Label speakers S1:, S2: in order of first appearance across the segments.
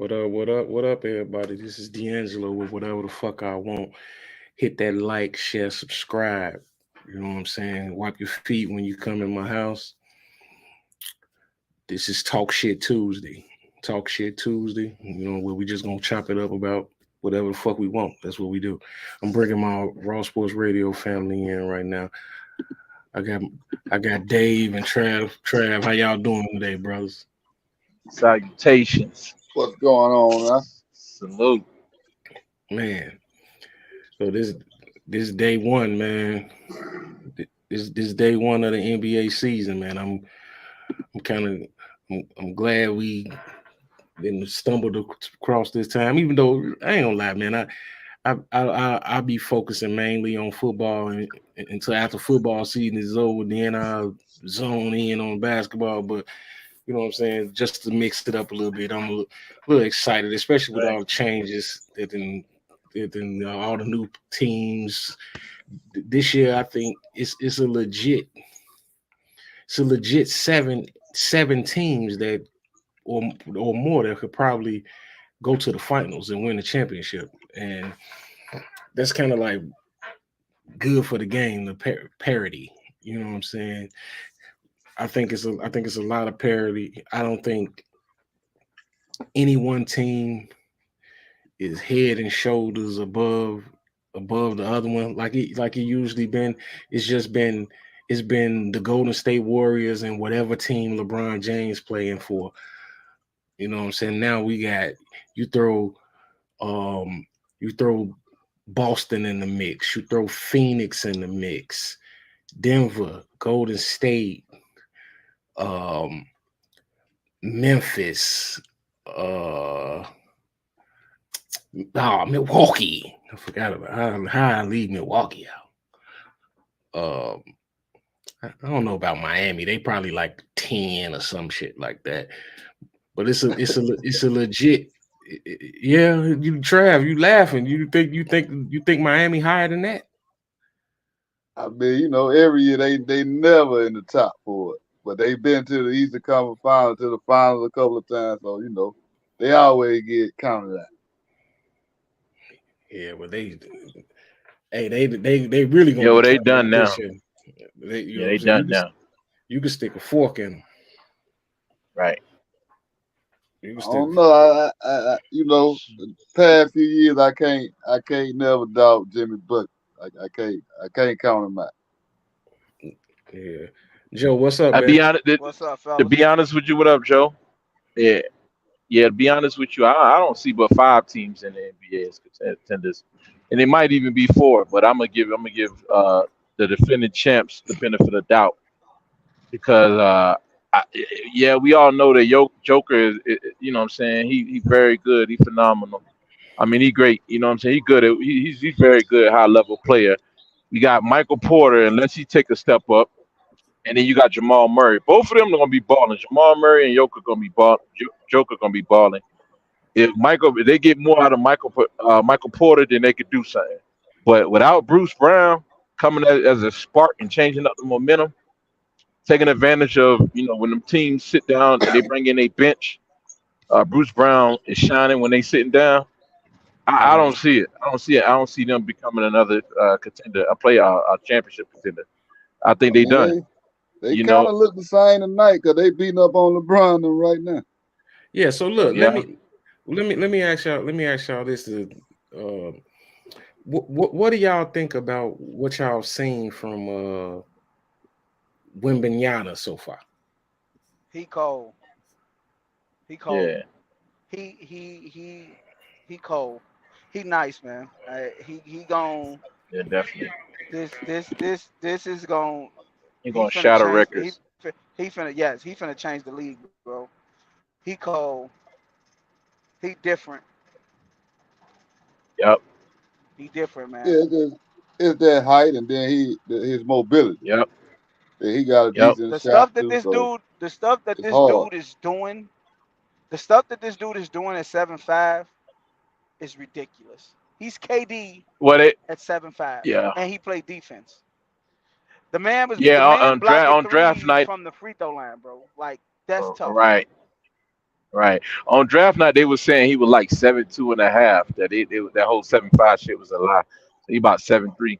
S1: What up? What up? What up, everybody? This is DeAngelo with whatever the fuck I want. Hit that like, share, subscribe. You know what I'm saying? Wipe your feet when you come in my house. This is Talk Shit Tuesday. Talk Shit Tuesday. Where we just gonna chop it up about whatever the fuck we want. That's what we do. I'm bringing my Raw Sports Radio family in right now. I got I got Dave and Trav. Trav, how y'all doing today, brothers?
S2: Salutations.
S3: What's going on, man?
S2: Salute.
S1: Man, so this day one, man. This day one of the NBA season, man. I'm kind of I'm glad we didn't stumbled across this time. Even though I ain't gonna lie, man, I'll be focusing mainly on football until after football season is over. Then I'll zone in on basketball, but you know what I'm saying, just to mix it up a little bit. I'm a little excited, especially with all the changes that all the new teams this year. I think it's a legit seven teams that or more that could probably go to the finals and win the championship, and that's kind of like good for the game, the parity. You know what I'm saying? I think it's a lot of parity. I don't think any one team is head and shoulders above the other one like it usually been. It's been the Golden State Warriors and whatever team LeBron James playing for. You know what I'm saying? Now we got you throw Boston in the mix, you throw Phoenix in the mix, Denver, Golden State, Memphis, Milwaukee. I forgot about how I leave Milwaukee out. I don't know about Miami. They probably like 10 or some shit like that. But it's a legit. Yeah, you Trav, you laughing. You think Miami higher than that?
S3: I mean, every year they never in the top four, but they've been to the Eastern Conference Finals, to the finals a couple of times. So they always get counted out.
S1: Yeah, but they really gonna be
S2: They
S1: counted
S2: done
S1: out
S2: now.
S1: this year.
S2: They done now.
S1: You can stick a fork in them.
S2: Right.
S3: I don't know. I the past few years I can't never doubt Jimmy Butler. I can't count him out.
S1: Yeah, Joe, what's up,
S2: I
S1: man?
S2: be honest.
S4: What's up,
S2: To
S4: fellas?
S2: be honest with you, what up, Joe? Yeah, yeah. To be honest with you, I don't see but 5 teams in the NBA as contenders, and it might even be 4. But I'm gonna give the defending champs the benefit of the doubt because we all know that Joker is, you know what I'm saying, he very good, he phenomenal. I mean, he great, you know what I'm saying, he good he's very good, high level player. You got Michael Porter, unless he take a step up, and then you got Jamal Murray. Both of them are gonna be balling. Jamal Murray and Joker gonna be Joker gonna be balling. If they get more out of Michael Porter, then they could do something. But without Bruce Brown coming as a spark and changing up the momentum, taking advantage of, when them teams sit down and they bring in a bench, Bruce Brown is shining when they sitting down. I don't see it. I don't see it. I don't see them becoming another contender, a championship contender. I think
S3: I
S2: they
S3: mean,
S2: done.
S3: they kind of look the same tonight because they beating up on LeBron right now.
S1: Yeah. So look,
S2: Yeah.
S1: let me ask y'all this: what do y'all think about what y'all seen from Wembanyama so far?
S4: He cold. He cold.
S2: Yeah.
S4: He cold. He nice, man. He gon'
S2: Yeah, definitely.
S4: this is gon'
S2: He
S4: he
S2: gonna
S4: finna
S2: shatter
S4: change.
S2: records.
S4: He finna change the league, bro. He cold. He different.
S2: Yep.
S4: He different, man.
S3: Yeah, it's that height, and then his mobility.
S2: Yep.
S3: That he got a
S2: Yep.
S3: decent
S4: The
S3: shot
S4: stuff that
S3: too.
S4: this
S3: So
S4: dude, the stuff that
S3: it's
S4: this
S3: hard.
S4: dude is doing, the stuff that this dude is doing at 7'5" is ridiculous. He's KD
S2: What it?
S4: at 7'5",
S2: Yeah.
S4: and he played defense. The
S2: Yeah.
S4: man
S2: On
S4: blocking
S2: draft
S4: threes
S2: night.
S4: from the free throw line, bro. Like that's tough.
S2: Right. Right. On draft night, they were saying he was like 7'2.5". That whole 7'5" shit was a lie. So he about 7'3".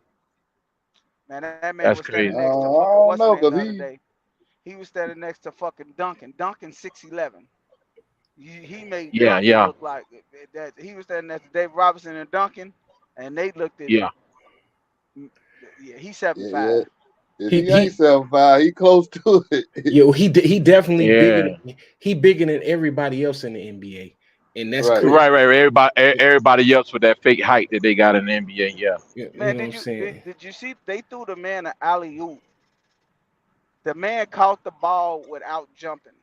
S4: Man, that man was
S2: That's
S4: standing
S2: crazy.
S4: next to
S3: I
S4: fucking what's
S3: don't
S4: the
S3: know,
S4: name the
S3: cause
S4: other
S3: he,
S4: day. He was standing next to fucking Duncan. Duncan 6'11". He made
S2: Yeah,
S4: Duncan
S2: yeah,
S4: look like that. He was standing next to Dave Robinson and Duncan, and they looked at.
S2: yeah.
S4: mm, Yeah, he's seven
S3: yeah, yeah.
S4: five.
S3: If
S1: He
S3: he ain't
S1: he
S3: 7'5", he close to it.
S1: yo he definitely bigger
S2: Yeah.
S1: than he bigger than everybody else in the NBA, and that's
S3: Right.
S1: crazy.
S2: Right. Everybody else with that fake height that they got in the NBA. Yeah.
S1: You
S4: Man,
S1: know what I'm saying?
S4: did you see they threw the man an alley oop? The man caught the ball without jumping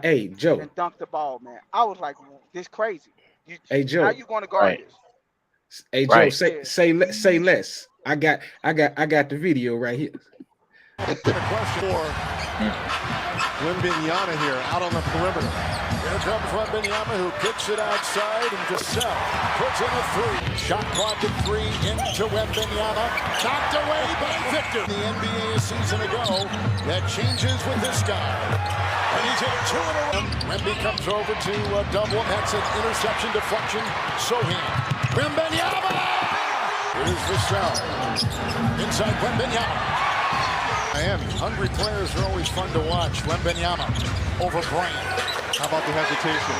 S1: Hey Joe,
S4: and dunked the ball. Man, I was like, this crazy.
S1: hey
S4: How
S1: Joe,
S4: you going to guard
S2: Right.
S4: this?
S1: hey Joe,
S2: Right.
S1: say
S4: Yeah,
S1: say less. I got the video right here.
S5: Been a question for
S2: Mm.
S5: Wimbignana here out on the perimeter. Here comes Wimbignana who kicks it outside and Giselle puts in a three. Shot clock at 3 into Wimbignana. Knocked away by Victor. The NBA a season ago. That changes with this guy. And he's hit 2 in a row. Wemby comes over to double him. That's an interception deflection. Sohan. Wimbignana! Here's Vassell. Inside Wimbignana. Miami. Hungry players are always fun to watch. Wembanyama over Bryant.
S6: How about the hesitation?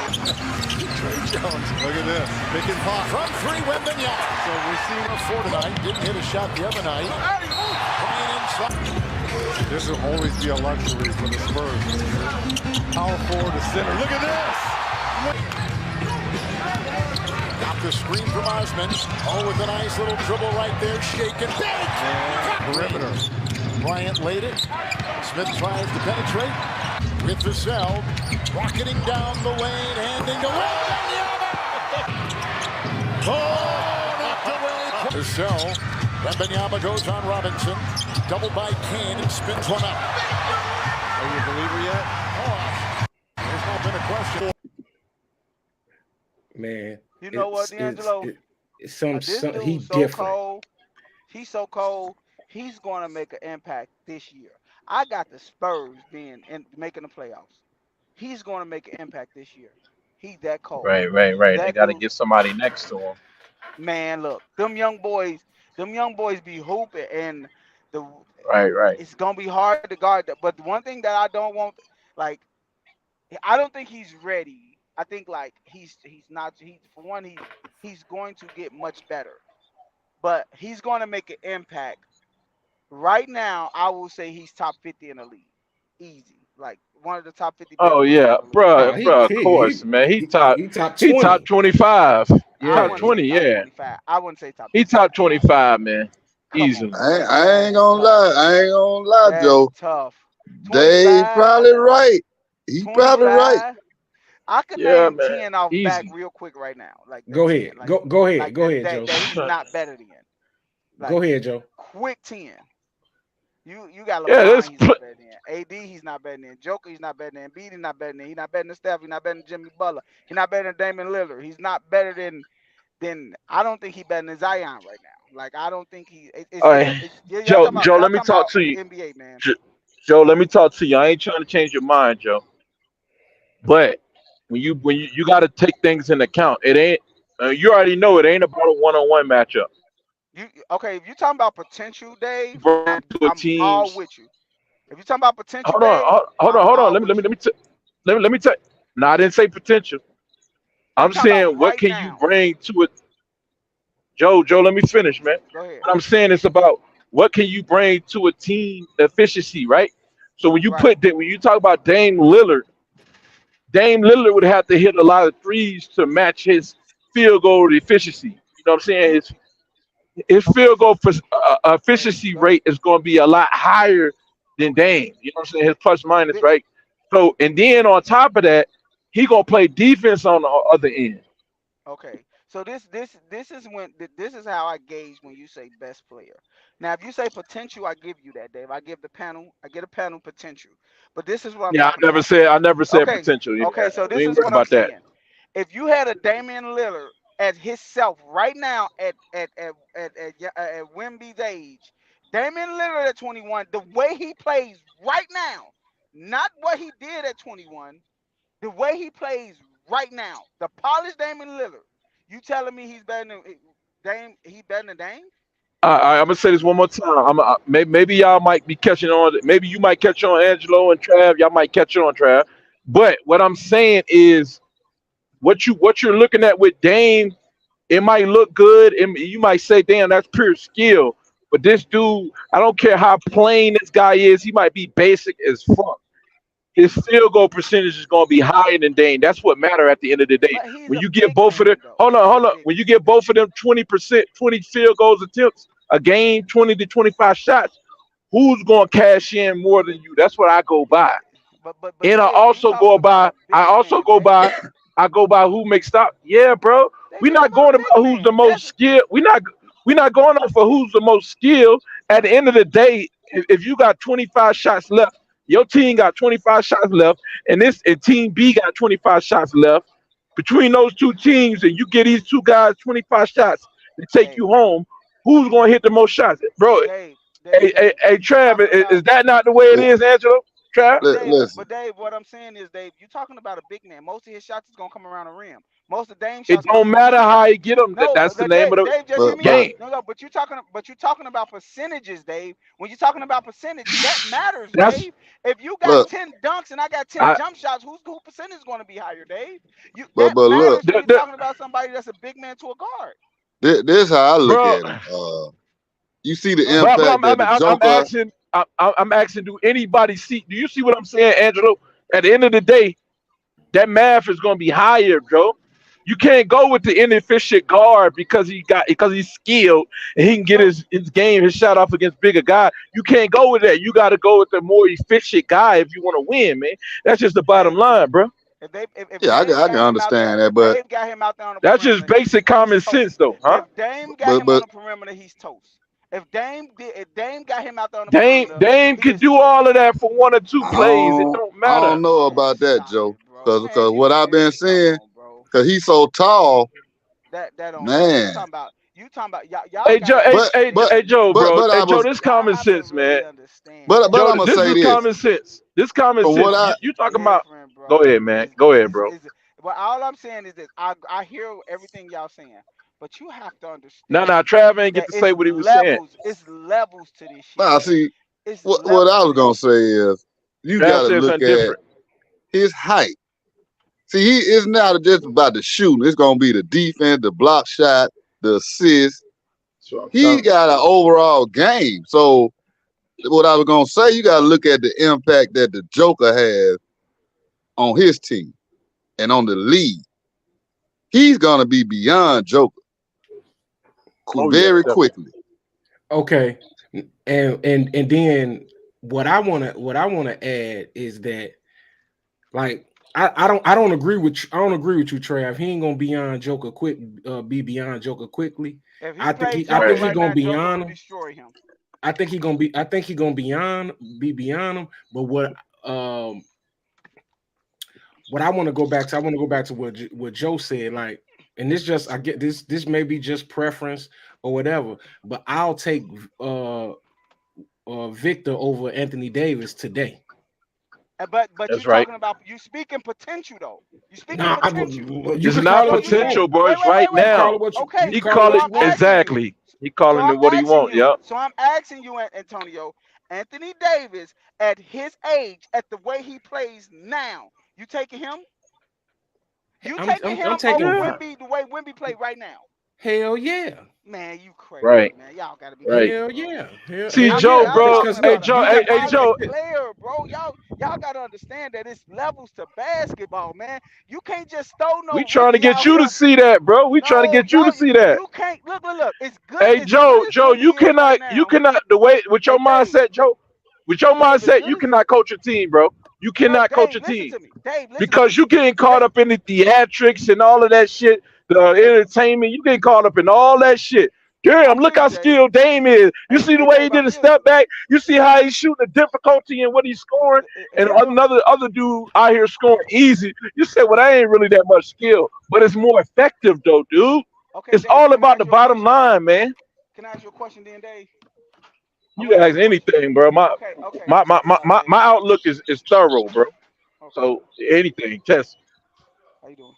S5: Trey Jones.
S6: Look at this. Pick and pop.
S5: From 3, Wembanyama.
S6: So we're seeing
S5: A 4 tonight. Didn't hit a shot the other night. Bryant inside.
S6: this will always be a luxury for the Spurs. Power forward to center. Look at this.
S5: Got the screen from Osman. Oh, with a nice little dribble right there. Shaking.
S6: And perimeter.
S5: Bryant laid it. Smith tries to penetrate. With Vassell. Rocketing down the lane. Handing to Wembanyama. Oh, knocked away. Vassell. Wembanyama goes on Robinson. Doubled by Kane and spins one up.
S6: Are you a believer yet?
S5: Oh, there's not been a question.
S1: Man,
S4: you know what, DeAngelo?
S1: it's
S4: This
S1: some he
S4: dude's so
S1: different.
S4: cold. He's so cold. He's going to make an impact this year. I got the Spurs making the playoffs. He's going to make an impact this year. He's that cold.
S2: Right. They
S4: That
S2: got to
S4: dude,
S2: get somebody next to him.
S4: man. Look, them young boys be hooping, and the
S2: Right.
S4: it's gonna be hard to guard that. But the one thing that I don't want, like, I don't think he's ready. I think like he's not. He for one he's going to get much better, but he's going to make an impact. Right now, I will say he's top 50 in the league, easy. Like one of the top 50 best
S2: Oh
S4: players
S2: yeah,
S4: in the league.
S1: Oh,
S2: bruh. Of course, man.
S1: he top
S2: He top
S1: 20.
S2: 25.
S4: I
S1: Yeah,
S2: Top
S4: wouldn't say
S2: 20.
S4: top
S2: Yeah.
S4: 25. I wouldn't say top
S2: He
S4: 25.
S2: top 25, man.
S4: Come on,
S2: Easily.
S4: bro.
S3: I ain't
S4: That's
S3: gonna
S4: tough.
S3: lie. I ain't gonna lie,
S4: That's
S3: Joe.
S4: tough.
S3: Dave
S4: 25,
S3: probably right. He probably right.
S4: 25. I could
S2: Yeah,
S4: name
S2: man.
S4: 10 off back
S2: Easy.
S4: real quick right now. Like the
S1: go
S4: 10.
S1: ahead, go ahead,
S4: Like
S1: go ahead,
S4: that
S1: Joe.
S4: he's not better than.
S1: Go
S4: Like
S1: ahead, Joe.
S4: quick 10. You got
S2: Yeah,
S4: LeBron, he's not better than. AD, he's not better than. Joker, he's not better than. Embiid, he's not better than. He's not better than Steph. He's not better than Jimmy Butler. He's not better than Damian Lillard. He's not better than. I don't think he's better than Zion right now. Like I don't think
S2: all right.
S4: y'all talking about
S2: Joe, let me talk to you.
S4: NBA, man.
S2: Joe, let me talk to you. I ain't trying to change your mind, Joe. But when you got to take things into account, it ain't. You already know it ain't about a one-on-one matchup.
S4: Okay? If you're talking about potential, Dave,
S2: Bring
S4: I'm
S2: to a
S4: I'm all
S2: team's.
S4: with you. If you're talking about potential,
S2: Hold on,
S4: Dave, I'm
S2: hold on.
S4: all
S2: Let me let
S4: with
S2: me
S4: you.
S2: let me t- let me tell. No, I didn't say potential.
S4: I'm
S2: I'm
S4: talking about
S2: saying what
S4: right
S2: can you
S4: now.
S2: bring to it, Joe. Let me finish, man.
S4: Go ahead.
S2: What I'm saying is about what can you bring to a team efficiency, right? So
S4: Right.
S2: when you talk about Dame Lillard would have to hit a lot of threes to match his field goal efficiency. You know what I'm saying?
S4: You
S2: His
S4: okay?
S2: field goal
S4: Go ahead.
S2: efficiency
S4: Go ahead.
S2: rate is going to be a lot higher than
S4: Okay.
S2: Dame. You know what I'm saying? His plus minus,
S4: Thi-
S2: right? So and then on top of that, he gonna play defense on the other end.
S4: Okay. So this is how I gauge when you say best player. Now, if you say potential, I give you that, Dave. I get a panel potential. But this is what I'm
S2: Yeah,
S4: talking about.
S2: I never said
S4: Okay.
S2: potential. Yeah,
S4: Okay. So
S2: we
S4: this
S2: ain't
S4: is
S2: worried
S4: what I'm
S2: about that.
S4: saying. If you had a Damian Lillard as himself right now at Wemby's age, Damian Lillard at 21, the way he plays right now, not what he did at 21. The way he plays right now, the polished Damian Lillard. You telling me he's better than Dame? He better than Dame?
S2: I'm gonna say this one more time. Maybe y'all might be catching on. Maybe you might catch on, Angelo and Trav. Y'all might catch on, Trav. But what I'm saying is, what you're looking at with Dame, it might look good, and you might say, "Damn, that's pure skill." But this dude, I don't care how plain this guy is. He might be basic as fuck. His field goal percentage is going to be higher than Dane. That's what matter at the end of the day.
S4: But he's
S2: When
S4: a
S2: you get
S4: big
S2: both of them,
S4: man though.
S2: hold on,
S4: He's
S2: hold
S4: a
S2: on.
S4: big
S2: When you
S4: man.
S2: get both of them 20%, 20 field goals attempts a game, 20 to 25 shots, who's going to cash in more than you? That's what I go by.
S4: But
S2: And I
S4: Dave, you
S2: also
S4: talking
S2: go
S4: about
S2: by,
S4: a big man, Dave.
S2: I go by who makes stop. Yeah, bro.
S4: Dave,
S2: We're
S4: you talking
S2: not
S4: about a
S2: going
S4: big
S2: about who's the
S4: man.
S2: most skilled. We're not going off of who's the most skilled. At the end of the day, if you got 25 shots left, your team got 25 shots left, and team B got 25 shots left. Between those two teams, and you get these two guys 25 shots to take you
S4: Dave,
S2: home, who's going to hit the most shots, bro?
S4: Dave, Dave,
S2: Hey,
S4: Dave. You
S2: Trav,
S4: talking about
S2: is that not the way it
S3: Li-
S2: is, Angelo? Trav?
S4: Dave,
S3: Listen,
S4: but Dave, what I'm saying is, Dave, you talking about a big man. Most of his shots is gonna come around the rim. Most of Dame
S2: It
S4: shots
S2: don't
S4: coming from
S2: matter how
S4: inside.
S2: you get them.
S4: No,
S2: That's the name of the
S4: Dave, just hear me
S3: but
S4: out.
S2: game.
S4: No, but you're talking about percentages, Dave. When you're talking about percentage, that matters,
S2: That's
S4: Dave. If you got
S3: look,
S4: 10 dunks and I got 10
S2: I.
S4: jump shots, who percentage is going to be higher, Dave? You
S3: but
S4: that
S3: look,
S4: matters when
S2: The,
S4: you're
S2: the,
S4: talking about somebody that's a big man to a guard.
S3: this how I look
S2: bro,
S3: at it. You see the
S4: Go ahead.
S2: but
S3: impact
S2: I'm,
S3: that
S2: I'm,
S3: the
S2: I'm
S3: Joker.
S2: asking. I'm asking. Do anybody see? Do you see what I'm saying, Angelo? At the end of the day, that math is going to be higher, bro. You can't go with the inefficient guard because he's skilled and he can get
S4: So
S2: his shot off against bigger guy. You can't go with that. You got to go with the more efficient guy if you want to win, man. That's just the bottom
S4: Dave,
S2: line, bro.
S4: if
S3: Yeah,
S4: Dame
S3: I can
S4: got him out there,
S3: understand that,
S4: if
S3: but
S4: Dave got him out there on the
S2: That's just
S4: perimeter,
S2: basic
S4: he's
S2: common sense,
S4: toast.
S2: though, huh?
S4: If Dame got
S3: but
S4: him on
S3: but
S4: the perimeter, he's toast. If Dame got him out there on the
S2: Dame
S4: perimeter,
S2: Dame
S4: he
S2: could
S4: is
S2: do
S4: toast.
S2: all of that for one or two
S3: I
S2: plays. It
S3: don't
S2: don't
S3: I
S2: matter.
S3: don't know
S4: Man,
S3: about that,
S4: stop
S3: Joe.
S4: it, bro.
S3: Cause
S4: Man,
S3: what I've been
S4: come
S3: seeing,
S4: on, bro.
S3: cause he's so tall,
S4: That don't matter.
S3: man.
S4: You talking about y'all gotta
S3: But but
S2: Hey,
S4: understand.
S2: Joe, bro.
S3: but
S2: Hey,
S3: I
S2: Joe,
S3: was
S2: this
S4: Y'all
S2: common
S4: have to
S2: sense, man.
S4: really understand,
S3: but
S2: Joe,
S3: I'm
S4: man.
S3: gonna
S2: this
S3: say
S2: is
S3: this.
S2: common sense. This common
S3: From what
S2: sense.
S3: I
S2: You talking about?
S4: Different,
S2: Go ahead,
S4: bro.
S2: man. Go ahead, bro.
S4: Is Well, all I'm saying is this. I hear everything y'all saying, but you have to
S2: Nah,
S4: understand
S2: Trav ain't get
S4: that
S2: to say what he was saying.
S4: it's levels to this shit,
S3: Nah,
S4: man.
S3: see,
S4: It's
S3: what
S4: levels
S3: I
S4: to
S3: was
S4: this
S3: gonna
S4: shit.
S3: say is you
S2: Trav
S3: gotta
S2: said
S3: look
S2: something
S3: at
S2: different.
S3: his height. See, he is not just about the shooting. It's gonna be the defense, the block shot, the assist.
S2: That's what I'm
S3: He
S2: telling
S3: got an overall game. So what I was gonna say, you gotta look at the impact that the Joker has on his team and on the league. He's gonna be beyond Joker
S2: you. Oh yeah,
S3: very
S2: definitely.
S3: quickly.
S1: Okay, and then what I wanna add is that, like, I don't agree with you. I don't agree with you, Trav. He ain't gonna be beyond Joker quickly.
S4: If he
S1: I think
S4: played
S1: he I
S4: Joker
S1: think
S2: Right.
S1: he
S4: right
S1: gonna
S4: now,
S1: be
S4: Joker
S1: on
S4: would
S1: him.
S4: destroy him.
S1: I think he gonna be beyond him. But what I want to go back to, what Joe said. Like, and this just I get this may be just preference or whatever, but I'll take uh Victor over Anthony Davis today.
S4: But you
S2: That's right.
S4: talking about you speaking potential though. You speaking
S1: Now,
S4: potential.
S1: you
S2: It's
S1: can
S2: not
S1: call it
S4: So
S1: what
S4: you
S1: you
S4: saying,
S1: want.
S2: potential, bro.
S4: wait,
S2: It's
S4: wait,
S2: right
S4: wait,
S1: You
S4: wait,
S1: can call
S2: now.
S4: wait.
S1: it what
S4: Okay,
S2: He
S1: call it
S2: call
S4: so
S1: what
S2: it
S4: I'm
S1: you want.
S4: asking you.
S2: exactly. He calling it what he want. Yep.
S4: So I'm asking you, Antonio, Anthony Davis, at his age, at the way he plays now, you taking him? You
S1: I'm
S4: taking
S1: I'm, I'm
S4: him over
S1: taking
S2: Yeah.
S4: Wimby the way Wimby play right now?
S1: hell yeah.
S4: Man, you crazy,
S2: Right.
S4: man. Y'all gotta be
S2: Right.
S4: kidding,
S1: Hell
S4: bro.
S1: yeah. Hell,
S2: See,
S1: hell
S2: Joe,
S1: yeah.
S4: Y'all
S2: bro.
S1: Because
S4: talking
S2: Hey,
S4: about
S1: look,
S4: a
S2: Joe.
S1: you
S2: Hey,
S1: got
S2: hey,
S4: polished
S2: Joe.
S4: player, bro. Y'all gotta understand that it's levels to basketball, man. You can't just throw
S2: We
S4: no
S2: trying to
S4: rookie
S2: get
S4: out
S2: you to
S4: here.
S2: see that, bro. We trying to
S4: No,
S2: get you to
S4: y'all,
S2: see that.
S4: you can't look.
S2: Hey,
S4: As good
S2: Joe.
S4: as
S2: Joe,
S4: Wimby is right
S2: you
S4: now.
S2: cannot the way with your
S4: Hey, Dave,
S2: mindset, Joe. With your
S4: Dave, as
S2: mindset,
S4: good
S2: you
S4: as
S2: cannot coach a team, bro. You cannot coach
S4: Dave,
S2: a
S4: listen
S2: team
S4: to me. Dave, listen to
S2: because
S4: me.
S2: you getting caught
S4: Dave,
S2: up in the theatrics and all of that shit, the
S4: hey,
S2: entertainment. You getting caught up in all that shit.
S4: I
S2: Damn, look
S4: feel
S2: how
S4: you, Dave.
S2: skilled Dame is. You
S4: Hey,
S2: see the
S4: hey,
S2: way he
S4: Dave, I
S2: did a
S4: feel you.
S2: step back. You see how he's shooting the difficulty and what he's scoring, and
S4: Here's what.
S2: other dude out here scoring easy. You say, well, that ain't really that much skill, but it's more effective though, dude.
S4: Okay,
S2: It's
S4: Dave,
S2: all
S4: can I
S2: about
S4: ask
S2: the
S4: you a
S2: bottom
S4: question?
S2: line, man.
S4: Can I ask you a question, then, Dave? I
S2: You
S4: want
S2: can
S4: to ask
S2: ask
S4: you a question.
S2: anything, bro.
S4: Okay,
S2: My
S4: check this out, Dave.
S2: outlook is thorough, bro.
S4: Okay.
S2: So anything, test.
S4: How you doing?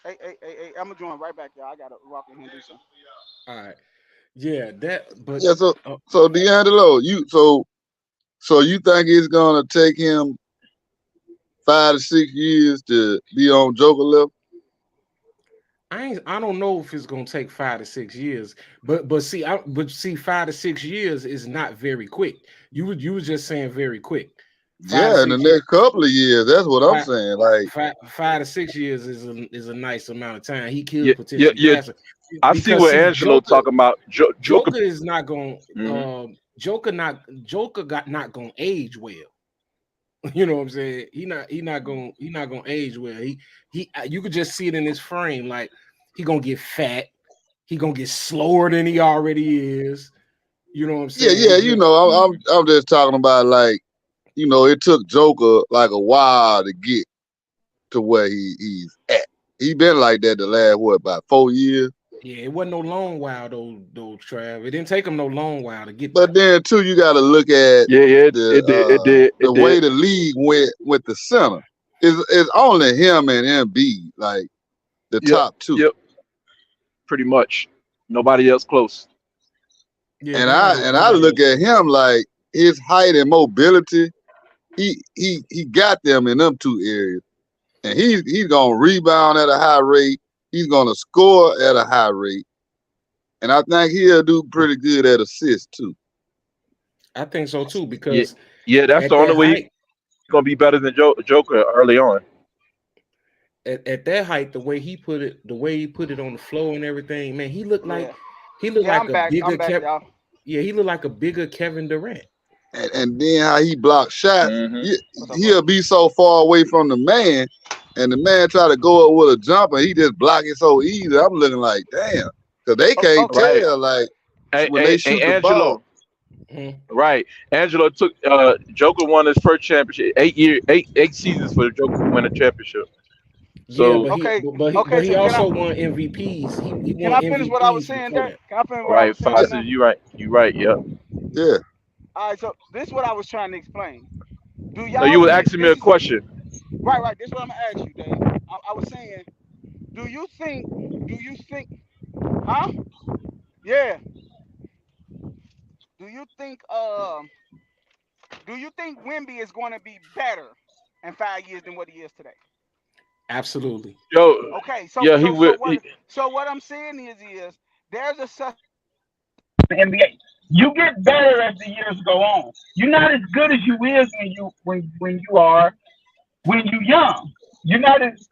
S4: Hey, I'm gonna join right back there. I gotta walk in here and do something.
S1: All right. Yeah, that. But
S3: Yeah, so
S1: uh,
S3: so DeAngelo, so you think it's gonna take him 5 to 6 years to be on Joker level?
S1: I don't know if it's gonna take 5 to 6 years, but see, 5 to 6 years is not very quick. You was just saying very quick. Five to
S3: Yeah, in the
S1: six years,
S3: next couple of years. That's what I'm
S1: five,
S3: saying. Like,
S1: 5 to 6 years is a nice amount of time. He
S2: Yeah,
S1: could
S2: yeah,
S1: potentially
S2: yeah.
S1: pass it
S2: I see
S1: because
S2: what
S1: see,
S2: Angelo talking about. Joker.
S1: Joker is not going.
S2: Mhm.
S1: Joker not going to age well. You know what I'm saying? He not going to age well. You could just see it in his frame. Like he gonna get fat. He gonna get slower than he already is. You know what I'm
S3: yeah,
S1: saying? Just
S3: I'm just talking about like, it took Joker like a while to get to where he's at. He been like that the last about 4 years.
S1: yeah, it wasn't no long while though, Trav. It didn't take him no long while to get
S3: But
S1: there.
S3: then too, you got to look at
S2: Yeah, it did. It did.
S3: the
S2: It
S3: way
S2: did.
S3: the league went with the center. It's only him and Embiid, like the
S2: Yep.
S3: top two.
S2: Yep. Pretty much. Nobody else close.
S1: Yeah,
S3: And
S1: nobody
S3: I
S1: nobody
S3: look
S1: else.
S3: at him like his height and mobility. He got them in them two areas, and he's gonna rebound at a high rate. He's gonna score at a high rate, and I think he'll do pretty good at assists too.
S1: I think so too
S2: Yeah.
S1: because
S2: Yeah. That's
S1: at
S2: the only
S1: that
S2: way he's
S1: height,
S2: gonna be better than Joker early on.
S1: at that height, the way he put it on the floor and everything, man,
S4: Yeah.
S1: he looked
S4: Yeah,
S1: like
S4: I'm
S1: a
S4: back.
S1: bigger
S4: I'm back,
S1: Kev.
S4: y'all.
S1: Yeah, he looked like a bigger Kevin Durant.
S3: And then how he blocks shots,
S2: Hmm.
S4: What's up, bro?
S3: he'll be so far away from the man, and the man try to go up with a jumper, he just block it so easy. I'm looking like, damn, because they can't
S2: Right.
S3: tell like when they
S2: Hey,
S3: shoot the ball.
S2: Angelo.
S1: Hmm.
S2: Right. Angelo took Joker won his first championship. 8 seasons for the Joker to win a championship.
S1: Yeah,
S2: So
S1: but he
S4: Okay.
S1: but, but he
S4: Okay.
S1: but he
S4: So can I
S1: also won MVPs. He
S4: can
S1: won
S4: I finish what I was
S1: MVPs
S4: saying
S1: before
S4: there?
S1: that.
S4: Can I finish what I
S2: right,
S4: was saying just
S2: Foster,
S4: now?
S2: you right. You right, yeah.
S3: Yeah,
S4: All right. So this is what I was trying to explain. Do
S2: No, you
S4: y'all
S2: was
S4: think
S2: asking me
S4: this
S2: a
S4: is
S2: question.
S4: right? This is what I'm gonna ask you, Dave. I was saying, do you think? Huh? Yeah. Do you think? Do you think Wimby is going to be better in 5 years than what he is today?
S1: Absolutely.
S2: Yo,
S4: Okay. So
S2: yeah, he
S4: so so
S2: will.
S4: what? So what I'm saying is there's a such
S7: the NBA. You get better as the years go on. You're not as good as you is when you young. You're not as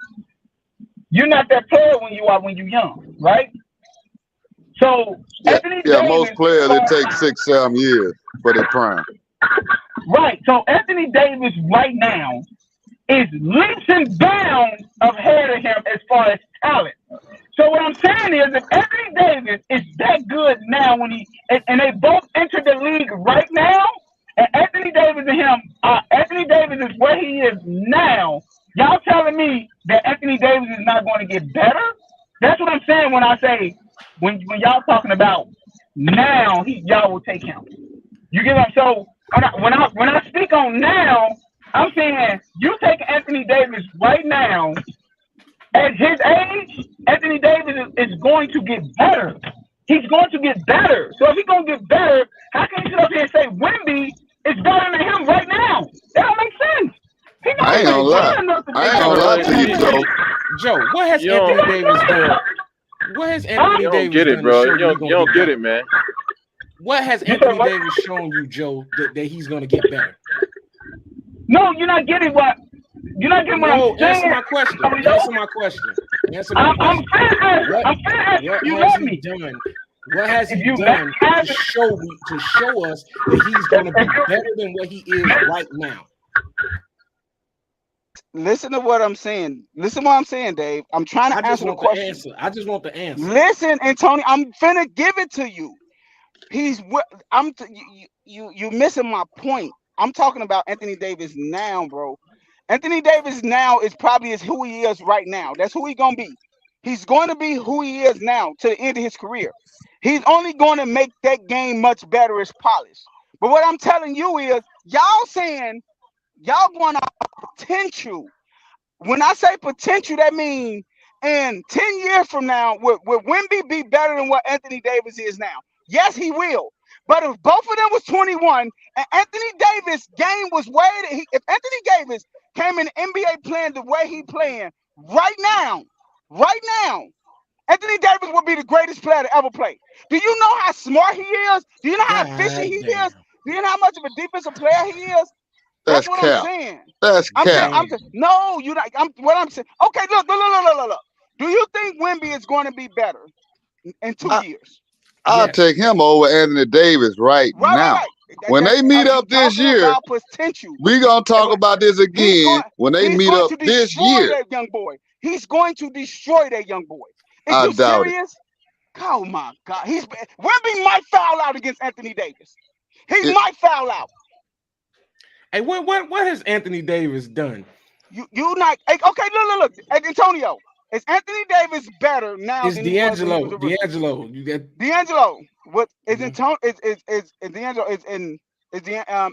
S7: you're not that player when you are when you young, right? So
S3: yeah,
S7: Anthony
S3: yeah. Most
S7: Davis
S3: players it takes 6, 7 years for their prime.
S7: right. So Anthony Davis right now is leaps and bounds ahead of him as far as talent. So what I'm saying is, if Anthony Davis is that good now, and they both entered the league right now, and Anthony Davis and him, Anthony Davis is where he is now. Y'all telling me that Anthony Davis is not going to get better? That's what I'm saying when I say when y'all talking about now, y'all will take him. You get what I'm so when I speak on now, I'm saying you take Anthony Davis right now. At his age, Anthony Davis is going to get better. He's going to get better. So if he's going to get better, how can you sit up here and say Wemby is better than him right now? That don't make sense. He's not
S3: I ain't
S7: even
S3: gonna lie.
S7: good enough to
S3: I
S7: be
S3: ain't gonna
S7: better
S3: lie
S7: than
S3: to you,
S7: him.
S3: Joe.
S1: Joe, what has
S2: You don't,
S1: Anthony Davis done? What has
S7: Huh?
S1: Anthony
S2: you don't
S1: Davis
S2: get it,
S1: done to
S2: bro.
S1: show
S2: You
S1: you he's
S2: don't, you
S1: gonna
S2: don't
S1: get
S2: get
S1: better?
S2: it, man.
S1: What has
S7: You said
S1: Anthony
S7: what?
S1: Davis shown you, Joe, that he's gonna get better?
S7: No, you're not getting what I'm
S1: No, answer
S7: saying.
S1: my question. Answer my question. Answer my
S7: I'm
S1: question.
S7: fair.
S1: What
S7: I'm fair.
S1: what
S7: You
S1: has
S7: let
S1: he
S7: me.
S1: done? What has
S7: If
S1: he
S7: you let
S1: done
S7: me have
S1: to show us that he's gonna be better than what he is right now?
S4: listen to what I'm saying. Listen to what I'm saying, Dave. I'm trying
S1: I
S4: to
S1: just
S4: answer the
S1: want the
S4: question.
S1: answer. I just want the answer.
S4: Listen, and Tony, I'm finna give it to you. You missing my point. I'm talking about Anthony Davis now, bro. Anthony Davis now is who he is right now. That's who he's gonna be. He's going to be who he is now to the end of his career. He's only going to make that game much better as polished. But what I'm telling you is, y'all saying Y'all going off potential. When I say potential, that means in 10 years from now, will Wemby be better than what Anthony Davis is now? Yes, he will. But if both of them was 21 and Anthony Davis' game was if Anthony Davis came in the NBA playing the way he playing right now, Anthony Davis would be the greatest player to ever play. Do you know how smart he is? Do you know how efficient he is? Do you know how much of a defensive player he is? That's what
S3: cap.
S4: I'm saying.
S3: That's cap.
S4: No, you not. What I'm saying. Okay, look. Do you think Wemby is going to be better in 2 years?
S3: I'll take him over Anthony Davis right now.
S4: Right.
S3: When they meet up this year, we're going to talk about this again. When they meet up this year.
S4: That young boy. He's going to destroy that young boy. Is
S3: I
S4: you
S3: doubt
S4: serious? It. Oh, my God. Wemby might foul out against Anthony Davis. He might foul out.
S1: Hey, what has Anthony Davis done?
S4: You not. Okay, look. Hey, Antonio. Is Anthony Davis better now
S1: It's
S4: than
S1: DeAngelo.
S4: DeAngelo.
S1: You get
S4: DeAngelo. What is Antonio? Is DeAngelo?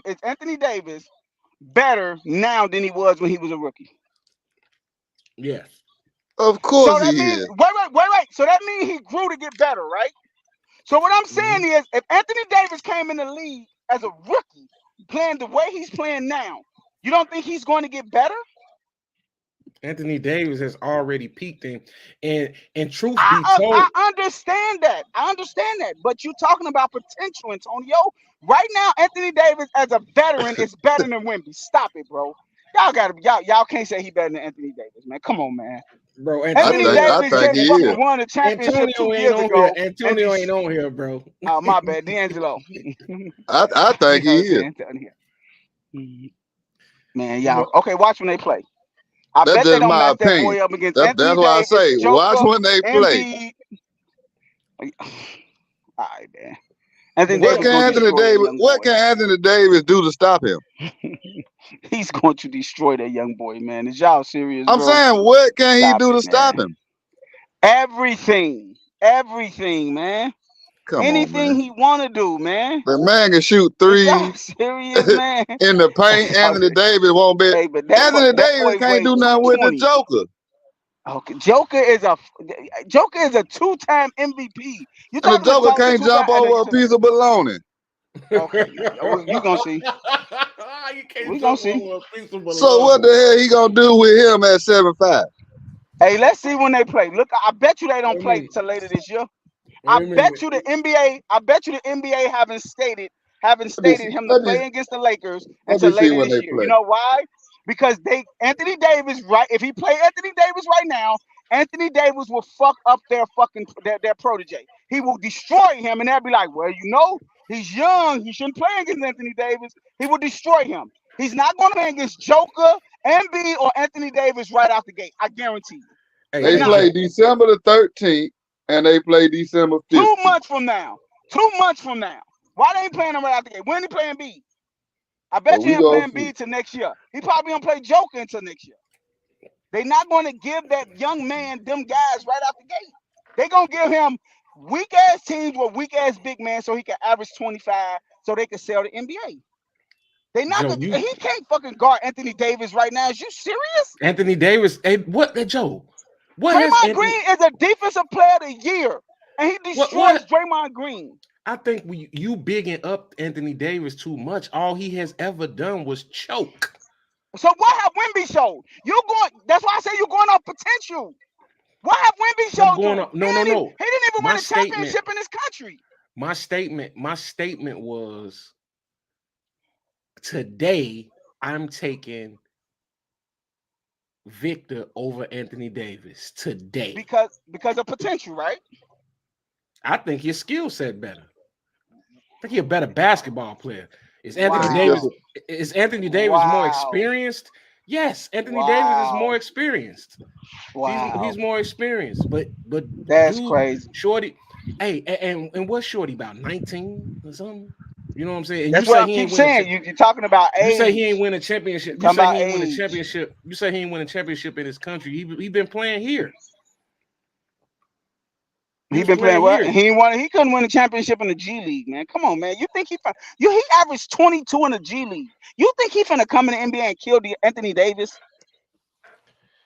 S4: Is Anthony Davis better now than he was when he was a rookie?
S1: Yes.
S3: Of course
S4: so that
S3: he
S4: means,
S3: is.
S4: Wait. So that means he grew to get better, right? So what I'm saying is, if Anthony Davis came in the league as a rookie, playing the way he's playing now, you don't think he's going to get better?
S1: Anthony Davis has already peaked in, and truth be told,
S4: I understand that. But you're talking about potential, Antonio. Right now, Anthony Davis as a veteran is better than Wemby. Stop it, bro. Y'all can't say he better than Anthony Davis, man. Come on, man.
S1: Bro,
S4: Anthony Davis just fucking won a championship 2 years ago.
S1: Antonio ain't on here, bro.
S4: Oh, my bad, DeAngelo.
S3: I think he is.
S4: Man, y'all. Okay, watch when they play. I bet they don't match that boy up against Anthony
S3: That's why
S4: Davis,
S3: I say,
S4: Joker,
S3: watch when they play.
S4: All right, man.
S3: What can Anthony Davis do to stop him?
S4: He's going to destroy that young boy, man. Is y'all serious?
S3: I'm saying, what can he do to stop him?
S4: Everything, man. Anything he want to do, man.
S3: The man can shoot threes.
S4: Serious, man.
S3: In the paint, Anthony Davis won't be.
S4: Hey,
S3: Anthony Davis can't do nothing with the Joker.
S4: Okay, Joker is a 2-time MVP.
S3: And the Joker can't jump over a piece of bologna.
S4: Okay, you gonna see. We gonna see.
S3: So what the hell he gonna do with him at 7'5"?
S4: Hey, let's see when they play. Look, I bet you they don't play till later this year. I bet you the NBA haven't stated him to play against the Lakers until later this year. You know why? Because Anthony Davis, right? If he play Anthony Davis right now, Anthony Davis will fuck up their protege. He will destroy him, and they'll be like, well, he's young. He shouldn't play against Anthony Davis. He will destroy him. He's not going to play against Joker, Embiid, or Anthony Davis right out the gate. I guarantee you.
S3: They play December the 13th, and they play December 15th.
S4: 2 months from now. Why they ain't playing him right out the gate? When he playing Embiid? I bet you he'll play Embiid till next year. He probably gonna play Joker until next year. They're not going to give that young man them guys right out the gate. They're going to give him weak-ass teams with weak-ass big man so he can average 25 so they can sell the NBA. They not Joe, he can't fucking guard Anthony Davis right now. Is you serious?
S1: Anthony Davis, what Joe? What
S4: Draymond Green is a defensive player of the year, and he destroys Draymond Green.
S1: I think you bigging up Anthony Davis too much. All he has ever done was choke.
S4: So what have Wemby showed? That's why I say you're going off potential. What have Wemby showed?
S1: No. He didn't
S4: even win a championship in this country.
S1: My statement was today I'm taking Victor over Anthony Davis today.
S4: Because of potential, right?
S1: I think his skill set better. I think he's a better basketball player. Is Anthony Davis more experienced? Yes, Anthony Davis is more experienced.
S4: Wow.
S1: He's more experienced. But
S4: that's crazy.
S1: Shorty, hey, and what's Shorty about? 19 or something? You know what I'm saying? And
S4: that's what I keep saying. You're talking about age.
S1: You say he ain't win a championship. You say he ain't win a championship. You say he ain't win a championship in his country. He been playing here.
S4: He
S1: This
S4: been
S1: was
S4: playing
S1: last
S4: well.
S1: year.
S4: He couldn't win a championship in the G League, man. Come on, man. You think he averaged 22 in the G League. You think he finna come in the NBA and kill Anthony Davis?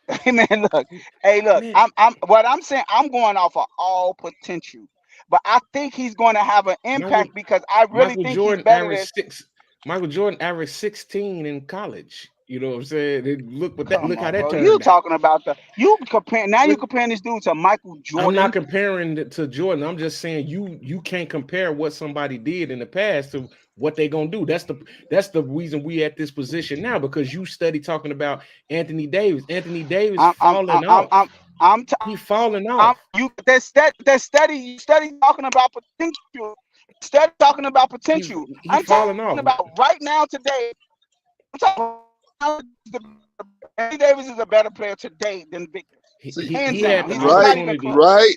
S4: Hey man, look. Hey, look.
S1: Man,
S4: I'm saying I'm going off of all potential, but I think he's going to have an
S1: Michael
S4: impact because I really
S1: Michael
S4: think he's
S1: Jordan
S4: better than.
S1: averaged six. Michael Jordan averaged 16 in college. You know what I'm saying? Look
S4: Come
S1: how
S4: on,
S1: that
S4: bro. You
S1: turned out.
S4: talking about you
S1: But
S4: comparing this dude to Michael
S1: I'm not
S4: Jordan.
S1: comparing it to Jordan. I'm just saying you can't compare what somebody did in the past to what they gonna do. That's the reason we at this position now, because you study talking about Anthony Davis. Anthony Davis falling off. He falling off.
S4: That study you study talking about potential. Study talking about potential.
S1: He
S4: I'm
S1: falling
S4: talking
S1: off.
S4: about right now today. I'm talking about Anthony Davis is a better player today than Victor.
S3: See,
S4: Hands
S1: He
S4: down.
S1: had the
S4: He's not even
S1: opportunity.
S4: close.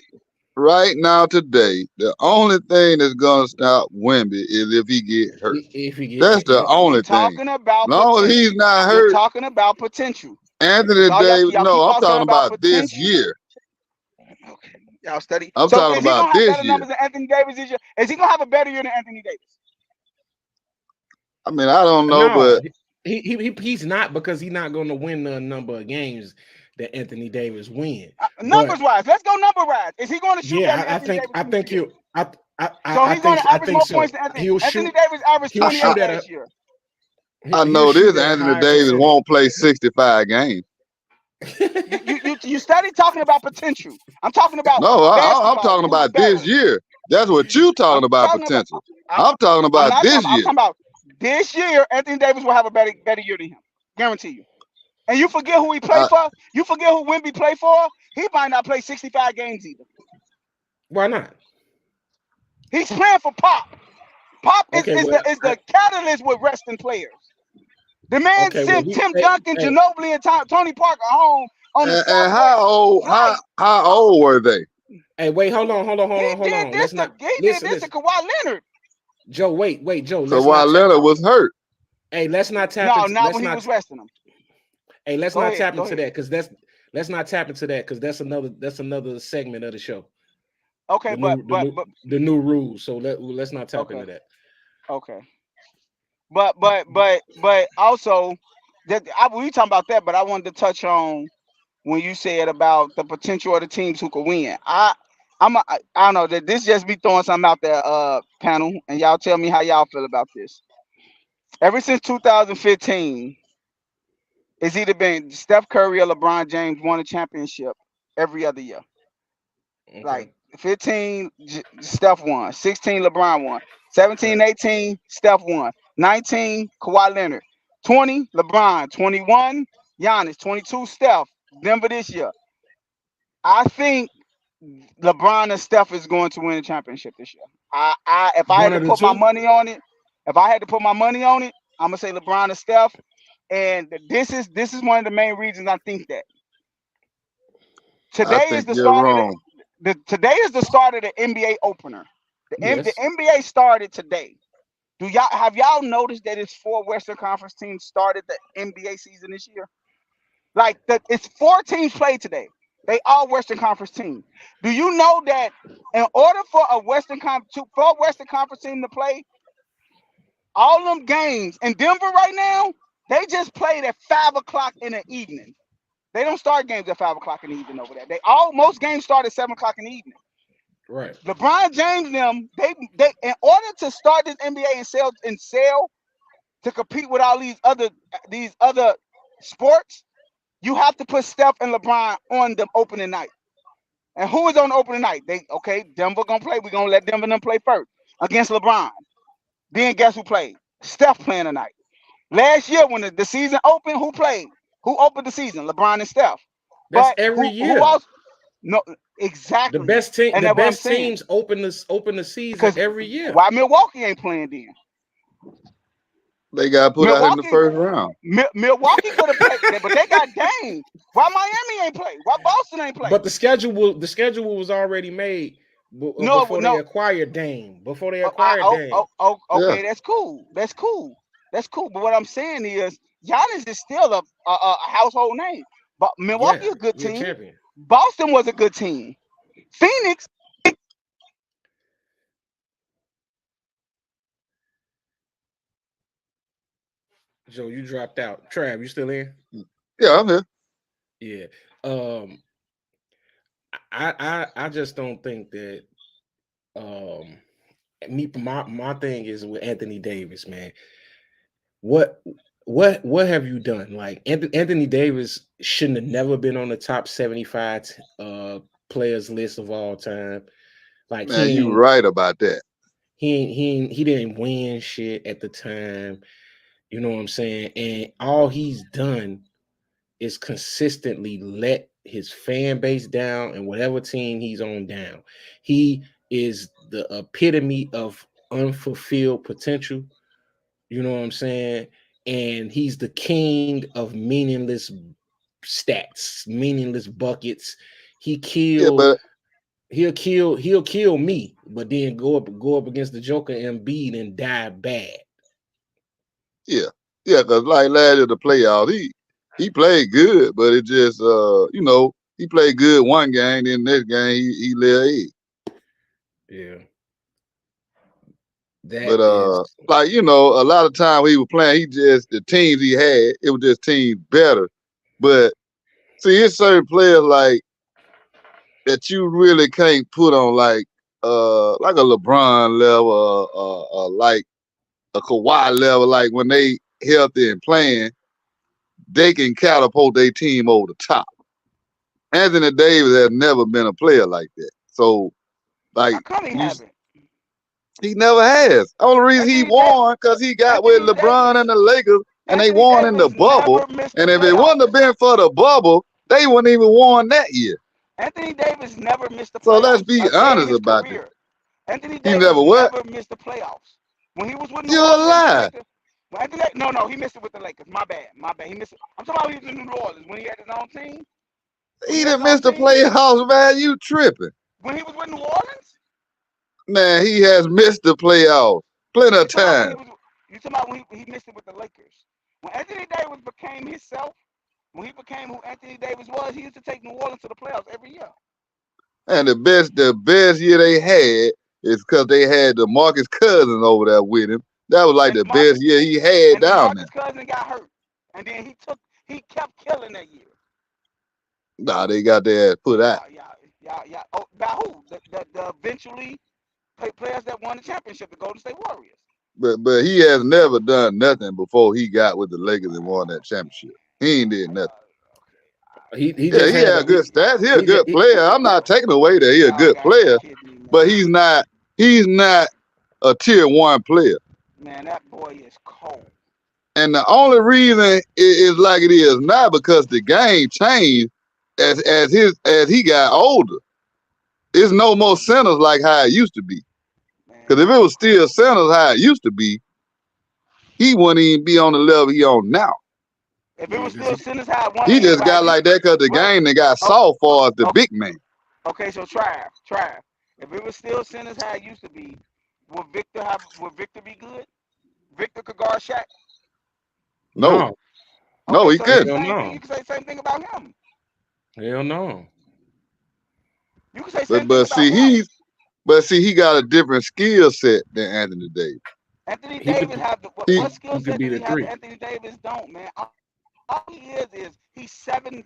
S3: right now today, the only thing that's gonna stop Wemby is if he get hurt.
S1: If he
S3: That's
S1: get,
S3: the
S1: yep.
S3: only
S4: We're
S3: thing.
S4: talking about
S3: Long as he's
S4: potential.
S3: not
S4: We're
S3: hurt,
S4: talking about potential.
S3: Anthony
S4: All
S3: Davis.
S4: y'all
S3: No,
S4: keep
S3: I'm
S4: on saying
S3: talking
S4: about
S3: about this
S4: potential.
S3: year.
S4: Okay. Y'all study.
S3: I'm
S4: So
S3: talking
S4: is he
S3: about
S4: gonna have
S3: this
S4: better
S3: year.
S4: numbers than Anthony Davis this year? Is he gonna have a better year than Anthony Davis?
S3: I mean, I don't know,
S1: No,
S3: but
S1: he's not, because he's not going to win the number of games that Anthony Davis win.
S4: Numbers
S1: But
S4: wise, let's go number wise. Is he going to shoot better
S1: yeah,
S4: than Anthony Davis
S1: I
S4: this
S1: think
S4: year?
S1: you
S4: So he's going to
S1: I
S4: average
S1: think
S4: more
S1: so.
S4: points than Anthony.
S1: He'll
S4: Anthony
S1: shoot
S4: Davis averaged
S1: he'll
S4: 28
S1: shoot at
S4: last year.
S3: I
S1: he'll
S3: know
S1: shoot
S3: this
S1: at a
S3: Anthony
S1: higher
S3: Davis
S1: percentage.
S3: won't play 65 games.
S4: You study talking about potential. I'm talking about
S3: No, I'm
S4: basketball.
S3: talking
S4: Who's
S3: about this
S4: better?
S3: year. That's what you talking
S4: I'm
S3: about
S4: talking about.
S3: potential. I'm talking
S4: I'm
S3: about
S4: not
S3: this
S4: talking. I'm
S3: year.
S4: talking about this year. Anthony Davis will have a better year than him. Guarantee you. And you forget who he played for. You forget who Wemby played for. He might not play 65 games either.
S1: Why not?
S4: He's playing for Pop. Pop is
S1: Okay, well,
S4: the catalyst with resting players. The man sent Tim Duncan, Ginobili, and Tony Parker home on the
S3: And how old were they?
S1: Hey, wait, hold on.
S4: He did this to Kawhi Leonard.
S1: Joe, wait, Joe.
S3: So while Leonard was hurt.
S1: Hey, let's not tap
S4: No,
S1: into
S4: not when he was resting them.
S1: Hey, let's not tap into that, because that's another segment of the show.
S4: Okay,
S1: the new rules. So let's not tap into that.
S4: Okay. But also that we talking about that, but I wanted to touch on when you said about the potential of the teams who could win. I don't know, that this just be throwing something out there, panel, and y'all tell me how y'all feel about this. Ever since 2015, it's either been Steph Curry or LeBron James won a championship every other year.
S1: Okay.
S4: Like 15, Steph won. 16, LeBron won. 17, 18, Steph won. 19, Kawhi Leonard. 20, LeBron. 21, Giannis. 22, Steph. Denver this year. I think LeBron and Steph is going to win a championship this year. If I had to put my money on it, I'm gonna say LeBron and Steph. And this is one of the main reasons I think that. Today is the start of today is the start of the NBA opener. The NBA started today. Have y'all noticed that it's 4 Western Conference teams started the NBA season this year? Like it's 4 teams played today. They all Western Conference teams. Do you know that in order for a Western Conference team to play, all them games in Denver right now, they just played at 5 o'clock in the evening. They don't start games at 5 o'clock in the evening over there. Most games start at 7 o'clock in the evening.
S1: Right.
S4: LeBron James them, they in order to start this NBA and sell to compete with all these other sports, you have to put Steph and LeBron on the opening night. And who is on the opening night? Denver gonna play. We're gonna let Denver them play first against LeBron. Then guess who played? Steph playing tonight. Last year when the season opened, who played? Who opened the season? LeBron and Steph.
S1: That's every year.
S4: Who else? No, exactly.
S1: The best teams open the season every year.
S4: Why Milwaukee ain't playing then?
S3: They got put out in the first round.
S4: Milwaukee could have played, but they got Dame. Why Miami ain't play? Why Boston ain't play?
S1: But the schedule was already made before they acquired Dame. Dame.
S4: Okay, that's cool. That's cool. But what I'm saying is, Giannis is still a household name. But Milwaukee a good team.
S1: Champion.
S4: Boston was a good team. Phoenix
S1: Joe, you dropped out. Trav, you still in?
S3: Yeah, I'm here.
S1: Yeah. I just don't think that my thing is with Anthony Davis, man. What what have you done? Like Anthony Davis shouldn't have never been on the top 75 players list of all time. Like
S3: Man, you right about that.
S1: he didn't win shit at the time. You know what I'm saying? And all he's done is consistently let his fan base down and whatever team he's on down. He is the epitome of unfulfilled potential. You know what I'm saying? And he's the king of meaningless stats, meaningless buckets. He
S3: Yeah,
S1: kill,
S3: but
S1: he'll kill me, but then go up against the Joker Embiid and die bad.
S3: yeah, because like last year the playoffs, he played good, but it just he played good one game, then next game he lay an egg.
S1: Yeah.
S3: But a lot of time he was playing, the teams he had, it was just teams better. But see, it's certain players like that you really can't put on like a LeBron level, like a Kawhi level. Like when they healthy and playing, they can catapult their team over the top. Anthony Davis has never been a player like that. So, like,
S4: How come he haven't?
S3: he never has. Only reason he won because he got with LeBron and the Lakers, and they won in the bubble. And if it wouldn't have been for the bubble, they wouldn't even won that year.
S4: Anthony Davis never missed the playoffs.
S3: So let's be honest about it.
S4: Anthony Davis never missed the playoffs. When he was with New
S3: You're
S4: Orleans,
S3: alive.
S4: No, he missed it with the Lakers. My bad. He missed it. I'm talking about he was in New Orleans when he had his own team.
S3: He didn't miss the playoffs, man. You tripping.
S4: When he was with New Orleans?
S3: Man, he has missed the playoffs plenty of times.
S4: You talking about when he missed it with the Lakers? When Anthony Davis became himself, when he became who Anthony Davis was, he used to take New Orleans to the playoffs every year. And
S3: the best year they had is because they had the Marcus Cousins over there with him. That was like the best year he had down there.
S4: Marcus Cousins got hurt, and then he kept killing that year.
S3: Nah, they got their ass put out.
S4: Yeah. Oh, by who? The eventually players that won the championship, the Golden State Warriors.
S3: But he has never done nothing before he got with the Lakers and won that championship. He ain't did nothing. He had good stats. He's a good player. I'm not taking away that he's a good player, but he's not a tier 1 player.
S4: Man, that boy is cold.
S3: And the only reason it is like it is now because the game changed as he got older. It's no more centers like how it used to be. Because if it was still centers how it used to be, he wouldn't even be on the level he on now.
S4: If it was still centers how it was,
S3: he just got like that because the game that got soft for us, the big man.
S4: Okay, so try. If it was still centers how it used to be, would Victor be good? Victor could guard Shaq?
S3: No, he couldn't.
S4: You can say the same thing about him.
S1: Hell no.
S4: You can say same thing about him.
S3: But he got a different skill set than Anthony Davis.
S4: Anthony Davis have what skill set do he have? Anthony Davis don't, man. All he is he's 7'5".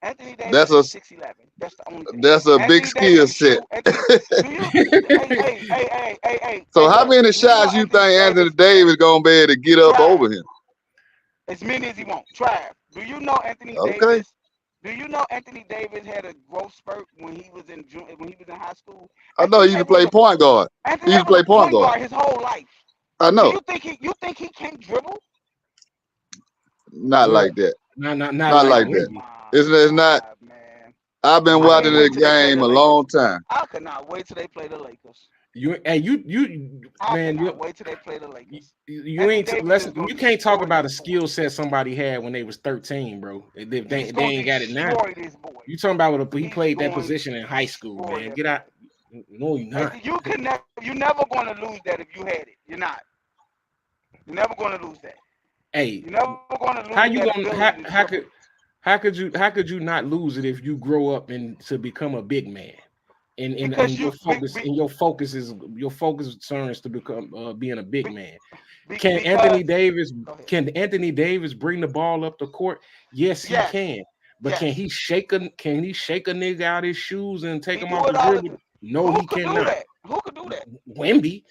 S4: Anthony Davis is 6'11". That's the only thing.
S3: That's a big skill set.
S4: Hey.
S3: So how many shots you think Anthony Davis gonna be able to get up over him?
S4: As many as he wants. Try. Do you know Anthony Davis? Do you know Anthony Davis had a growth spurt when he was in high school?
S3: I know he used to play point guard. He used to play point guard
S4: his whole life.
S3: I know.
S4: You think he can't dribble?
S3: Not like that.
S1: Not
S3: like that. It's not. Man. I've been watching this game a long time.
S4: I could not wait till they play the Lakers.
S1: You
S4: wait till they play the Lakers.
S1: You can't talk about a skill set somebody had when they was 13, bro. They ain't got it now. You talking about what he played that position in high school, man. Get out. No, you're not.
S4: You're never going to lose that if you had it. You're not. You're never going to lose that.
S1: Hey,
S4: you're never going to lose
S1: how could you not lose it if you grow up and to become a big man? and
S4: because
S1: your
S4: you
S1: focus your focus turns to become being a big man. Can
S4: because
S1: Anthony Davis bring the ball up the court? Yes, he
S4: yes,
S1: can. But
S4: yes,
S1: can he shake a nigga out his shoes and take
S4: he
S1: him
S4: do
S1: off the
S4: it all the
S1: dribble?
S4: time.
S1: No,
S4: Who
S1: he
S4: could do
S1: cannot.
S4: that? Who could do that?
S1: Wemby,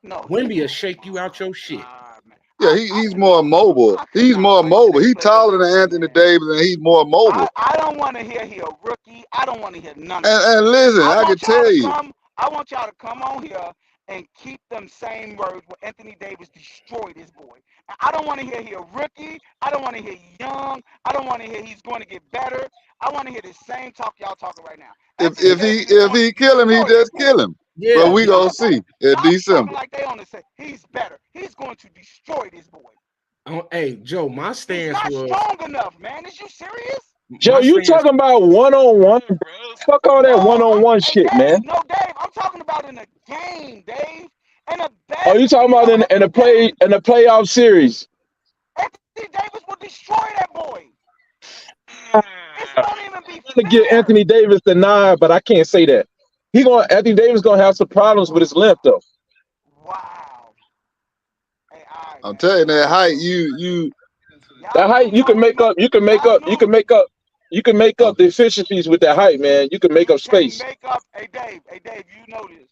S4: No, he
S1: Wemby will
S4: can't.
S1: shake you out your shit.
S4: Man.
S3: Yeah,
S4: I
S3: he's more
S4: cannot.
S3: mobile.
S4: I
S3: He's
S4: cannot
S3: more
S4: wait till
S3: mobile.
S4: they
S3: He's
S4: play the
S3: taller than
S4: Lakers,
S3: Anthony
S4: man.
S3: Davis, and he's more mobile.
S4: I don't want to hear he a rookie. I don't want to hear none of that.
S3: And listen,
S4: I
S3: I can
S4: want y'all
S3: tell
S4: to
S3: you,
S4: come. I want y'all to come on here and keep them same words where Anthony Davis destroyed his boy. And I don't want to hear he a rookie. I don't want to hear he young. I don't want to hear he's going to get better. I want to hear the same talk y'all talking right now. Anthony
S3: if
S4: Davis is
S3: he
S4: going to
S3: kill him, he
S4: destroy that
S3: just
S4: boy.
S3: kill him. But
S1: Yeah,
S3: we gonna see in
S4: Y'all
S3: December.
S4: talking like they on the same. He's better. He's going to destroy this boy.
S1: hey Joe, my
S4: He's
S1: stance
S4: not
S1: was
S4: strong enough, man. Is you serious?
S8: Joe,
S1: my
S8: you
S1: stance.
S8: talking about one-on-one, bro? Fuck all that
S4: No,
S8: one-on-one
S4: hey
S8: shit,
S4: Dave,
S8: man.
S4: no Dave. I'm talking about in a game, Dave. In a
S8: Oh, you talking about
S4: basketball
S8: in the
S4: game.
S8: playoff series?
S4: Anthony Davis will destroy that boy. This won't even be
S8: To get
S4: fair.
S8: Anthony Davis the nod, but I can't say that. Anthony Davis gonna have some problems with his length though.
S4: Wow. Hey, all right,
S3: I'm
S4: man.
S3: telling you, that height,
S8: That
S4: Y'all
S8: height
S4: knew
S8: you can
S4: something.
S8: make up. You can make
S4: Y'all
S8: up. You
S4: knew.
S8: can make up. You can make up
S3: okay.
S8: the efficiencies with that height, man. You can make
S4: You
S8: up
S4: can't
S8: space.
S4: make up. Hey Dave, you know this.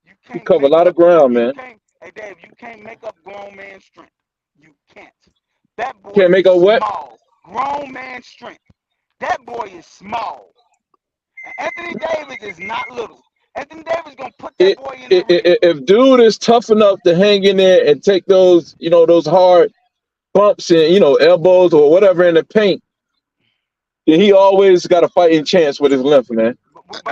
S4: You
S8: You
S4: can't
S8: cover a
S4: make
S8: lot of
S4: up.
S8: ground,
S4: You
S8: man.
S4: can't. Hey Dave, you can't make up grown man strength. You can't. That boy
S8: Can't make
S4: is
S8: up what?
S4: small. Grown man strength. That boy is small. And Anthony Davis is not little. Anthony Davis gonna put that boy in the ring.
S8: If dude is tough enough to hang in there and take those, those hard bumps and elbows or whatever in the paint, then he always got a fighting chance with his length, man.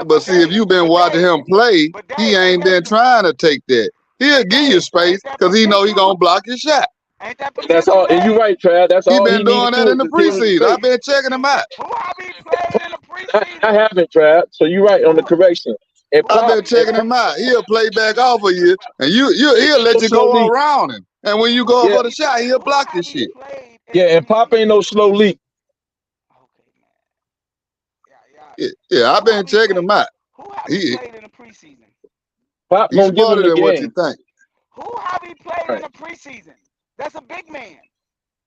S3: But see, if
S4: Dave,
S3: you've been watching him play, he
S4: ain't
S3: ain't been
S4: that
S3: trying to take that. He'll give you space because he know he gonna block your shot.
S4: Ain't that
S8: That's
S4: potential,
S8: all. And you're
S4: Dave?
S8: right, Trav. That's
S3: He
S8: all he
S3: been
S8: need to
S3: doing that
S8: do
S3: in
S8: is
S3: the
S8: just give him
S3: preseason. I've
S8: space.
S3: been checking him out.
S4: Who have he played in the preseason?
S8: I haven't, Trav. So you're right on the correction. And
S3: I've
S8: Pop,
S3: been checking him out. He'll play back off of you, and he'll let you
S8: slow
S3: go
S8: leak.
S3: around him. And when you go up
S8: Yeah,
S3: for the shot, he'll block your shit.
S8: yeah. And Pop ain't no slow leak.
S4: Okay, man. Yeah.
S3: Yeah, I've been checking him out.
S4: Who have he played in the preseason?
S8: Pop
S3: He's
S8: gonna give him
S3: smarter
S8: the
S3: than what you
S8: game.
S3: think.
S4: Who have he played
S8: Right.
S4: in the preseason? That's a big man.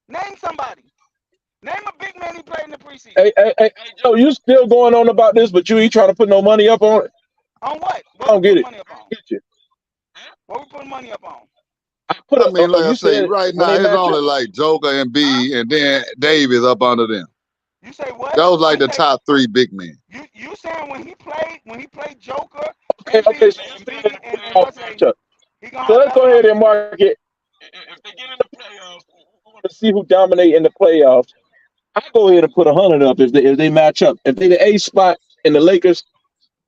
S4: Name somebody. Name a big man he played in the preseason.
S8: Hey, Joe, you still going on about this, but you ain't trying to put no money up on it?
S4: On what?
S8: I don't get it.
S4: Money up on?
S8: Get you.
S4: What we putting money up on?
S3: I mean, like I
S8: You
S3: say,
S8: said
S3: right
S8: when
S3: now
S8: they
S3: it's
S8: match
S3: only
S8: up.
S3: like Joker and B, and then Davis up under them.
S4: You say what?
S3: That was like the top three big men.
S4: You saying when he played Joker
S8: Okay. So you said
S4: and what's his name? He gonna
S8: So
S4: have
S8: let's go
S4: better
S8: ahead
S4: numbers?
S8: and mark it. If they get in the playoffs, we want to see who dominate in the playoffs. I go ahead and put 100 up if they match up. If they the A spot in the Lakers,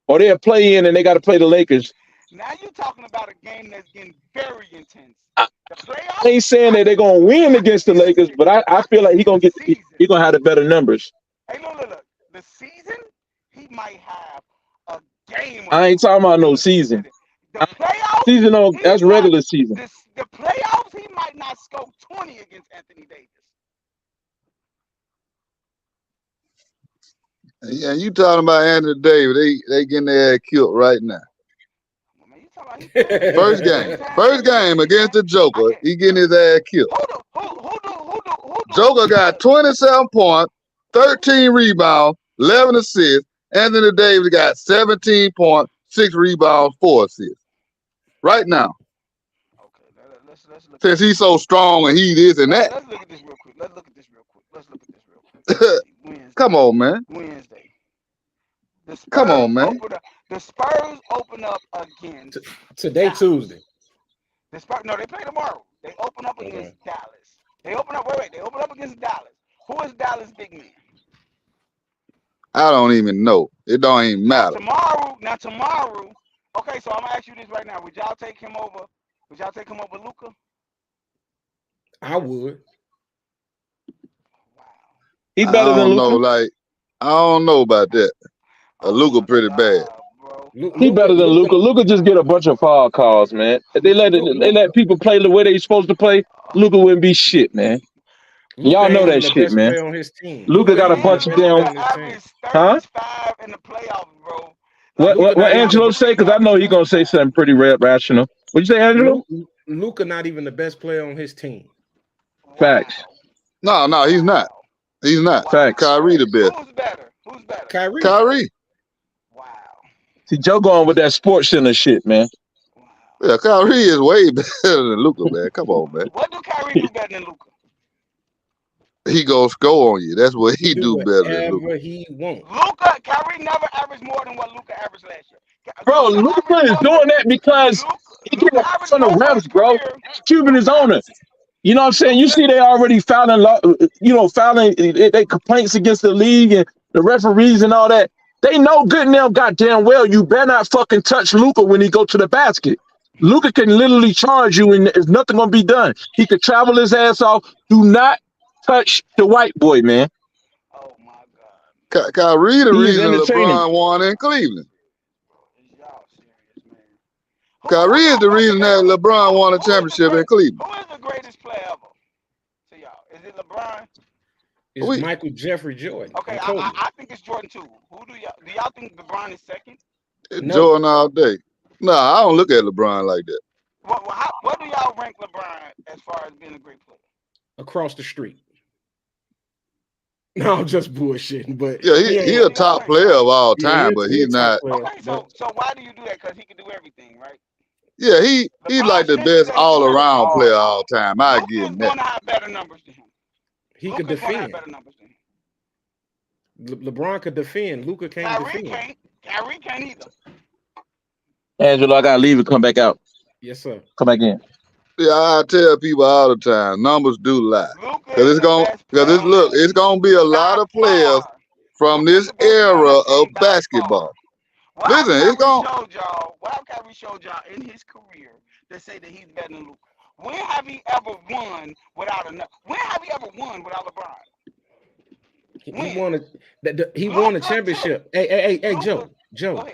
S8: or they're play in and they got to play the Lakers.
S4: Now you're talking about a game that's getting very intense.
S8: I
S4: The playoffs.
S8: ain't saying that they're gonna win against the Lakers, but I feel like he gonna have the better numbers.
S4: Hey, look. The season, he might have a game.
S8: I ain't talking about no season.
S4: The playoffs,
S8: Season that's regular season.
S4: The playoffs, he might not score 20 against Anthony Davis.
S3: Yeah, you talking about Anthony Davis? They getting their ass killed right now.
S4: Man, you talking about
S3: First game against the Joker, he getting his ass killed.
S4: Who
S3: Joker got 27 points, 13 rebounds, 11 assists. Anthony Davis got 17 points, 6 rebounds, 4 assists. Right now.
S4: Okay, let's look.
S3: Since he's so strong and he this and that.
S4: Let's look at this real quick.
S3: Come on, man.
S4: Wednesday.
S3: Come on, man.
S4: The Spurs open up again.
S1: Today, Tuesday.
S4: They play tomorrow. They open up against Dallas. They open up against Dallas. Who is Dallas' big man?
S3: I don't even know. It don't even matter.
S4: Now tomorrow. Okay, so I'm gonna ask you this right now. Would y'all take him over? Would y'all take him over Luka?
S1: I would.
S4: Wow.
S8: He better than Luka.
S3: I don't know about that. Luka pretty bad.
S8: He better than Luka. Luka just get a bunch of foul calls, man. If they let people play the way they supposed to play, Luka wouldn't be shit, man. Y'all know that shit, man.
S1: On his team.
S8: Luka got a bunch of damn.
S4: Average 35 in the playoffs, bro.
S8: What Angelo say? Because I know he's gonna say something pretty rational. What'd you say, Angelo?
S1: Luka not even the best player on his team.
S8: Facts.
S3: No, he's not. He's not.
S8: Facts.
S3: Kyrie the best.
S4: Who's better?
S3: Kyrie.
S4: Wow.
S8: See, Joe going with that sports center shit, man.
S3: Yeah, Kyrie is way better than Luka, man. Come on, man.
S4: What do Kyrie do better than Luka?
S3: He gonna score on you. That's what he do better than Luka.
S1: Whatever he wants.
S4: Kyrie never averaged more than what Luka averaged last year.
S8: Bro, Luka is doing that because he getting from the refs, bro. Cuban is on it. You know what I'm saying? You see, they already filing, they complaints against the league and the referees and all that. They know good and damn goddamn well you better not fucking touch Luka when he go to the basket. Luka can literally charge you and there's nothing gonna be done. He could travel his ass off. Do not touch the white boy, man.
S4: Oh my God.
S3: Kyrie the reason LeBron won in Cleveland.
S4: Y'all serious, man.
S3: Kyrie is the reason that LeBron won a championship in Cleveland.
S4: Who is the greatest player ever to y'all? Is it LeBron?
S1: It's Michael Jeffrey Jordan.
S4: Okay, I think it's Jordan too. Who do y'all think LeBron is second?
S3: No. Jordan all day. No, I don't look at LeBron like that.
S4: What do y'all rank LeBron as far as being a great player?
S1: Across the street. No, I'm just bullshitting. But
S3: yeah, he a top player of all time, but he's not.
S4: Okay, so why do you do that? Because he can do everything, right?
S3: Yeah, he's like the best all around player of all time. I give him that.
S4: Going to have better numbers than him.
S1: He could defend. LeBron could defend. Luka can't defend.
S4: Kyrie can't either.
S8: Angelo, I gotta leave and come back out.
S1: Yes, sir.
S8: Come back in.
S3: Yeah, I tell people all the time, numbers do lie. Because it's gonna be a lot of players from this era of basketball. Listen, it's gonna.
S4: What have Kyrie showed y'all in his career to say that he's better than Luka? When have he ever won without LeBron?
S1: He won a championship. Hey, Joe.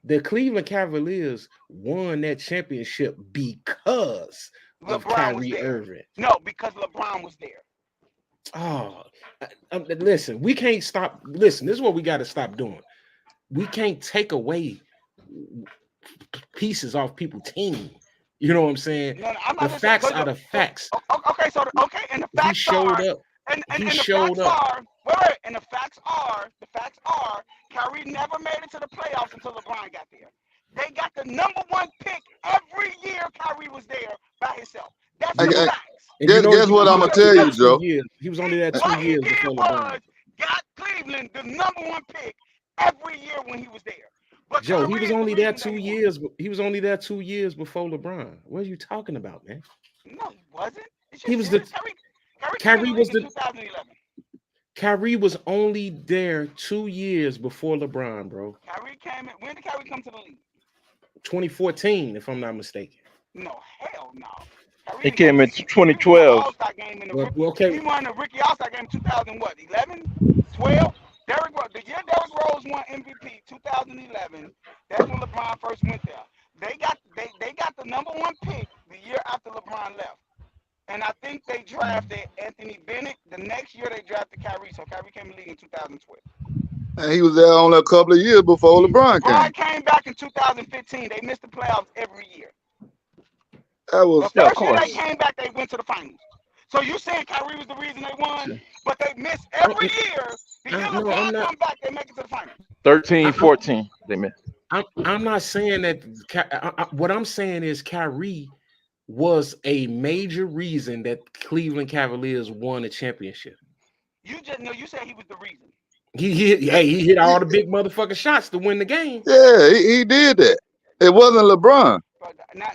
S1: The Cleveland Cavaliers won that championship because of Kyrie Irving.
S4: No, because LeBron was there.
S1: Oh, listen, we can't stop. Listen, this is what we got to stop doing. We can't take away pieces off people's team. You know what I'm saying?
S4: No,
S1: the facts are the facts.
S4: Okay, and the facts
S1: showed up. And
S4: the facts are Kyrie never made it to the playoffs until LeBron got there. They got the #1 pick every year Kyrie was there by himself. That's the facts.
S3: Guess what I'm gonna tell you, Joe?
S1: He was only there 2 years before LeBron.
S4: Got Cleveland the #1 pick every year when he was there. But
S1: Joe, he was only there 2 years. He was only there 2 years before LeBron. What are you talking about, man?
S4: No, he wasn't.
S1: He was the Kyrie was the
S4: 2011.
S1: Kyrie was only there 2 years before LeBron, bro.
S4: Kyrie came in. When did Kyrie come to the league?
S1: 2014, if I'm not mistaken.
S4: No, hell no.
S8: He came in 2012.
S1: Okay.
S4: He won the Ricky All-Star game in 2011, 12. The year Derrick Rose won MVP 2011. That's when LeBron first went there. They got the #1 pick the year after LeBron left. And I think they drafted Anthony Bennett. The next year they drafted Kyrie. So Kyrie came in the league in 2012.
S3: And he was there only a couple of years before LeBron came.
S4: LeBron came back in 2015. They missed the playoffs every year.
S3: That was
S4: the first year they came back, they went to the finals. So you saying Kyrie was the reason they won, but they missed every year. The year LeBron come back, they make it to the finals.
S8: 13, 14, they missed.
S1: I'm not saying that. What I'm saying is Kyrie was a major reason that Cleveland Cavaliers won a championship.
S4: You said he was the reason.
S1: He hit all the big motherfucking shots to win the game.
S3: Yeah, he did that. It wasn't LeBron.
S4: Now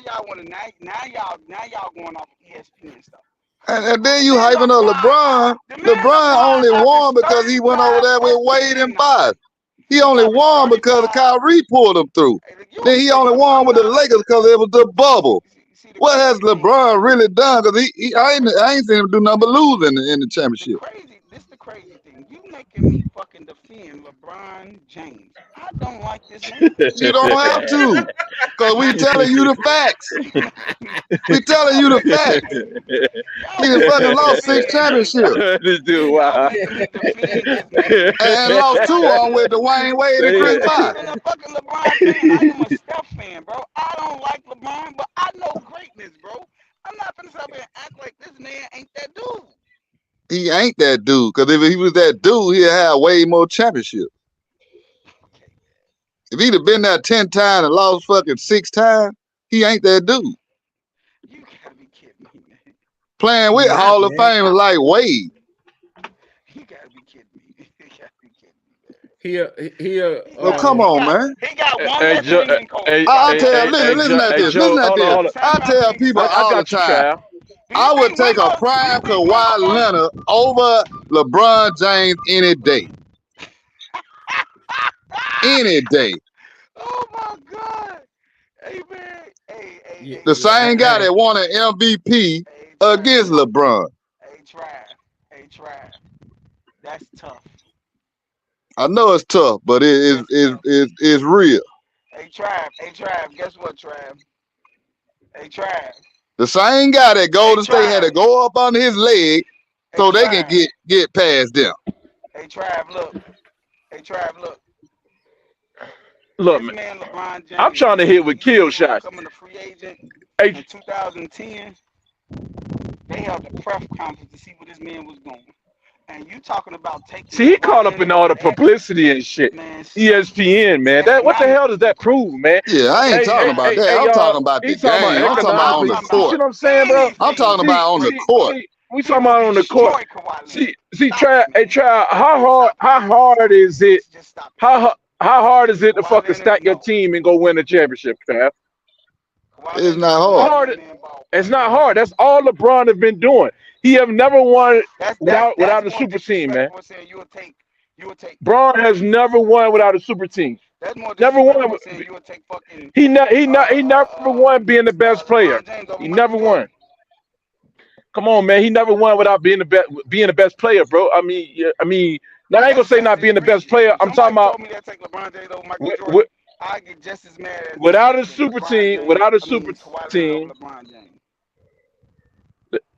S4: y'all want to now y'all going off ESPN and stuff.
S3: And then you hyping up LeBron. LeBron only won because he went over there with Wade and Bosh. He only won because Kyrie pulled him through. Then he only won with the Lakers because it was the bubble. What has LeBron really done? Because I ain't seen him do nothing but lose in the championship.
S4: This is the crazy thing. You making me fucking defend LeBron James. I don't like this man.
S3: You don't have to, cause we telling you the facts. We telling you the facts. He done fucking lost 6 championships
S8: This dude,
S4: Y'all
S8: wow.
S4: making me defend this man.
S3: and lost 2 on with Dwayne Wade and Chris Bosh.
S4: I'm a fucking LeBron fan. I am a Steph fan, bro. I don't like LeBron, but I know greatness, bro. I'm not finna sit up here and act like this man ain't that dude.
S3: He ain't that dude, cause if he was that dude, he'd have way more championships. If he'd have been there 10 times and lost fucking 6 times, he ain't that dude.
S4: You gotta be kidding me, man.
S3: Playing with
S1: Nah,
S3: Hall of
S1: man.
S3: Famers like Wade.
S4: You gotta be kidding me. You gotta be kidding me.
S3: Well, come on, man.
S4: He got one
S8: Hey,
S4: less
S8: Joe,
S4: ring than Kobe.
S3: I'll tell you, listen at this.
S8: Joe,
S3: Listen at
S8: hold on,
S3: this.
S8: hold on.
S3: I tell people
S8: I
S3: all the
S8: got you,
S3: time,
S8: Trav.
S3: I would take a prime Kawhi Leonard over LeBron James any day. Any day.
S4: Oh my God. Hey man. Hey.
S3: The same guy that won an MVP against LeBron.
S4: Hey, Trav. That's tough.
S3: I know it's tough, but it's real.
S4: Hey Trav. Guess what, Trav? Hey, Trav.
S3: The same guy that Golden State had to go up under his leg so they can get past them.
S4: Hey, Trav, look.
S8: Look,
S4: This
S8: man,
S4: man, LeBron James,
S8: I'm trying to hit with kill shots.
S4: Coming to free agent
S8: Hey,
S4: in 2010, they held a press conference to see what this man was doing. And you talking about taking?
S8: see, he caught up in all the publicity and shit.
S4: Man,
S8: ESPN, man. That what the hell does that prove, man?
S3: Yeah, I ain't talking about that. I'm talking about the
S8: he's talking
S3: game. I'm
S8: about
S3: talking about on the
S8: economically. You
S3: court.
S8: see what I'm saying, bro?
S3: I'm talking about on the court.
S8: We talking about on the court. See, Trav, how hard is it? How hard is it to fucking stack your team and go win a championship, Trav?
S3: It's not hard.
S8: It's not hard. That's all LeBron has been doing. He have never won without a super team, man. Braun has never won without a super team. Never won. He never won being the best player. He never won. Come on, man. He never won without being the best player, bro. I mean, now I ain't gonna say not being the best player. I'm talking about
S4: I get just as mad as
S8: without a super team.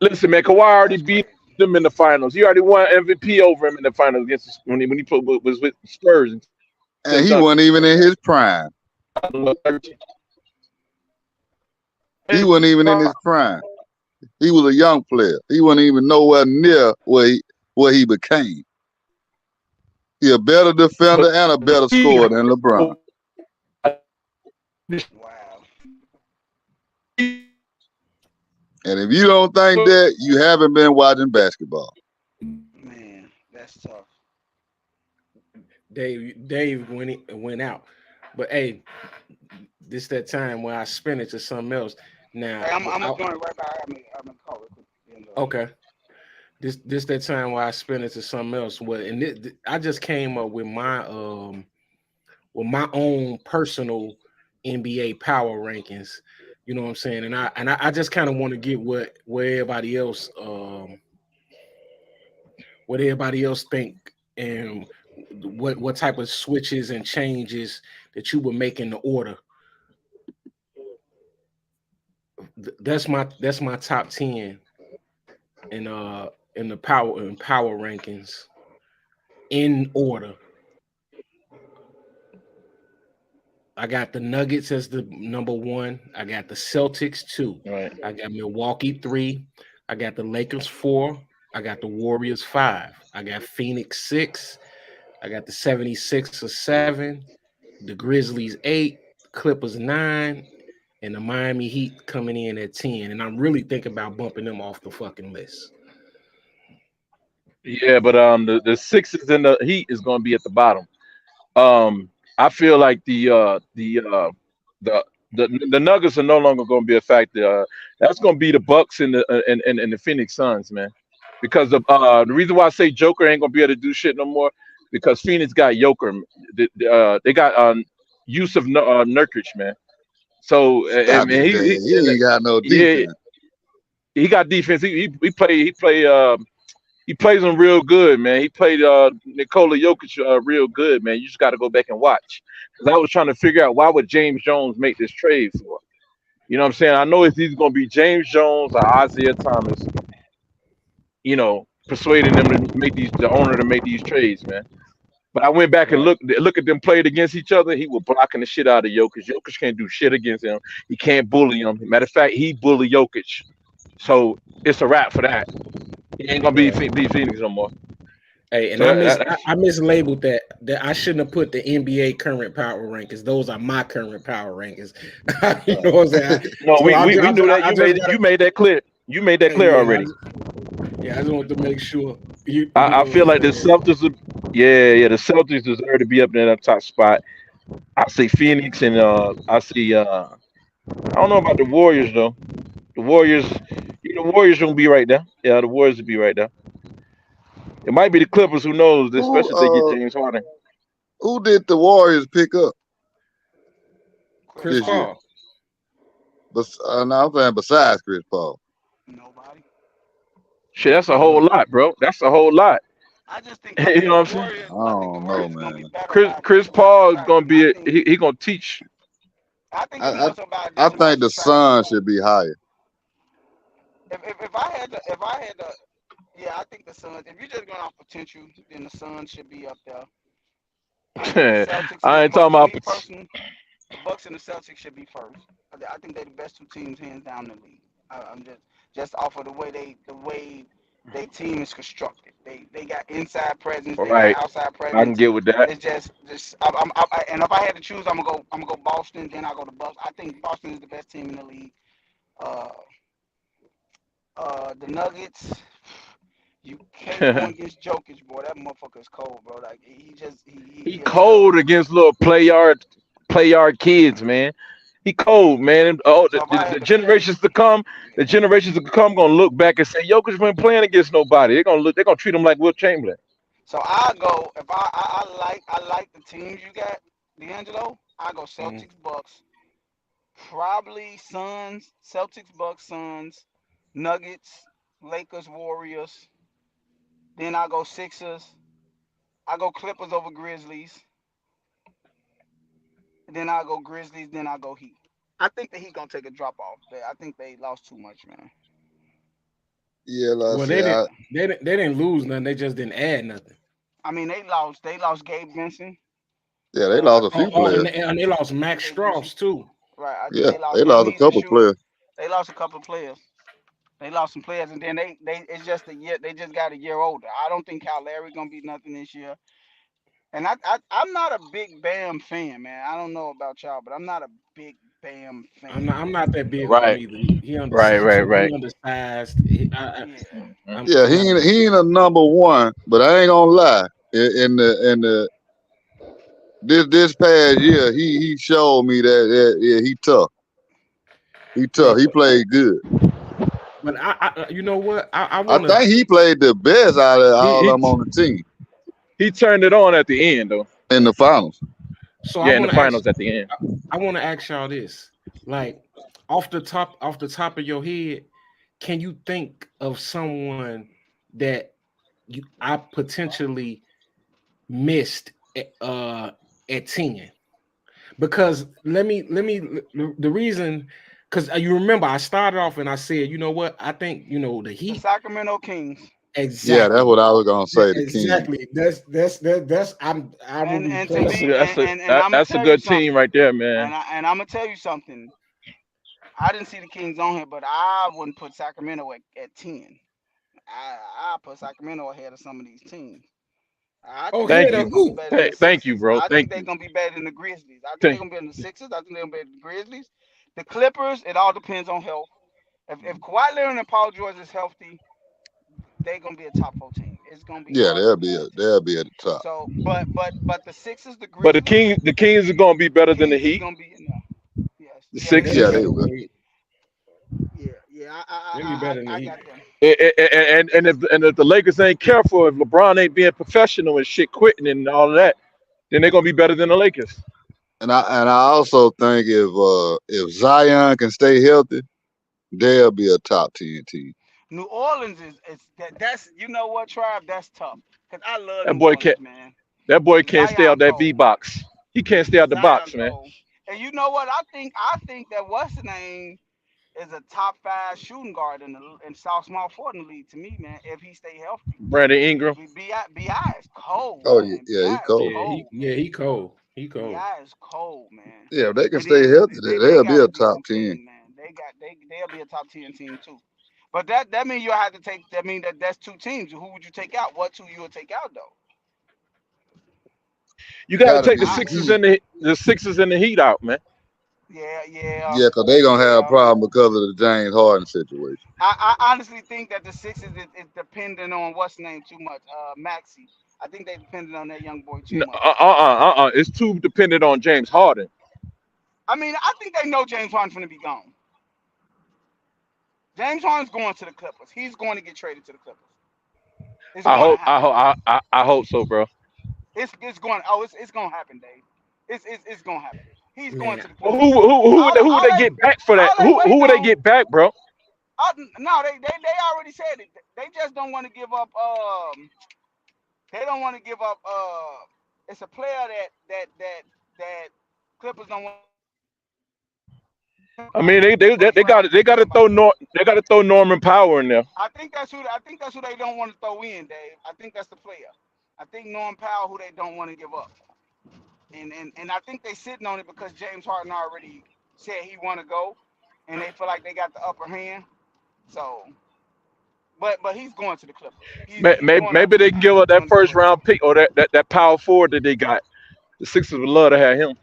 S8: Listen, man, Kawhi already beat them in the finals. He already won MVP over him in the finals against when he was with Spurs.
S3: And he wasn't even in his prime. He wasn't even in his prime. He was a young player. He wasn't even nowhere near where he became. He a better defender and a better scorer than LeBron.
S4: wow.
S3: And if you don't think that, you haven't been watching basketball.
S4: Man, that's tough.
S1: Dave went out, but hey, this that time where I spin it to something else. Now
S4: Hey, I'm gonna join right back. I'm gonna call it quick.
S1: Okay. This that time where I spin it to something else. I just came up with my own personal NBA power rankings. You know what I'm saying? And I just kind of want to get where everybody else think and what type of switches and changes that you would make in the order. That's my top 10 in the power rankings in order. I got the Nuggets as the number 1. I got the Celtics 2.
S8: Right.
S1: I got Milwaukee 3. I got the Lakers 4. I got the Warriors 5. I got Phoenix 6. I got the 76ers 7. The Grizzlies 8. Clippers 9. And the Miami Heat coming in at 10. And I'm really thinking about bumping them off the fucking list.
S8: Yeah, but the Sixers and the Heat is going to be at the bottom. I feel like the Nuggets are no longer going to be a factor. That's going to be the Bucks and the Phoenix Suns, man. Because of the reason why I say Joker ain't going to be able to do shit no more, because Phoenix got Joker. They got use of Nurkic, man. So he
S3: ain't got no defense.
S8: Yeah, he got defense. He play
S2: He plays them real good, man. He played Nikola Jokic real good, man. You just got to go back and watch. Because I was trying to figure out why would James Jones make this trade for? You know what I'm saying? I know it's either going to be James Jones or Isaiah Thomas, persuading them to make the owner to make these trades, man. But I went back and
S1: Right.
S2: look at them played against each other. He was blocking the shit out of Jokic. Jokic can't do shit against him. He can't bully him. Matter of fact, he bullied Jokic. So it's a wrap for that. He ain't gonna be Phoenix no more.
S1: Hey, and
S2: So
S1: I mislabeled that I shouldn't have put the NBA current power rankings. Those are my current power rankings. You know what I'm saying?
S2: no,
S1: So
S2: we knew that. You made that clear. You made that clear already.
S1: I just wanted to make sure.
S2: I feel like the Celtics, the Celtics deserve to be up there in that top spot. I say Phoenix, and I see. I don't know about the Warriors though. The Warriors, the Warriors gonna be right there. Yeah, the Warriors will be right there. It might be the Clippers. Who knows? Especially if they get James Harden.
S3: Who did the Warriors pick up
S1: Chris
S3: this year?
S1: Paul.
S3: But no, I'm saying besides Chris Paul.
S4: Nobody.
S2: Shit, that's a whole lot, bro. That's a whole lot.
S4: I just think
S2: You know what I'm saying?
S4: Warriors.
S3: I don't know,
S4: Gonna be
S3: man.
S4: better
S2: Chris Paul is gonna be he gonna teach.
S4: I think
S3: I
S4: it's about
S3: I
S4: just about
S3: think the Suns should be higher.
S4: If I had to, yeah, I think the Suns. If you're just going off potential, then the Suns should be up there. I think the Celtics.
S2: I ain't talking about.
S4: Me personally, the Bucks and the Celtics should be first. I think they're the best two teams hands down in the league. I'm just off of the way their team is constructed. They got inside presence. They
S2: Right.
S4: got outside presence.
S2: I can get with that.
S4: It's just and if I had to choose, I'm gonna go Boston. Then I go to Bucks. I think Boston is the best team in the league. The Nuggets. You can't go against Jokic, boy. That motherfucker's cold, bro. Like he
S2: cold against little play yard kids, man. He cold, man. Oh, the generations to come, gonna look back and say, Jokic been playing against nobody. They're gonna treat him like Will Chamberlain.
S4: So I go if I like the teams you got, DeAngelo. I go Celtics, Bucks, probably Suns, Celtics, Bucks, Suns, Nuggets, Lakers, Warriors. Then I go Sixers. I go Clippers over Grizzlies. Then I go Grizzlies. Then I go Heat. I think the Heat gonna take a drop off. I think they lost too much, man.
S3: Yeah,
S1: they didn't lose nothing. They just didn't add nothing.
S4: I mean, they lost Gabe Vincent.
S3: Yeah, they lost a few players.
S1: And they lost Max Strauss too.
S4: Right.
S3: They lost a couple players.
S4: They lost a couple of players. They lost some players, and then they it's just a year. They just got a year older. I don't think Kyle Lowry gonna be nothing this year. And I'm not a big Bam fan, man. I don't know about y'all, but I'm not a big Bam fan.
S1: I'm not that big
S2: right.
S1: either. He undersized.
S2: Right.
S1: He undersized.
S3: He ain't a number one, but I ain't gonna lie. In the this past year, he showed me that he tough. He tough. He played good.
S1: But I you know what? I
S3: think he played the best out of all of them on the team.
S2: He turned it on at the end, though.
S3: In the finals.
S1: So
S2: in the finals at the end.
S1: I want to ask y'all this: like, off the top of your head, can you think of someone that I potentially missed at 10? Because the reason. Because you remember, I started off and I said, you know what? I think the Heat,
S4: the Sacramento Kings.
S1: Exactly.
S3: Yeah, that's what I was gonna say.
S1: Exactly. That's
S2: that's a good team right there, man.
S4: And I'm gonna tell you something. I didn't see the Kings on here, but I wouldn't put Sacramento at 10. I put Sacramento ahead of some of these teams.
S2: Thank you, bro.
S4: I think they're gonna be better than the Grizzlies. I think they're gonna be in the Sixers. I think they're gonna be better than the Grizzlies. The Clippers, it all depends on health. If Kawhi Leonard and Paul George is healthy, they're gonna be a top 4 team. It's gonna be
S3: they'll be at the top.
S4: So, but the Sixers, the Grizzlies,
S2: but the Kings are gonna be better than the Heat.
S4: Gonna be yes.
S2: The Sixers,
S3: they will.
S4: I got them.
S2: And if the Lakers ain't careful, if LeBron ain't being professional and shit, quitting and all of that, then they're gonna be better than the Lakers.
S3: And I also think if Zion can stay healthy, they'll be a top 10 team.
S4: New Orleans is that's you know what, Tribe? That's tough. Cause I love
S2: That
S4: New
S2: boy can't.
S4: Orleans, man.
S2: That boy can't stay
S4: Zion
S2: out that V
S4: Cole.
S2: box. He can't stay out the
S4: Zion
S2: box, man.
S4: Cole. And you know what? I think that what's the name is a top 5 shooting guard in South Small Forward in the league to me, man. If he stay healthy,
S2: Brandon Ingram.
S4: Bi is cold,
S3: Oh
S4: man.
S3: yeah, he
S4: Bi is
S3: cold.
S4: cold,
S1: Yeah,
S4: man.
S1: he cold. He cold.
S4: Bi is cold, man.
S3: Yeah, if they can
S4: And
S3: stay
S4: then
S3: healthy,
S4: they
S3: they'll be
S4: got
S3: a
S4: a
S3: top
S4: decent
S3: 10.
S4: team, man. They'll be a top 10 team too. But that means you have to take. That mean that's 2 teams. Who would you take out? What 2 you would take out though?
S2: You got to
S3: Gotta
S2: take
S3: be
S2: the
S3: the
S4: I
S2: Sixers
S3: Heat.
S2: and the Sixers and the Heat out, man.
S4: yeah.
S3: Yeah, because they going to have a
S4: Yeah.
S3: problem because of the James Harden situation.
S4: I honestly think that the Sixers is dependent on what's name too much. Maxi. I think they depended on that young boy too much.
S2: It's too dependent on James Harden.
S4: I mean, I think they know James Harden's gonna be gone. James Harden's going to the Clippers. He's going to get traded to the Clippers. It's
S2: I
S4: going to
S2: hope. I
S4: happen.
S2: hope. I hope so, bro.
S4: It's going. Oh, it's going to happen, Dave. It's going to happen. He's going
S1: Man,
S4: to the
S2: Well,
S4: Clippers.
S2: who would they get back for that?
S4: All they
S2: Who
S4: waiting
S2: would they
S4: on.
S2: get back, bro?
S4: No, they already said it. They just don't want to give up. They don't want to give up. It's a player that Clippers don't want.
S2: I mean,
S4: First
S2: they got
S4: round
S2: they
S4: pick
S2: got to
S4: somebody.
S2: throw Norman Power in there.
S4: I think that's who they don't want to throw in, Dave. I think that's the player. I think Norm Powell who they don't want to give up. And I think they sitting on it because James Harden already said he want to go, and they feel like they got the upper hand. So, but he's going to the Clippers. He's going
S2: Maybe they can give up that first round pick or that power forward that they got. The Sixers would love to have him.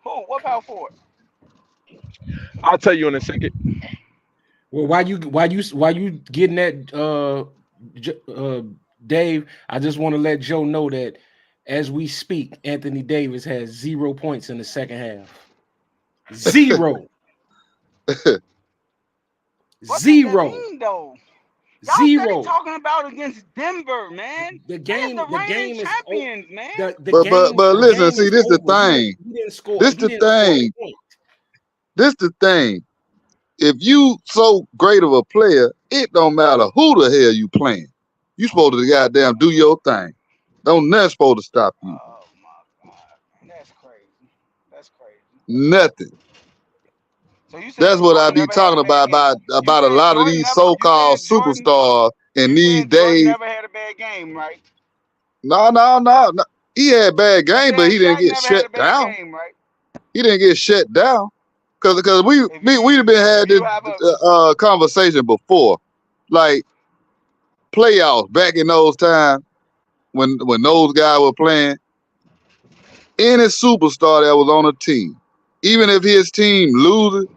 S4: Who? What power forward?
S2: I'll tell you in a second.
S1: well, why you getting that, Dave? I just want to let Joe know that as we speak, Anthony Davis has 0 points in the second half. 0.
S4: What
S1: 0.
S4: does that mean, though? Y'all steady
S1: 0.
S4: talking about against Denver, man.
S1: The
S4: They're
S1: game
S4: the reigning
S1: is
S4: champions, man.
S3: But listen, see, this the thing.
S1: He didn't score.
S3: This
S1: He
S3: the
S1: didn't score a
S3: thing.
S1: point.
S3: This the thing. If you so great of a player, it don't matter who the hell you playing. You supposed to goddamn do your thing. Don't nothing supposed to stop you.
S4: Oh my God, that's crazy. That's crazy.
S3: Nothing.
S4: So you saying
S3: That's what I
S4: Jordan
S3: be
S4: never had
S3: talking
S4: a bad
S3: about
S4: game?
S3: about a
S4: saying
S3: lot of
S4: Jordan
S3: these
S4: never? You
S3: so-called
S4: saying Jordan?
S3: superstars in
S4: You
S3: these
S4: saying Jordan
S3: days.
S4: never had a bad game, right?
S3: No. He had bad
S4: You
S3: game, but
S4: saying
S3: he didn't
S4: Shaq
S3: get
S4: never had a
S3: shut
S4: bad
S3: down.
S4: game, right?
S3: He didn't get shut down. Cause
S4: If
S3: we'd have been had
S4: if
S3: this
S4: you have a
S3: conversation before. Like playoffs back in those times when those guys were playing, any superstar that was on a team, even if his team loses,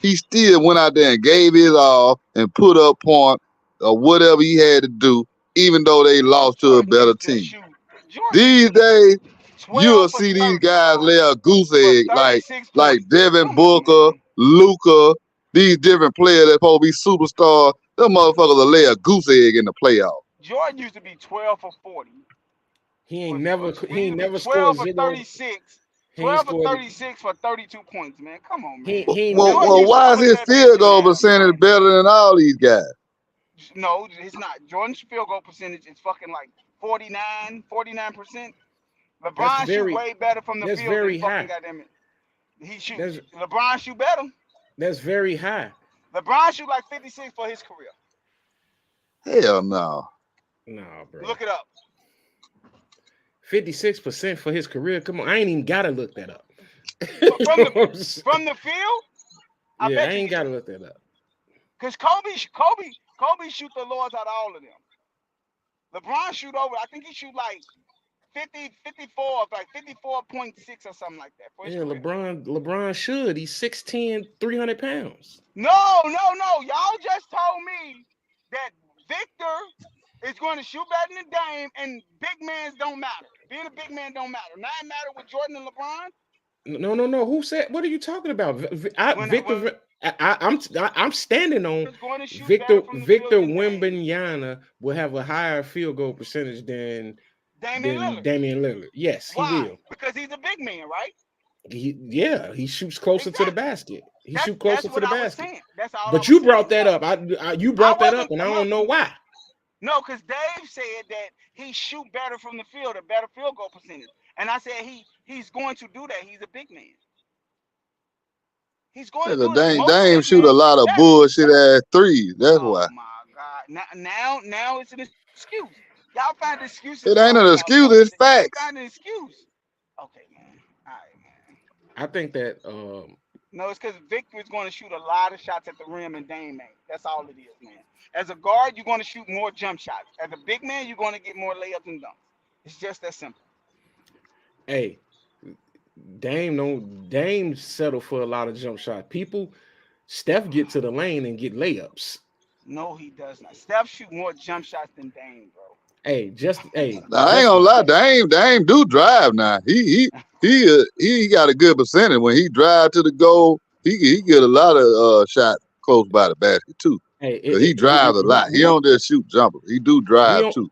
S3: he still went out there and gave his all and put up point or whatever he had to do, even though they lost to a
S4: Jordan
S3: better
S4: used to
S3: team.
S4: shoot. Jordan
S3: These
S4: used to
S3: days,
S4: 12
S3: you'll
S4: for
S3: see these
S4: 30
S3: guys lay a goose
S4: for
S3: egg
S4: 36
S3: like
S4: points.
S3: Devin
S4: Come on,
S3: Booker,
S4: man.
S3: Luka, these different players that supposed to be superstars. Them motherfuckers will lay a goose egg in the playoffs.
S4: Jordan used to be 12 for 40.
S1: He
S4: He
S1: ain't never scored
S4: 12 for
S1: 0.
S4: 36.
S1: He ain't
S4: 12 for
S1: scored.
S4: 36 for 32 points, man. Come on,
S1: He
S4: man.
S1: ain't never.
S4: Jordan used to
S3: Why is
S4: put
S3: his
S4: that
S3: field
S4: bitch in
S3: goal
S4: there,
S3: percentage
S4: man.
S3: better than all these guys?
S4: No, it's not. Jordan's field goal percentage is fucking like 49%.
S1: That's
S4: LeBron shoot
S1: very.
S4: way better from the
S1: That's
S4: field than
S1: very
S4: fucking
S1: high.
S4: goddamn it. He shoot.
S1: That's
S4: LeBron shoot better.
S1: that's very high.
S4: LeBron shoot like 56 for his career.
S3: Hell no.
S1: Nah, bro.
S4: Look it up.
S1: 56% for his career. Come on, I ain't even gotta look that up.
S4: From the field, I
S1: Yeah, I
S4: bet you
S1: ain't gotta look that up.
S4: because Kobe shoot the lords out of all of them. LeBron shoot over. I think he shoot like 54, like 54.6 or something like that for his
S1: Yeah,
S4: career.
S1: LeBron should. He's 6'10", 300 pounds.
S4: No. Y'all just told me that Victor is going to shoot better than Dame, and big mans don't matter. Being a big man don't matter. Now it matter with Jordan and LeBron.
S1: No. Who said? What are you talking about? I'm standing on
S4: Is going to shoot
S1: Victor
S4: better from the field than Dame.
S1: Wembanyama will have a higher field goal percentage than
S4: Damian Lillard.
S1: Damian Lillard. Yes, he
S4: Why?
S1: will.
S4: Because he's a big man, right?
S1: He shoots closer to the
S4: Exactly.
S1: basket. He
S4: That's
S1: shoots closer to
S4: what
S1: the
S4: I was
S1: basket.
S4: saying. That's all I
S1: But
S4: was
S1: you
S4: saying.
S1: brought that up. You brought that up, and I don't know why.
S4: No, because Dave said that he shoot better from the field, a better field goal percentage, and I said he's going to do that. He's a big man. He's going to
S3: Nigga,
S4: do that. Most
S3: Dame
S4: big
S3: shoot a
S4: men
S3: lot
S4: shoot
S3: of
S4: better.
S3: bullshit ass threes. That's
S4: Oh
S3: why.
S4: my God! Now it's an excuse. Y'all find excuses
S3: It
S4: for
S3: ain't
S4: all
S3: an
S4: y'all
S3: excuse.
S4: talk.
S3: It's
S4: You can't
S3: facts.
S4: find an excuse. Okay, man. All right, man.
S1: I think that
S4: No, it's because Victor is going to shoot a lot of shots at the rim and Dame ain't. That's all it is, man. As a guard, you're going to shoot more jump shots. As a big man, you're going to get more layups and dunks. It's just that simple.
S1: hey, Dame settle for a lot of jump shot. Steph get to the lane and get layups.
S4: No, he does not. Steph shoot more jump shots than Dame, bro.
S1: Hey,
S3: Now, I ain't gonna lie, Dame do drive now. He got a good percentage when he drive to the goal. He get a lot of shots close by the basket too.
S1: Hey,
S3: Cause he drives a lot. He don't just shoot jumpers. He do drive too.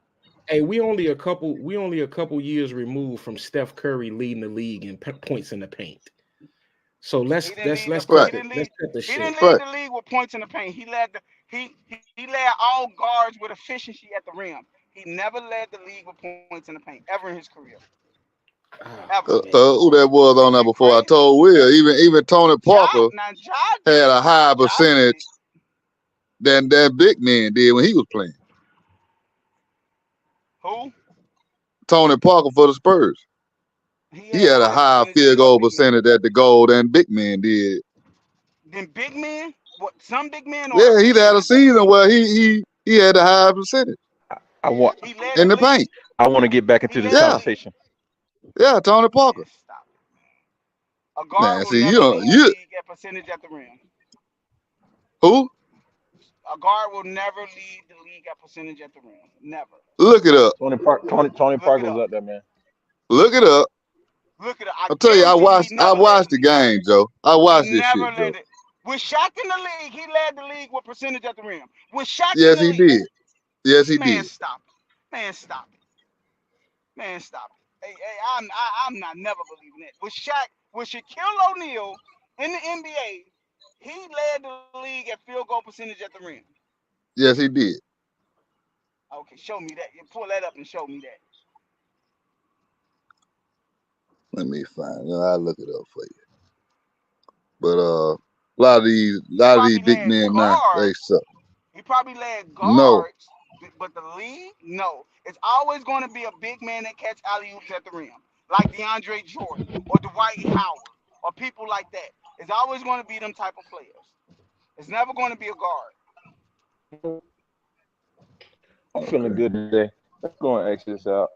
S1: Hey, we only a couple years removed from Steph Curry leading the league in points in the paint. So let's cut the shit.
S4: He didn't lead the league with points in the paint. He led all guards with efficiency at the rim. He never led the league with points in the paint ever in his career.
S3: Who that was on there before? I told Will. Even Tony Parker had a higher percentage than that big man did when he was playing.
S4: Who?
S3: Tony Parker for the Spurs. He had a higher field goal percentage at the goal than big man did.
S4: Then big man? What? Some big man?
S3: Yeah, he had a season where he had a higher percentage.
S8: I want
S3: in the paint.
S8: I want to get back into this conversation.
S3: Yeah, Tony Parker.
S4: Stop it. A guard will never lead the league at percentage at the rim.
S3: Who?
S4: A guard will never lead the league at percentage at the rim. Never.
S3: Look it up.
S8: Tony Parker was up there, man.
S3: Look it up.
S4: Look at it.
S3: I'll tell you, I watched the game, Joe. I watched this shit, Joe.
S4: With Shaq in the league, he led the league with percentage at the rim. With Shaq
S3: yes,
S4: in the
S3: he
S4: league.
S3: did. Yes, he
S4: Man,
S3: did.
S4: Stop it. Man, stop it. Man, stop it. Hey, I'm not never believing it. With Shaquille O'Neal in the NBA, he led the league at field goal percentage at the rim.
S3: Yes, he did.
S4: Okay, show me that. You pull that up and show me that.
S3: Let me find it. I'll look it up for you. But a lot of these big men now, they suck.
S4: He probably led guards, but the league, no. It's always going to be a big man that catch alley-oops at the rim, like DeAndre Jordan or Dwight Howard or people like that. It's always going to be them type of players. It's never going to be a guard.
S8: I'm feeling good today. Let's go and X this out.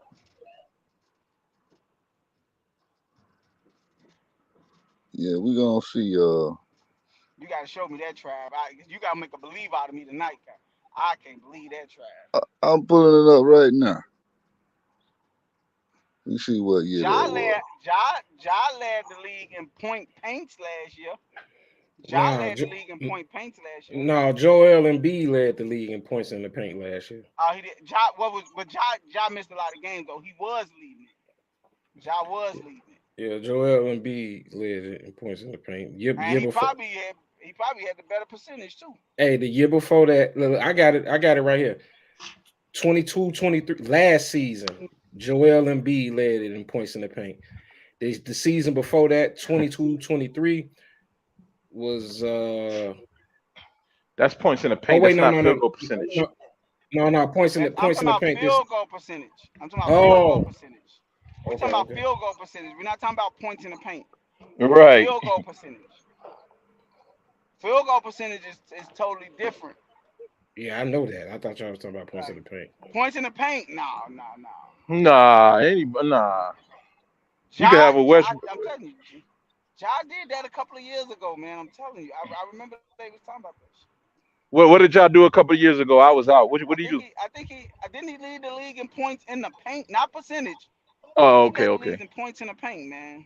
S3: Yeah, we're gonna see.
S4: You gotta show me that, Trav. You gotta make a believe out of me tonight. I can't believe that, Trav.
S3: I'm pulling it up right now. Let me see what year that was.
S4: Ja led the league in point paints last year. Ja led the league in point paints last year.
S1: No, Joel Embiid led the league in points in the paint last year.
S4: Oh, he did. Ja missed a lot of games though. He was leading it. Ja was leading it.
S1: Yeah, Joel Embiid led it in points in the paint.
S4: He probably had the better percentage too.
S1: Hey, the year before that, look, I got it right here. 22-23 last season, Joel Embiid led it in points in the paint. The season before that, 22-23 was
S8: that's points in the paint. That's not field goal percentage.
S1: No, points in the paint.
S4: Field goal percentage. I'm talking about field goal percentage. We're talking about field goal percentage. We're not talking about points in the paint.
S8: Right.
S4: Field goal percentage. Field goal percentage is totally different.
S1: Yeah, I know that. I thought y'all was talking about points in the paint.
S4: Points in the paint? No.
S8: Nah. You can have a West.
S4: I'm telling you, Ja did that a couple of years ago, man. I'm telling you. I remember they was talking about this.
S8: What did y'all do a couple of years ago? I was out. What did you do?
S4: Didn't he lead the league in points in the paint, not percentage.
S8: Oh, okay.
S4: In points in the paint, man.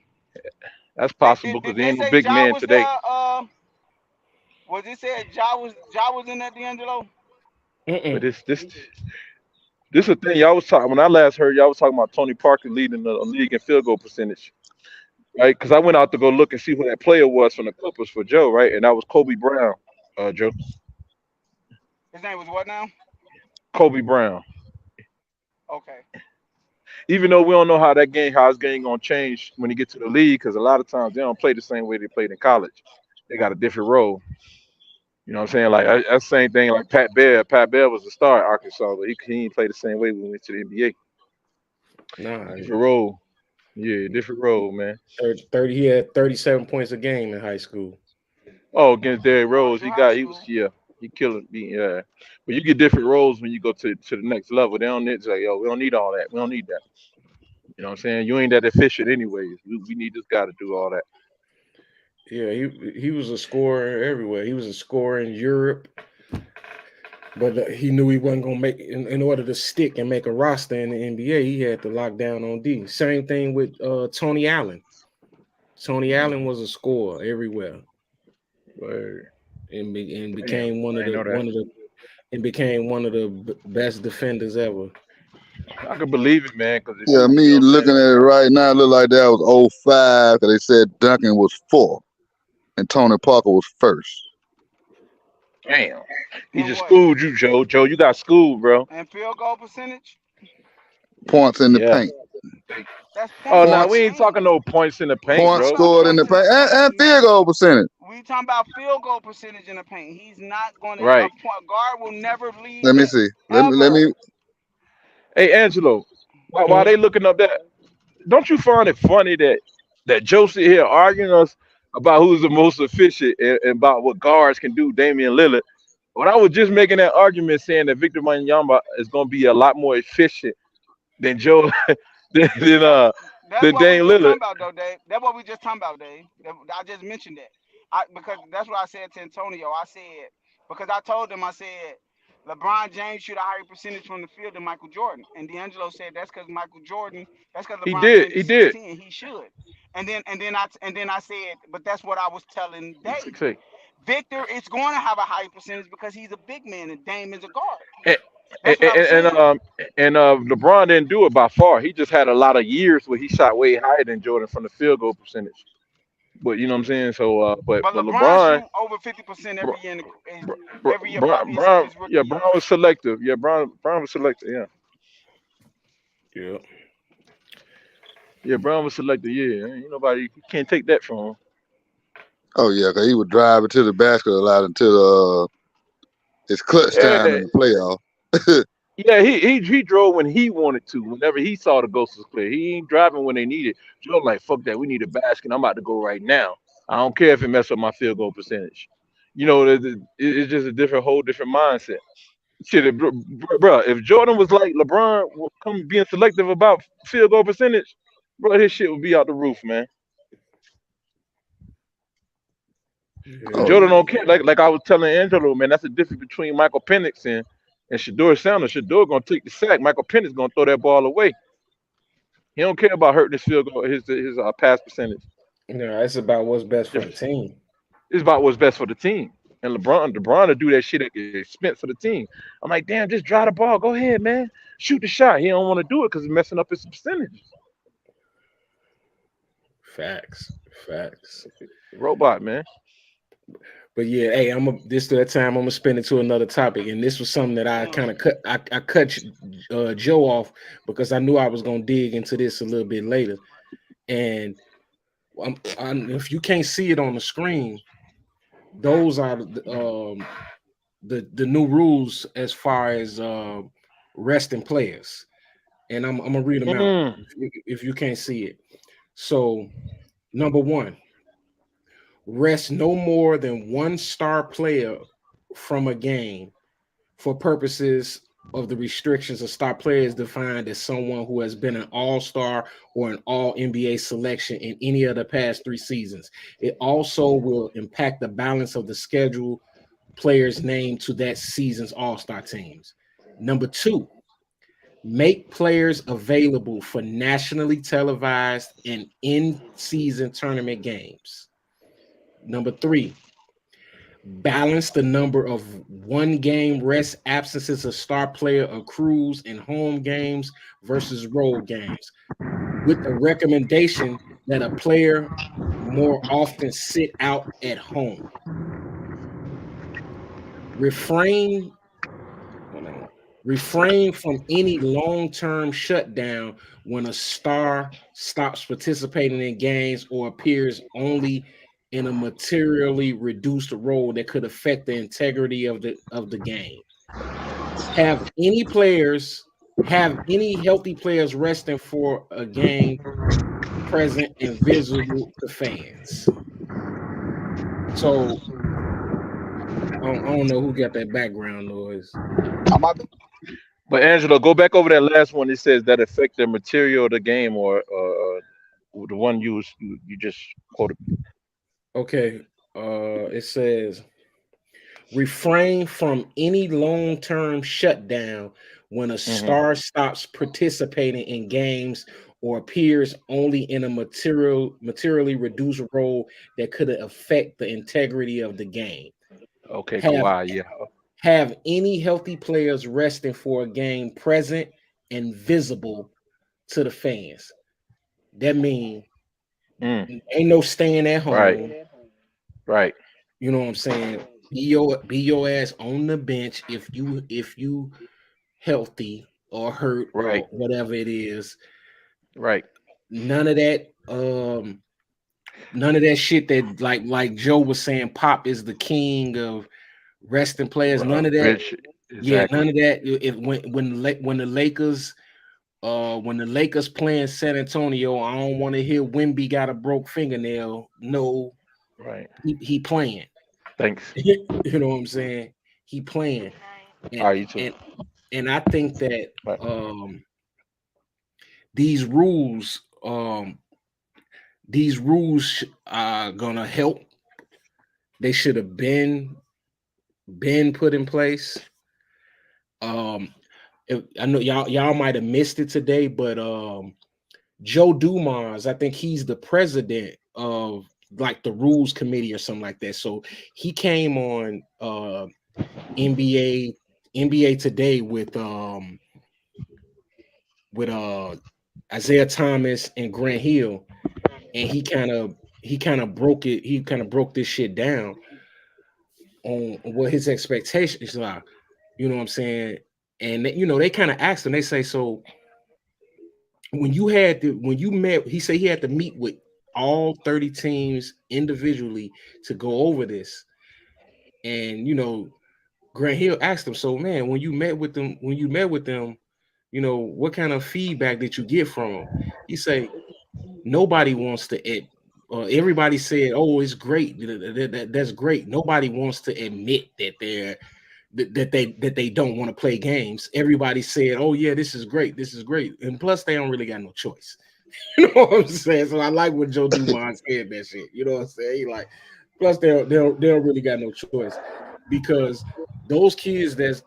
S8: That's possible because there ain't no big man today.
S4: Was it said Ja was in that, DeAngelo?
S8: But this is the thing y'all was talking. When I last heard y'all was talking about Tony Parker leading the league in field goal percentage. right? Because I went out to go look and see who that player was from the Clippers for Joe, right? And that was Kobe Brown, Joe.
S4: His name was what now?
S8: Kobe Brown.
S4: Okay.
S8: Even though we don't know how his game gonna change when he gets to the league, because a lot of times they don't play the same way they played in college. They got a different role. You know what I'm saying? Like that's the same thing like Pat Bear. Pat Bear was the star at Arkansas, but he didn't play the same way when we went to the NBA.
S1: Nah,
S8: Different role. Yeah, different role, man.
S1: 30. He had 37 points a game in high school.
S8: Oh, against Derrick
S4: Going
S8: Rose,
S4: through high
S8: he was
S4: school.
S8: he killing me, yeah. But you get different roles when you go to the next level. They don't need like, yo, we don't need all that. We don't need that. You know what I'm saying? You ain't that efficient anyways. We need this guy to do all that.
S1: Yeah, he was a scorer everywhere. He was a scorer in Europe, but he knew he wasn't gonna make in order to stick and make a roster in the NBA. He had to lock down on D. Same thing with Tony Allen. Tony Allen was a scorer everywhere,
S8: Word.
S1: and
S8: Damn,
S1: became
S8: I didn't know that.
S1: became one of the best defenders ever.
S8: I can believe it, man, because
S3: Yeah,
S8: you
S3: me
S8: know what I'm
S3: looking
S8: saying?
S3: at it right now, it look like that was 05, because they said Duncan was 4 and Tony Parker was first.
S8: Damn. He
S4: And
S8: just
S4: what?
S8: schooled you, Joe. Joe, you got schooled, bro.
S4: And field goal percentage?
S3: Points in the
S8: Yeah.
S3: paint.
S4: That's
S8: Oh,
S4: points in
S8: no,
S4: the
S8: we
S3: Points
S8: ain't
S4: paint.
S8: talking no points in the paint,
S4: Talking
S3: points
S8: bro.
S4: about
S3: scored in the
S4: points in the
S3: paint and
S4: paint,
S3: field goal percentage.
S4: we talking about field goal percentage in the paint. He's not going to. A
S8: Right.
S4: point guard will never lead
S3: Let me
S4: that
S3: see. Let
S4: ever.
S3: me
S8: Hey, Angelo, while
S1: Mhm.
S8: they looking up that, don't you find it funny that Joe sit here arguing us about who's the most efficient and about what guards can do, Damian Lillard? When I was just making that argument saying that Victor Wembanyama is going to be a lot more efficient than Joe than
S4: That
S8: uh
S4: that's
S8: than
S4: what we
S8: Dame
S4: just
S8: Lillard.
S4: talking about though, Dave. That's what we just talking about, Dave. I just mentioned that. Because that's what I said to Antonio. I said because I told him I said LeBron James shoot a higher percentage from the field than Michael Jordan, and DeAngelo said that's because Michael Jordan. That's because
S8: He
S4: LeBron
S8: did.
S4: James
S8: He
S4: is
S8: did.
S4: 6'10". He should. And then I said, but that's what I was telling
S8: He's
S4: Dave.
S8: 6'8".
S4: Victor is going to have a higher percentage because he's a big man and Dame is a guard.
S8: And, and,
S4: That's what I was
S8: and
S4: saying.
S8: LeBron didn't do it by far. He just had a lot of years where he shot way higher than Jordan from the field goal percentage. But you know what I'm saying? So,
S4: But
S8: but
S4: LeBron
S8: LeBron,
S4: shoot over 50%
S8: Br-
S4: every year every year
S8: Brown,
S4: in
S8: Brown,
S4: his rookie
S8: yeah,
S4: year.
S8: Brown was selective. Yeah, Brown was selective. Yeah,
S1: Yeah.
S8: yeah, Brown was selective. Yeah, ain't nobody you can't take that from him.
S3: oh yeah, because he would drive it to the basket a lot until it's clutch time
S8: Yeah,
S3: in the playoff.
S8: yeah, he drove when he wanted to. Whenever he saw the ghost was clear, he ain't driving when they needed. Joe like fuck that. We need a basket. I'm about to go right now. I don't care if it mess up my field goal percentage. You know, it's just a whole different mindset. Shit, bro, if Jordan was like LeBron, come being selective about field goal percentage, bro, his shit would be out the roof, man. But
S3: Oh
S1: Yeah.
S8: Jordan
S3: yeah.
S8: don't care. Like I was telling Angelo, man, that's the difference between Michael Penix and Shador Sanders. Shador gonna take the sack. Michael Penix gonna throw that ball away. He don't care about hurting his field goal, his pass percentage.
S1: No, it's about what's best for the
S8: Difference.
S1: team.
S8: It's about what's best for the team. And LeBron to do that shit at the expense of the team. I'm like, damn, just drive the ball. Go ahead, man. Shoot the shot. He don't want to do it because it's messing up his percentage.
S1: Facts. Facts.
S8: Robot, man.
S1: But yeah, hey, this to that time I'm gonna spend it to another topic, and this was something that I kind of cut. I cut Joe off because I knew I was gonna dig into this a little bit later. And if you can't see it on the screen, those are the new rules as far as resting players, and I'm gonna read them out
S8: Mm.
S1: if you can't see it. So, number one. Rest no more than one star player from a game for purposes of the restrictions. A star player is defined as someone who has been an all-star or an all-NBA selection in any of the past 3 seasons. It also will impact the balance of the schedule players named to that season's all-star teams. Number 2, make players available for nationally televised and in-season tournament games. Number 3, balance the number of one-game rest absences a star player accrues in home games versus road games, with the recommendation that a player more often sit out at home. Refrain Refrain from any long-term shutdown when a star stops participating in games or appears only in a materially reduced role that could affect the integrity of the game. Have any healthy players resting for a game present and visible to fans. So I don't know who got that background noise.
S3: I'm about to,
S2: But Angelo, go back over that last one. It says that affect the material of the game, or the one you just quoted.
S1: Okay. It says refrain from any long-term shutdown when a star stops participating in games or appears only in a materially reduced role that could affect the integrity of the game.
S2: Okay,
S1: Have
S2: Kawhi, yeah.
S1: have any healthy players resting for a game present and visible to the fans. That means ain't no staying at
S2: Right,
S1: home.
S2: right,
S1: You know what I'm saying? Be your ass on the bench if you healthy or hurt
S2: right,
S1: or whatever it is.
S2: right.
S1: None of that shit that like Joe was saying, Pop is the king of resting players. None of that.
S2: Bench,
S1: Yeah,
S2: exactly.
S1: none of that. If when the Lakers playing San Antonio, I don't want to hear Wemby got a broke fingernail. No,
S2: Right.
S1: he playing.
S2: Thanks.
S1: You know what I'm saying? He playing.
S2: All right, you too.
S1: And I think that
S2: Right.
S1: these rules are gonna help. They should have been put in place. I know y'all might have missed it today, but Joe Dumars, I think he's the president of like the rules committee or something like that. So he came on NBA Today with Isaiah Thomas and Grant Hill, and he kind of broke it. He kind of broke this shit down on what his expectations are. You know what I'm saying? And they kind of asked him. They say, so when you met, he said he had to meet with all 30 teams individually to go over this. And Grant Hill asked him, so man, when you met with them, what kind of feedback did you get from them? He say nobody wants to everybody said, oh, it's great. That's great. Nobody wants to admit that they don't want to play games. Everybody said, oh yeah, this is great. And plus they don't really got no choice. You know what I'm saying? So I like when Joe Dumars said that shit. You know what I'm saying? He like, plus they don't really got no choice because those kids that's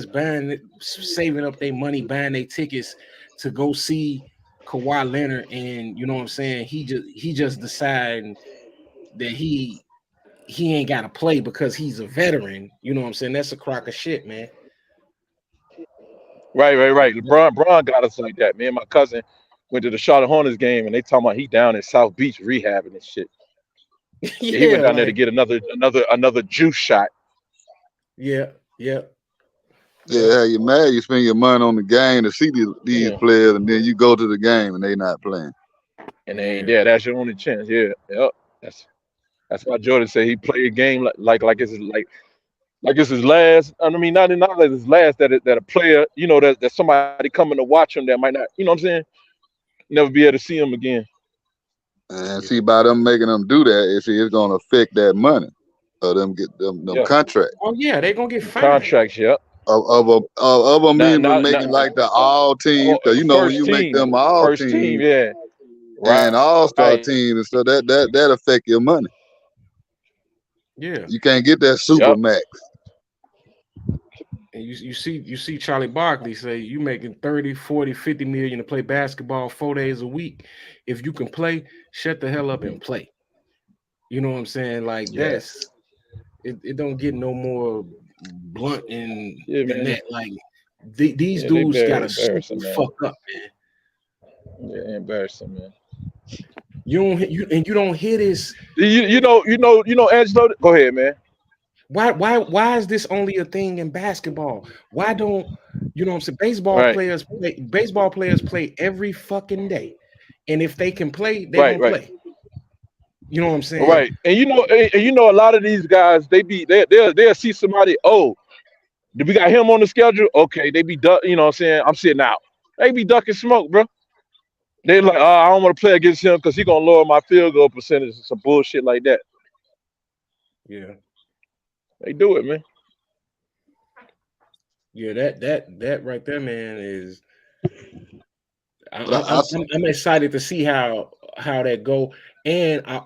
S1: buying, saving up their money, buying their tickets to go see Kawhi Leonard, and you know what I'm saying? He just deciding that he ain't got to play because he's a veteran. You know what I'm saying? That's a crock of shit, man.
S2: Right. LeBron got us like that. Me and my cousin went to the Charlotte Hornets game, and they talking about he down in South Beach rehabbing and shit. Yeah, he went down there to get another juice shot.
S1: Yeah.
S3: yeah, you're mad. You spend your money on the game to see these players, and then you go to the game and they not playing.
S2: And they ain't there. That's your only chance. Yeah, yep. That's why Jordan said he played a game like it's his last. I mean, not like his last. That a player, that somebody coming to watch him that might not, what I'm saying, never be able to see him again.
S3: And see, by them making them do that, it's gonna affect that money. Them get them contracts.
S1: Oh yeah, they gonna get fined.
S2: Contracts, yep.
S3: Of them even making like the all teams, because when you make them all
S2: first team, yeah,
S3: right, and all-star teams and stuff, that affect your money.
S1: Yeah,
S3: you can't get that super max.
S1: And you see Charlie Barkley say you making 30, 40, 50 million to play basketball 4 days a week. If you can play, shut the hell up and play. You know what I'm saying? Like that's it don't get no more blunt than that. Like these dudes gotta super fuck up, man.
S2: Yeah, embarrassing, man.
S1: You don't hear this.
S8: You know, Angelo. Go ahead, man.
S1: Why is this only a thing in basketball? Why don't you know what I'm saying?
S8: Right,
S1: Baseball players play every fucking day. And if they can play, they're
S8: right,
S1: gonna
S8: right,
S1: play. You know what I'm saying?
S8: right. And you know, a lot of these guys, they'll see somebody. Oh, we got him on the schedule. Okay, they be duck. You know what I'm saying? I'm sitting out. They be ducking smoke, bro. They like, I don't want to play against him because he gonna lower my field goal percentage and some bullshit like that.
S1: Yeah.
S8: They do it, man.
S1: Yeah, that right there, man, is
S3: But
S1: I'm excited to see how that go. And I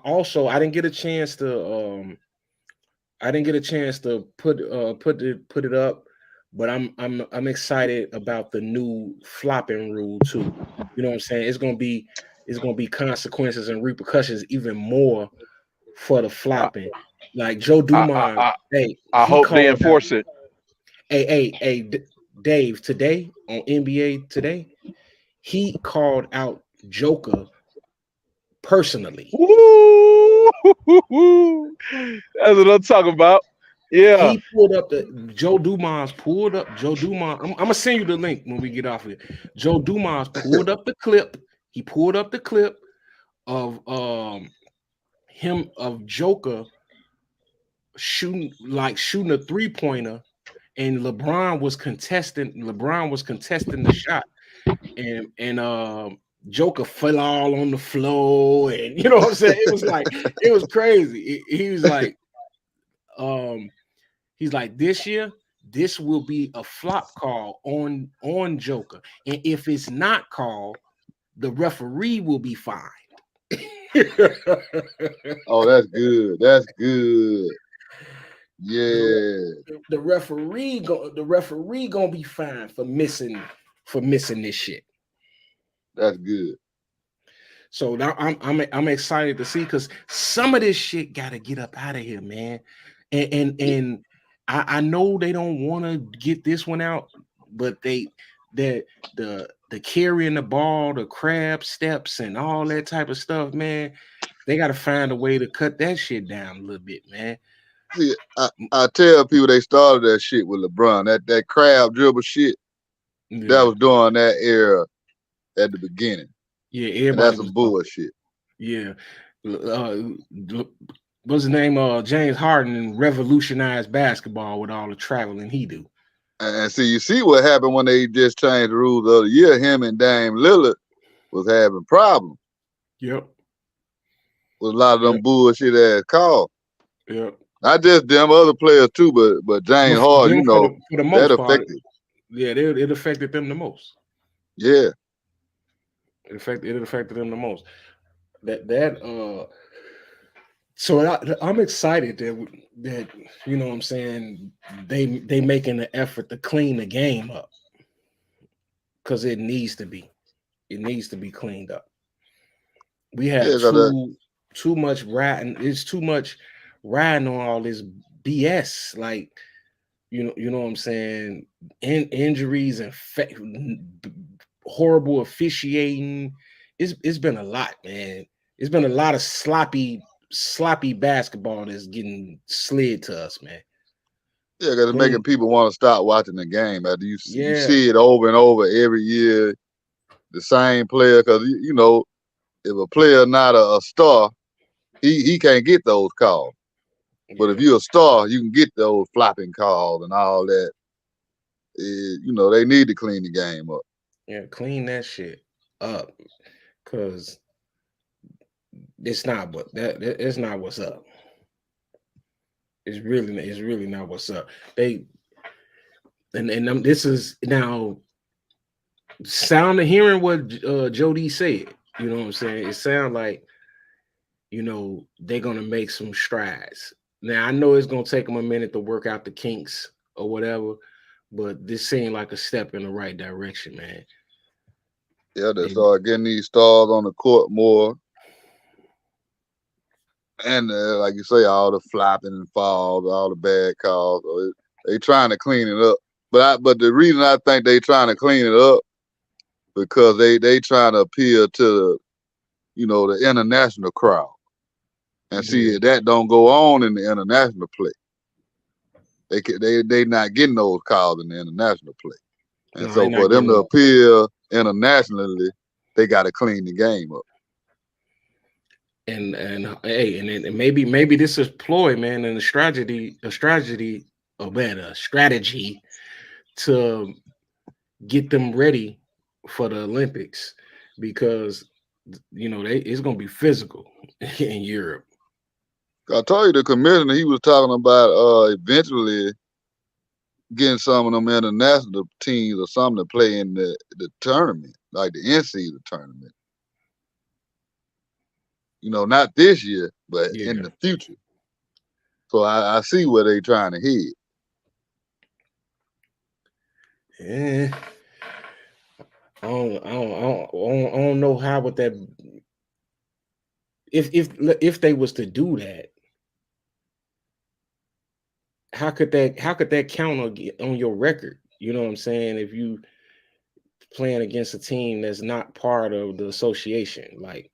S1: didn't get a chance to put it up, but I'm excited about the new flopping rule too. You know what I'm saying? It's gonna be consequences and repercussions even more for the
S8: I
S1: flopping. Like Joe
S8: I I,
S1: Dumars,
S8: I,
S1: hey,
S8: I
S1: he
S8: hope they
S1: called out.
S8: enforce it.
S1: Dave, today on NBA Today, he called out Joker personally.
S8: Woo! That's what I'm talking about. Yeah.
S1: He pulled up Joe Dumars pulled up Joe Dumars. I'm gonna send you the link when we get off of it. Joe Dumars pulled up the clip. He pulled up the clip of him of Joker shooting a 3-pointer, and LeBron was contesting the shot, and Joker fell all on the floor, and you know what I'm saying? It was crazy. He was like, he's like, this year, this will be a flop call on Joker, and if it's not called, the referee will be fined.
S3: oh, that's good. That's good. Yeah,
S1: The referee gonna be fined for missing this shit.
S3: that's good.
S1: So now I'm excited to see, because some of this shit got to get up out of here, man. And I know they don't want to get this one out, but the carrying the ball, the crab steps, and all that type of stuff, man. They got to find a way to cut that shit down a little bit, man.
S3: See, I tell people they started that shit with LeBron. That crab dribble shit, that was during that era at the beginning.
S1: Yeah,
S3: And
S1: everybody
S3: that's
S1: was
S3: some bullshit.
S1: Yeah. What's his name? James Harden revolutionized basketball with all the traveling he do.
S3: And see, you see what happened when they just changed the rules the other year. Him and Dame Lillard was having problems
S1: Yep.
S3: with a lot of them bullshit ass calls.
S1: Yep.
S3: Not just them, other players too, but James Harden, you know,
S1: for the most
S3: that
S1: part,
S3: affected.
S1: Yeah, it affected them the most.
S3: Yeah.
S1: It affected them the most. So I'm excited that you know what I'm saying, they making an effort to clean the game up, because it needs to be cleaned up. We have too much riding. It's too much riding on all this BS. Like, you know what I'm saying? Injuries and horrible officiating. It's been a lot, man. It's been a lot of sloppy basketball that's getting slid to us, man.
S3: Yeah, because it's making people want to stop watching the game. After you
S1: Yeah.
S3: see it over and over every year, the same player. Because you know, if a player not a star, he can't get those calls. But if you're a star, you can get those flopping calls and all that. You know, they need to clean the game up.
S1: Yeah, clean that shit up, because it's not what's up. It's really not what's up. This is now sound of hearing what Jody said. You know what I'm saying? It sounds like, you know, they're gonna make some strides. Now I know it's gonna take them a minute to work out the kinks or whatever, but this seemed like a step in the right direction, man.
S3: Yeah, they start getting these stars on the court more. And like you say, all the flopping and falls, all the bad calls. They trying to clean it up. But the reason I think they trying to clean it up, because they trying to appeal to, the international crowd and see
S1: Yeah.
S3: if that don't go on in the international play. They not getting those calls in the international play. And
S1: No, they're
S3: so for
S1: not
S3: them to
S1: getting.
S3: appear internationally, they got to clean the game up.
S1: And hey, and maybe this is ploy, man, and a strategy to get them ready for the Olympics, because it's gonna be physical in Europe.
S3: I told you the commissioner, he was talking about eventually getting some of them international teams or something to play in the tournament, like the NCAAB tournament. Not this year, but
S1: Yeah.
S3: in the future. So I see where they trying to head.
S1: Yeah. I don't know how would that, if they was to do that, how could that count on your record? You know what I'm saying? If you playing against a team that's not part of the association, like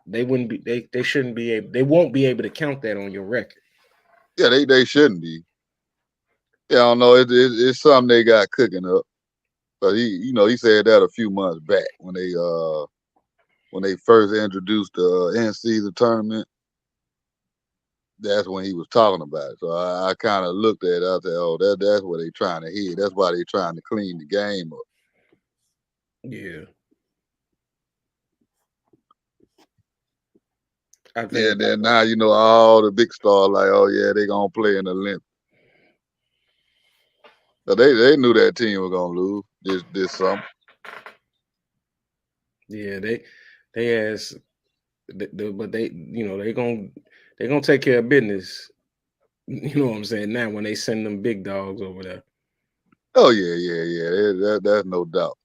S1: they wouldn't be, they shouldn't be able, they won't be able to count that on your record.
S3: Yeah, they shouldn't be. Yeah, I don't know. It's something they got cooking up. But he said that a few months back when they first introduced the NCAAB tournament. That's when he was talking about it. So I kind of looked at it. I said, "Oh, that's where they trying to head. That's why they trying to clean the game up."
S1: Yeah, I
S3: Yeah,
S1: think.
S3: then now all the big stars like, oh yeah, they gonna play in the Olympics. But they knew that team was gonna lose this summer.
S1: Yeah, they asked, but they gonna take care of business. You know what I'm saying? Now when they send them big dogs over there.
S3: Oh yeah. That's no doubt.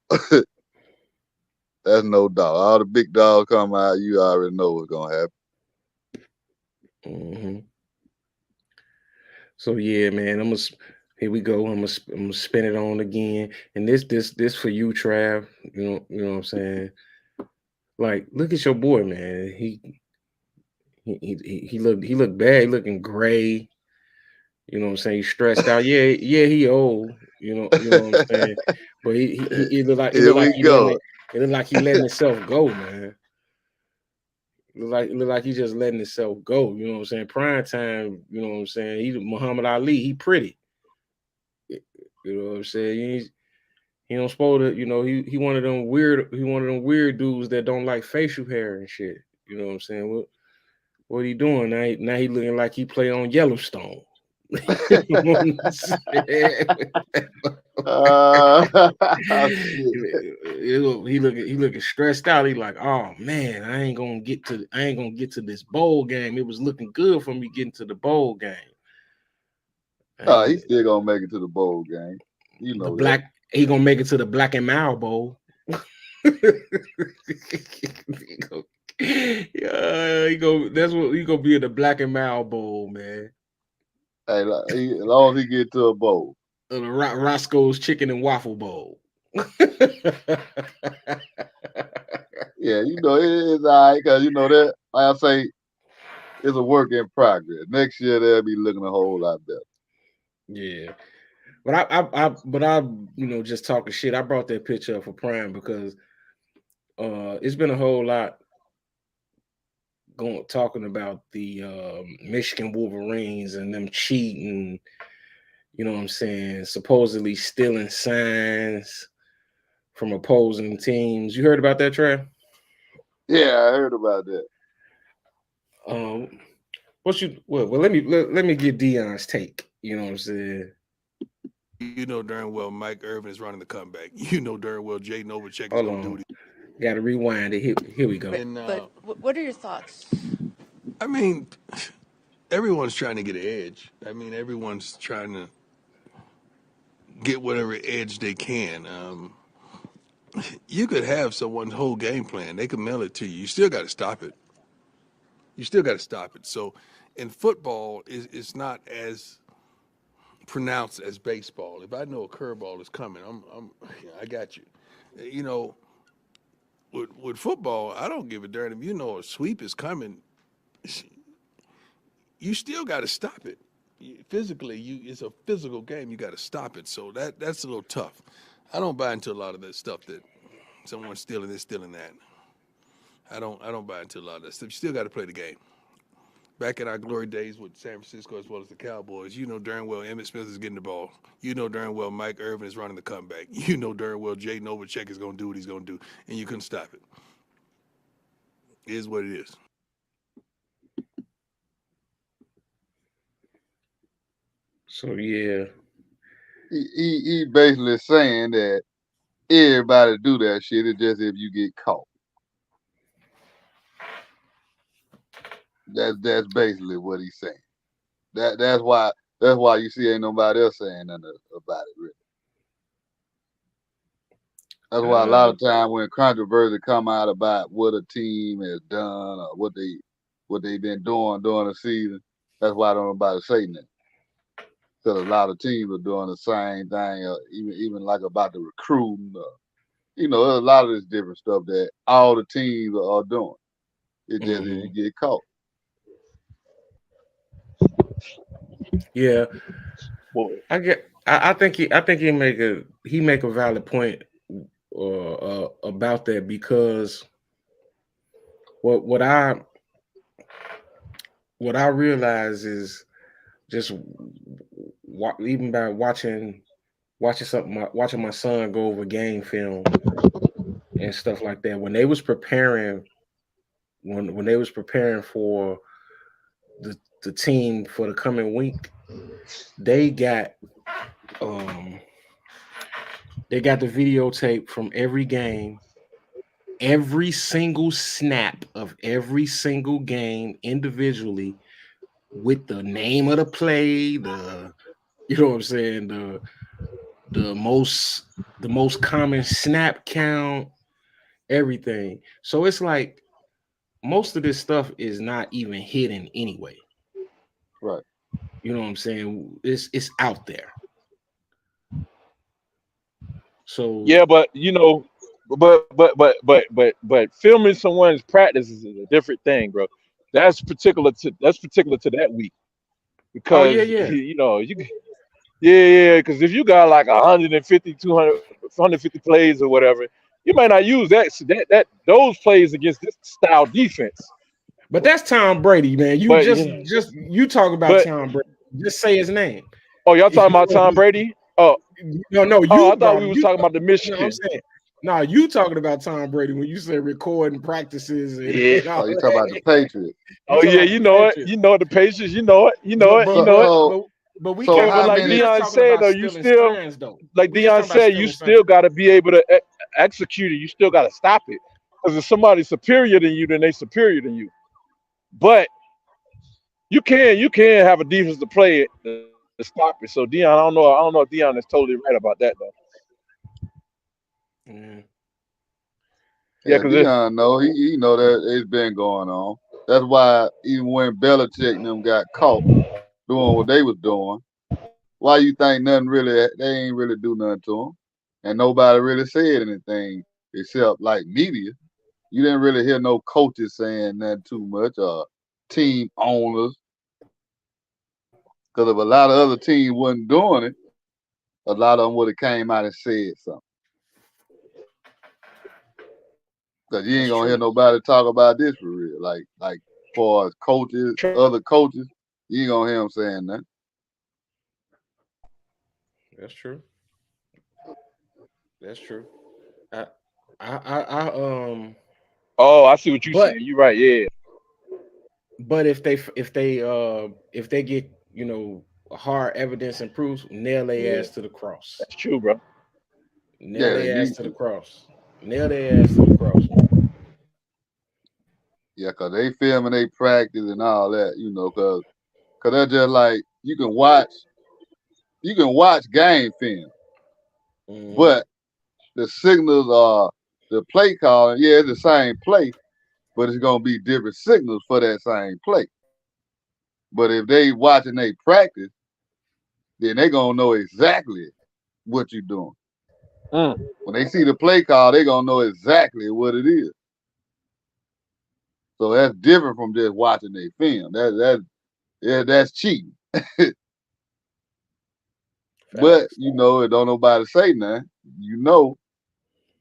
S3: That's no doubt. All the big dogs come out, you already know what's gonna happen.
S1: Mm-hmm. So yeah, man, here we go. I'm gonna spin it on again, and this for you, Trav. You know what I'm saying? Like, look at your boy, man. He looked bad. He looking gray. You know what I'm saying? He's stressed out. Yeah, he old. You know what I'm saying? But he look like
S3: Here we go.
S1: it look like he letting himself go, man. It look like he just letting himself go. You know what I'm saying? Prime time. You know what I'm saying? He Muhammad Ali. He pretty. You know what I'm saying? He don't supposed to. He one of them weird. He one of them weird dudes that don't like facial hair and shit. You know what I'm saying? What he doing now? Now he looking like he play on Yellowstone. You know what I'm saying?
S3: Shit.
S1: He looking stressed out. He like, oh man, I ain't gonna get to this bowl game. It was looking good for me getting to the bowl game.
S3: He's still gonna make it to the bowl game. You know that.
S1: He gonna make it to the Black and Mild Bowl. Yeah, that's what he gonna be in the Black and Mild Bowl, man.
S3: Hey, as long as he get to a bowl.
S1: The Roscoe's Chicken and Waffle Bowl.
S3: Yeah, it's all right because that, like I say, it's a work in progress. Next year they'll be looking a whole lot better.
S1: Yeah, but I just talking shit. I brought that picture up for Prime because it's been a whole lot talking about the Michigan Wolverines and them cheating. You know what I'm saying? Supposedly stealing signs from opposing teams. You heard about that, Trav?
S3: Yeah, I heard about that.
S1: Well, let me get Dion's take. You know what I'm saying?
S9: You know darn well Mike Irvin is running the comeback. You know darn well Jay Novacek is
S1: Hold
S9: going to
S1: on.
S9: do it.
S1: Got to rewind it. Here we go.
S10: But what are your thoughts?
S9: I mean, everyone's trying to get an edge. I mean, everyone's trying to get whatever edge they can. You could have someone's whole game plan. They could mail it to you. You still got to stop it. So in football, it's not as pronounced as baseball. If I know a curveball is coming, I got you. with football, I don't give a darn if you know a sweep is coming. You still got to stop it. Physically, it's a physical game. You got to stop it. So that's a little tough. I don't buy into a lot of that stuff that someone's stealing this, stealing that. I don't buy into a lot of that stuff. You still got to play the game. Back in our glory days with San Francisco as well as the Cowboys, you know darn well Emmitt Smith is getting the ball. You know darn well Mike Irvin is running the comeback. You know darn well Jay Novacek is going to do what he's going to do, and you couldn't stop it. It is what it is.
S1: So yeah,
S3: he basically saying that everybody do that shit. It's just if you get caught. That's basically what he's saying. That's why you see ain't nobody else saying nothing about it really. That's why a lot of time when controversy come out about what a team has done or what they've been doing during the season, that's why don't nobody say nothing. Because a lot of teams are doing the same thing, even like about the recruiting. There's a lot of this different stuff that all the teams are doing. It's just if you get caught.
S1: Yeah, I think he make a valid point about that, because what I realize is just even by watching my son go over game film and stuff like that, when they was preparing for the team for the coming week, they got the videotape from every game, every single snap of every single game individually, with the name of the play, the most common snap count, everything. So it's like most of this stuff is not even hidden anyway.
S3: Right.
S1: You know what I'm saying? It's out there. So
S8: yeah, but but filming someone's practice is a different thing, bro. That's particular to that week, because because if you got like 150, 200, 150 plays or whatever, you might not use those plays against this style defense.
S1: But that's Tom Brady, man. You talk about Tom Brady. Just say his name.
S8: Oh, y'all talking about Tom Brady? Oh,
S1: no.
S8: I thought we was talking about the Michigan.
S1: No, I'm saying, no, you talking about Tom Brady when you say recording practices. And
S3: you talking about the Patriots.
S8: Oh yeah, you know it. You know the Patriots. You know it.
S1: But we
S8: can't. But like Deion said, though, you still like Deion said, you still got to be able to execute it. You still got to stop it, because if somebody's superior than you, then they superior than you. But you can have a defense to play it to stop it. So Deion, I don't know if Deion is totally right about that though.
S3: Yeah, because Deion know he know that it's been going on. That's why even when Belichick and them got caught doing what they was doing, why you think they ain't really do nothing to them, and nobody really said anything except like media. You didn't really hear no coaches saying nothing too much, or team owners. Because if a lot of other teams wasn't doing it, a lot of them would have came out and said something. Because you ain't gonna hear nobody talk about this for real. Like far as coaches, other coaches, you ain't gonna hear them saying that.
S1: That's true.
S8: Oh, I see what you're saying. You're right. Yeah.
S1: But if they get hard evidence and proof, nail their ass to the cross.
S8: That's true, bro.
S1: Nail their ass to the cross. Nail their ass to the cross.
S3: Yeah, because they filming they practice and all that, because they're just like, you can watch game film, but the signals are the play calling. Yeah, it's the same play, but it's gonna be different signals for that same play. But if they watching they practice, then they gonna know exactly what you're doing. When they see the play call, they're gonna know exactly what it is. So that's different from just watching their film. That's cheating. But
S1: Facts.
S3: you know, it don't nobody say nothing. You know,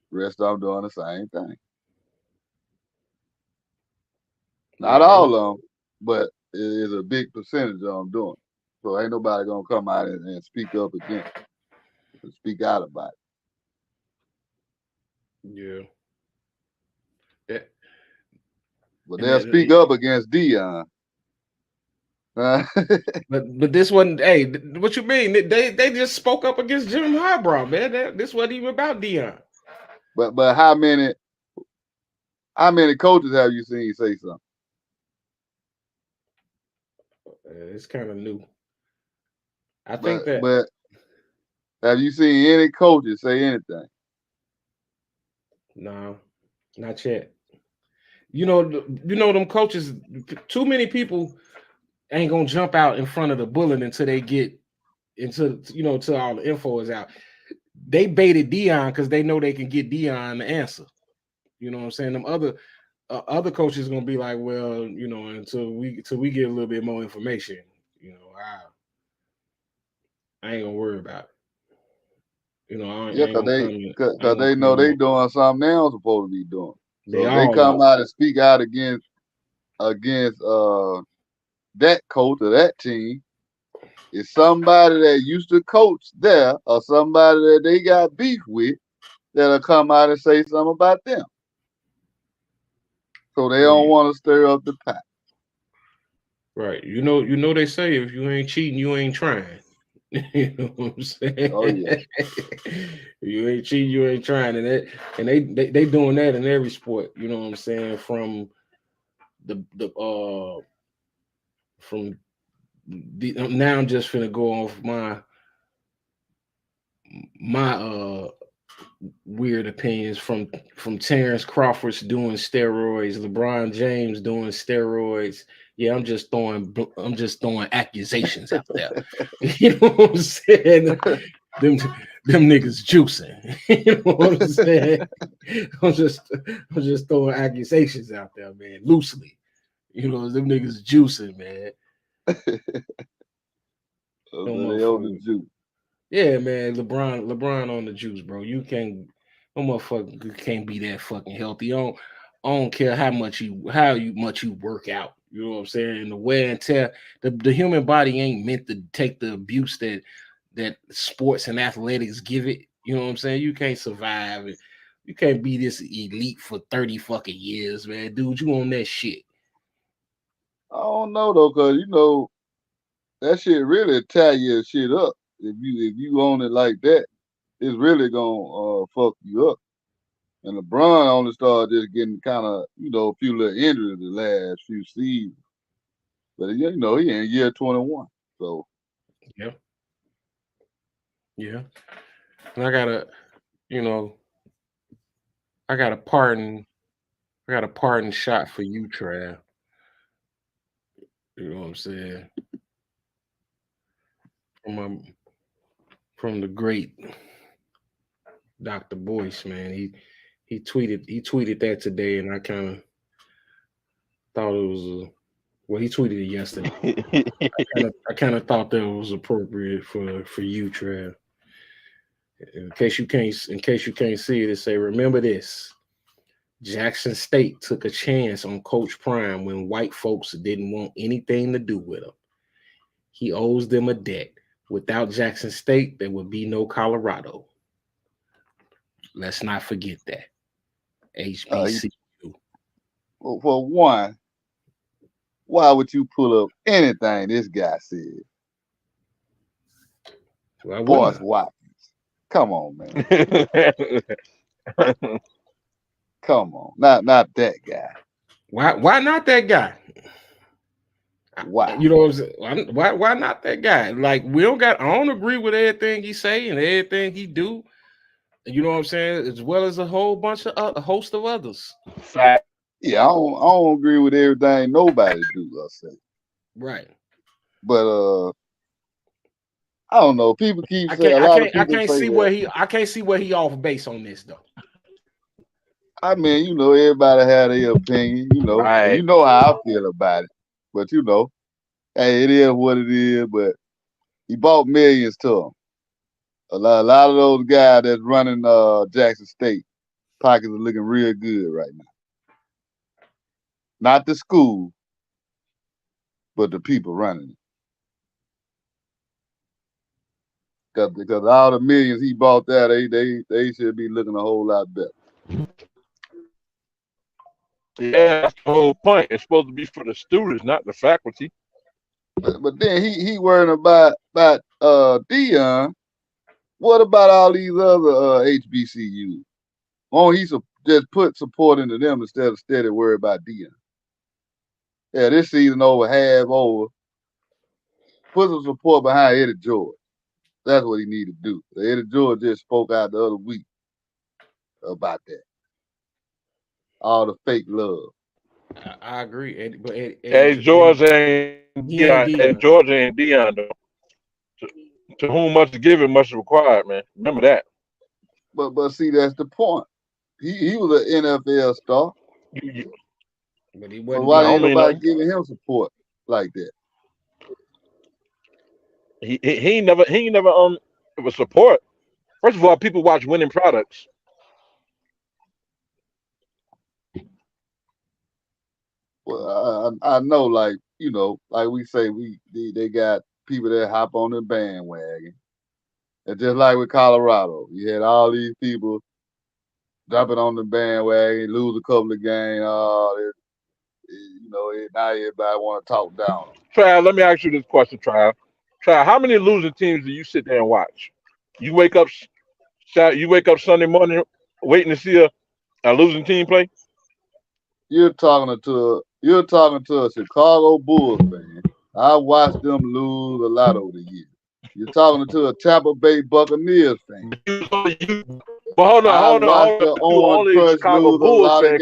S3: rest of them doing the same thing. Not
S1: Yeah.
S3: all of them, but it is a big percentage of them doing it. So ain't nobody gonna come out and speak up against it, speak out about it.
S1: Yeah. Yeah.
S3: But
S1: And
S3: they'll speak up against Deion.
S1: but this wasn't. Hey, what you mean? They just spoke up against Jim Harbaugh, man. This wasn't even about Deion.
S3: But how many coaches have you seen say something?
S1: It's kind of new. I think that.
S3: But have you seen any coaches say anything?
S1: No, not yet. You know them coaches. Too many people ain't gonna jump out in front of the bullet until they get until all the info is out. They baited Deion because they know they can get Deion the answer. You know what I'm saying? Them other coaches gonna be like, well, until we get a little bit more information, I ain't gonna worry about it. I
S3: Yeah,
S1: ain't
S3: cause
S1: gonna
S3: they know they doing something they don't supposed to be doing.
S1: They
S3: So if they
S1: all
S3: come
S1: are.
S3: out and speak out against that coach or that team, it's somebody that used to coach there or somebody that they got beef with that'll come out and say something about them. So they don't want to stir up the pot.
S1: Right. They say if you ain't cheating, you ain't trying. You know what I'm saying?
S3: Oh yeah.
S1: You ain't cheating, you ain't trying. And they doing that in every sport, you know what I'm saying? From now I'm just finna go off my weird opinions from Terrence Crawford's doing steroids, LeBron James doing steroids. Yeah, I'm just throwing accusations out there. You know what I'm saying? Them niggas juicing. You know what I'm saying? I'm just throwing accusations out there, man, loosely. Them niggas juicing, man.
S3: So they on the juice.
S1: Yeah, man, LeBron on the juice, bro. No motherfucker can't be that fucking healthy. I don't care how much you work out. You know what I'm saying? And the wear and tear, the human body ain't meant to take the abuse that sports and athletics give it. You know what I'm saying? You can't survive it. You can't be this elite for 30 fucking years, man. Dude, you on that shit.
S3: I don't know though, cause that shit really tie your shit up. If you own it like that, it's really gonna fuck you up. And LeBron only started just getting kind of a few little injuries the last few seasons. But he in year 21, so
S1: Yeah. Yeah. And I got a pardon shot for you, Trav. You know what I'm saying? From the great Dr. Boyce, man. He tweeted that today, and I kind of thought it was he tweeted it yesterday. I kind of thought that was appropriate for you, Trav. In case you can't see it, say, remember this. Jackson State took a chance on Coach Prime when white folks didn't want anything to do with him. He owes them a debt. Without Jackson State, there would be no Colorado. Let's not forget that. HBCU.
S3: For one, why would you pull up anything this guy said? Boss Watkins. Come on, man. Come on. Not that guy.
S1: Why not that guy?
S3: Why?
S1: You know what I'm saying? Why not that guy? Like, I don't agree with everything he say and everything he do. You know what I'm saying? As well as a host of others.
S3: Fact. Yeah, I don't agree with everything nobody do, I say.
S1: Right.
S3: But I don't know. People keep saying a lot of people say that.
S1: I can't see where he off base on this though.
S3: I mean, you know, everybody had their opinion, you know, and you
S2: Right.
S3: know how I feel about it. But you know, hey, it is what it is. But he bought millions to him. A lot of those guys that's running Jackson State pockets are looking real good right now. Not the school, but the people running it. Because all the millions he bought there, they should be looking a whole lot better.
S2: Yeah, that's the whole point. It's supposed to be for the students, not the faculty.
S3: But then he worrying about Deion. What about all these other HBCUs? Won't he just put support into them instead of steady worry about Deion? Yeah, this season over, half over. Put some support behind Eddie George. That's what he need to do. Eddie George just spoke out the other week about that. All the fake love.
S1: I agree, Eddie, but
S2: Hey, Georgia ain't Deion. Hey, Georgia ain't Deion though. To whom much is given, much is required, man. Remember that.
S3: But see, that's the point. He was an NFL star.
S1: But he
S3: But
S1: wasn't.
S3: why ain't nobody giving him support like that?
S2: He ain't never it was support. First of all, people watch winning products.
S3: Well, I know, like, you know, like we say, they got people that hop on the bandwagon. And just like with Colorado, you had all these people jumping on the bandwagon, lose a couple of games. You know, now everybody want to talk down.
S2: Trav, let me ask you this question, Trav. Trav, how many losing teams do you sit there and watch? You wake up Sunday morning waiting to see a losing team play?
S3: You're talking to a Chicago Bulls fan. I watched them lose a lot over the years. You're talking to a Tampa Bay Buccaneers fan.
S2: But hold on. You only a Chicago Bulls fan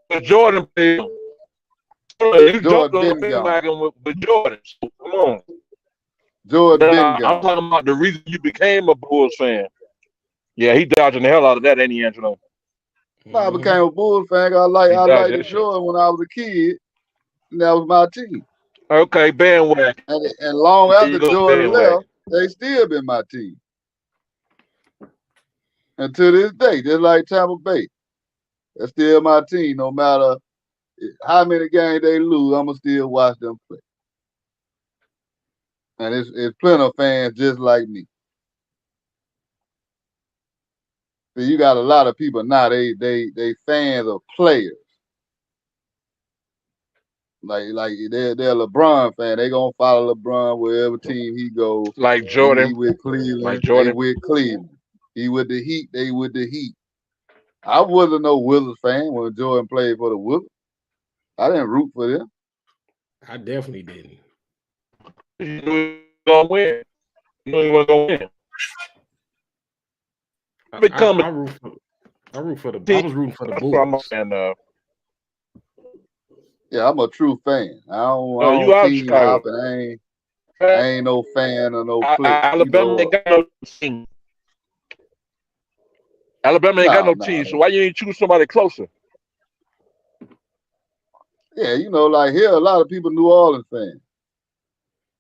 S2: because Jordan played. You jumped on the bandwagon with Jordan. So come on. I'm talking about the reason you became a Bulls fan. Yeah, he dodging the hell out of that, ain't he, Angelo?
S3: I became a Bulls fan. I liked the Jordan when I was a kid, and that was my team.
S2: Okay, bandwagon.
S3: And long after Jordan left, they still been my team. And to this day, just like Tampa Bay, that's still my team. No matter how many games they lose, I'ma still watch them play. And it's plenty of fans just like me. See, you got a lot of people now. They fans of players. Like they're LeBron fan. They gonna follow LeBron wherever team he goes.
S2: Like Jordan.
S3: He with Cleveland.
S2: Like Jordan.
S3: They with Cleveland. He with the Heat. They with the Heat. I wasn't no Wizards fan when Jordan played for the Wizards. I didn't root for them.
S1: I definitely didn't.
S2: You knew he was gonna win. You knew he wasn't gonna win.
S1: I was rooting for the Bulls.
S3: Yeah, I'm a true fan. I don't
S2: you out of
S3: team
S2: Chicago.
S3: hopping. I ain't no fan of no play.
S2: Alabama ain't got no team. Alabama ain't got no team, so why you ain't choose somebody closer?
S3: Yeah, you know, like here, a lot of people New Orleans fans.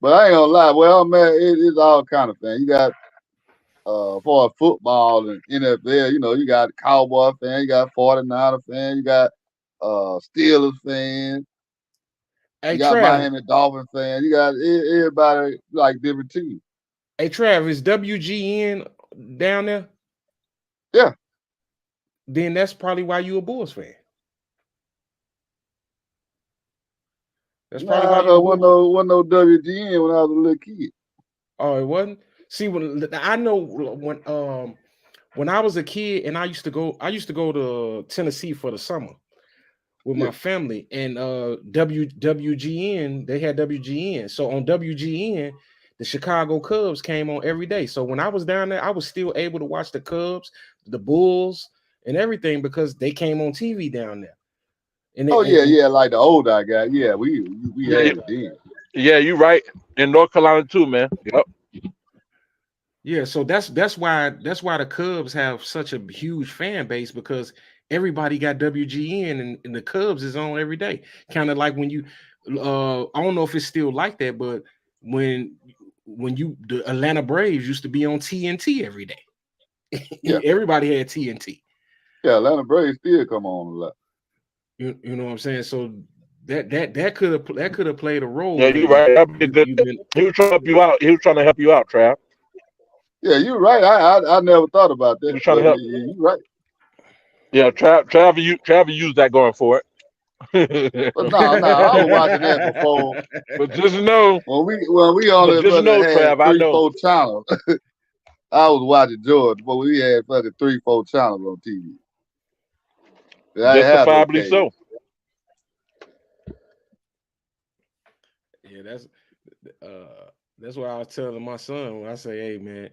S3: But I ain't gonna lie, well, man, it's all kind of fans. You got for football and NFL, you know, you got Cowboy fan, you got 49er fan, you got Steelers fans, you got Miami Dolphin fans, you got everybody like different teams.
S1: Hey, Trav, is WGN down there?
S3: Yeah.
S1: Then that's probably why you a Bulls fan. That's probably why you
S3: wasn't no WGN when I was a little kid.
S1: Oh, it wasn't? See, when I was a kid and I used to go to Tennessee for the summer with my family, and WGN, they had WGN. So on WGN, the Chicago Cubs came on every day. So when I was down there, I was still able to watch the Cubs, the Bulls, and everything because they came on TV down there. And
S3: like the old guy. Yeah, we had it then.
S2: Yeah, you right. In North Carolina too, man. Yep.
S1: Yeah, so that's why the Cubs have such a huge fan base, because everybody got WGN, and the Cubs is on every day. Kind of like when you I don't know if it's still like that, but when the Atlanta Braves used to be on TNT every day.
S3: Yeah.
S1: Everybody had TNT.
S3: Yeah, Atlanta Braves still come on a lot.
S1: You know what I'm saying? So that could have played a role.
S2: Yeah,
S1: where
S2: you're right. That'd be a good.
S1: you've been,
S2: He was trying to help you out. He was trying to help you out, Trav.
S3: Yeah, you're right. I never thought about
S2: He
S3: that,
S2: was trying to
S3: but
S2: help.
S3: you're right.
S2: Yeah, Trav used that going for it.
S3: But no, I was watching that before.
S2: But just know,
S3: When we only fucking had
S2: Trav, I know
S3: 3-4 channels. I was watching Georgia, but we had fucking 3-4 channels on TV. I ain't have no
S2: justifiably
S3: cable.
S2: so.
S1: yeah, that's why I was telling my son when I say, hey man,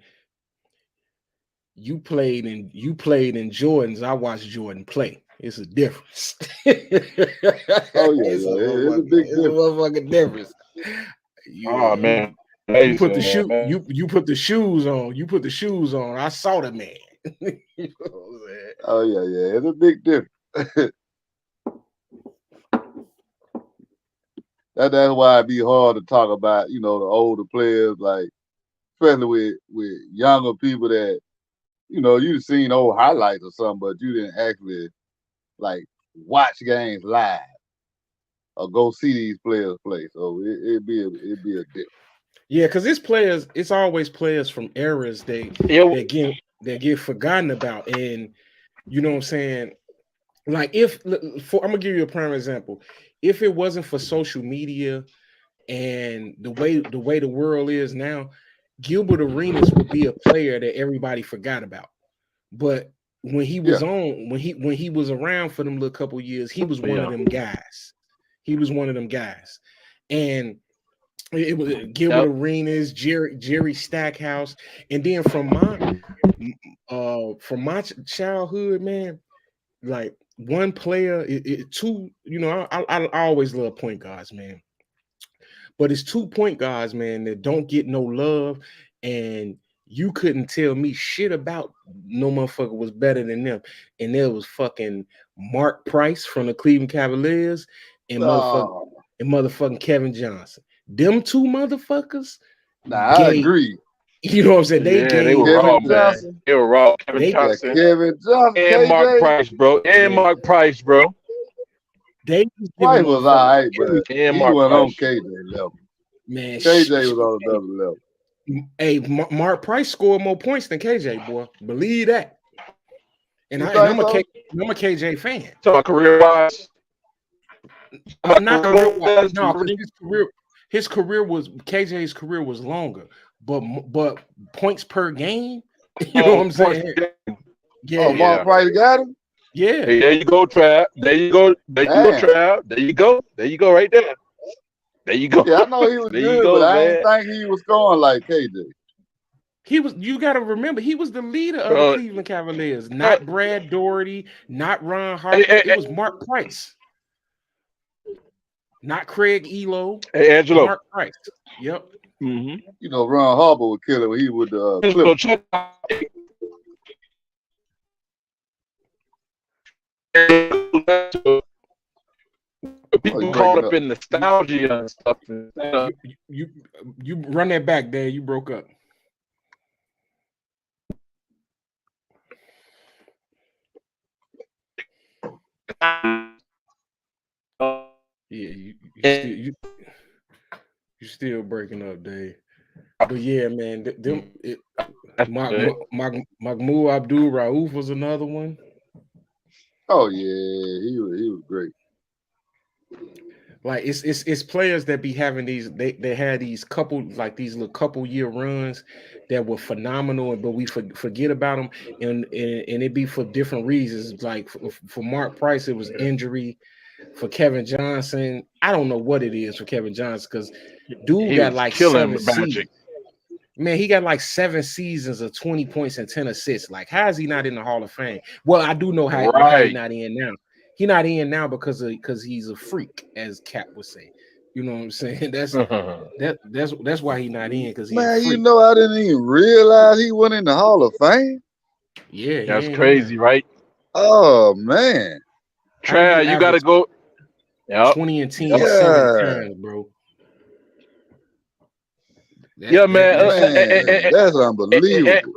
S1: you played in Jordans. I watched Jordan play. It's a difference.
S3: Oh yeah, it's a big
S1: it's a motherfucking difference.
S2: Man.
S1: You put the shoe. You put the shoes on. You put the shoes on. I saw the man. You know what I'm saying?
S3: Oh yeah, it's a big difference. That's why it'd be hard to talk about, the older players, like especially with younger people that, you've seen old highlights or something, but you didn't actually like watch games live or go see these players play. So it'd be a difference.
S1: Yeah, because it's always players from eras that get forgotten about. And you know what I'm saying? Like I'm gonna give you a prime example. If it wasn't for social media and the way the world is now, Gilbert Arenas would be a player that everybody forgot about. But when he was when he was around for them little couple years, he was one of them guys. He was one of them guys. And it was Gilbert Arenas, Jerry Stackhouse, and then from my childhood, man, like one player, two. I always love point guards, man, but it's 2 point guards, man, that don't get no love, and you couldn't tell me shit about no motherfucker was better than them, and there was fucking Mark Price from the Cleveland Cavaliers and motherfucking Kevin Johnson. Them 2 motherfuckers.
S3: I agree.
S1: You know what I'm saying? They
S2: were raw, man. They were raw. Kevin Johnson and Mark Price, bro. And Mark Price, bro.
S3: Price was all right, but he
S2: Mark
S3: went
S2: Price.
S3: on KJ level.
S1: Man,
S3: KJ was on another level.
S1: Hey, Mark Price scored more points than KJ, boy. Believe that. And I'm a KJ fan.
S2: So career wise,
S1: not career wise. No, his career was KJ's career was longer, but points per game. You know what I'm saying?
S3: Yeah. Mark Price got him.
S1: Yeah.
S2: Hey, there you go, Trav. There you go. There you go, Trav. There you go. There you go, right there. There you go.
S3: Yeah, I know he was good, but I didn't think he was going like KJ.
S1: He was. You got to remember, he was the leader of the Cleveland Cavaliers, not Brad Daugherty, not Ron Harper. It was Mark Price, not Craig Elo.
S2: Hey, Angelo.
S1: Mark Price. Yep.
S3: Mm-hmm. Ron Harper would kill him when he would Clippers.
S2: People caught up in nostalgia and stuff.
S1: You run that back, Dad. You broke up. Yeah, you still breaking up, Dave. But yeah, man, Mahmoud Abdul Rauf was another one.
S3: Oh yeah, he was great.
S1: Like it's players that be having these. They had these little couple year runs that were phenomenal, but we forget about them, and it be for different reasons. Like for Mark Price, it was injury. For Kevin Johnson, I don't know what it is for Kevin Johnson, because dude got like 7 seasons. Man, he got like 7 seasons of 20 points and 10 assists. Like, how is he not in the Hall of Fame? Well, I do know how he's not in now. He's not in now because he's a freak, as Cap would say. You know what I'm saying? That's why he not in, because he a
S3: Man, you
S1: freak.
S3: know, I didn't even realize he went in the Hall of Fame.
S1: Yeah, he
S2: That's
S1: ain't in there.
S2: crazy, right?
S3: Oh man,
S1: How you
S2: Trav, you got to
S1: average
S2: go. Yep.
S1: 20 and 10
S2: Yep.
S1: 7 times,
S3: God,
S1: bro?
S2: Yeah, man.
S3: man, that's unbelievable.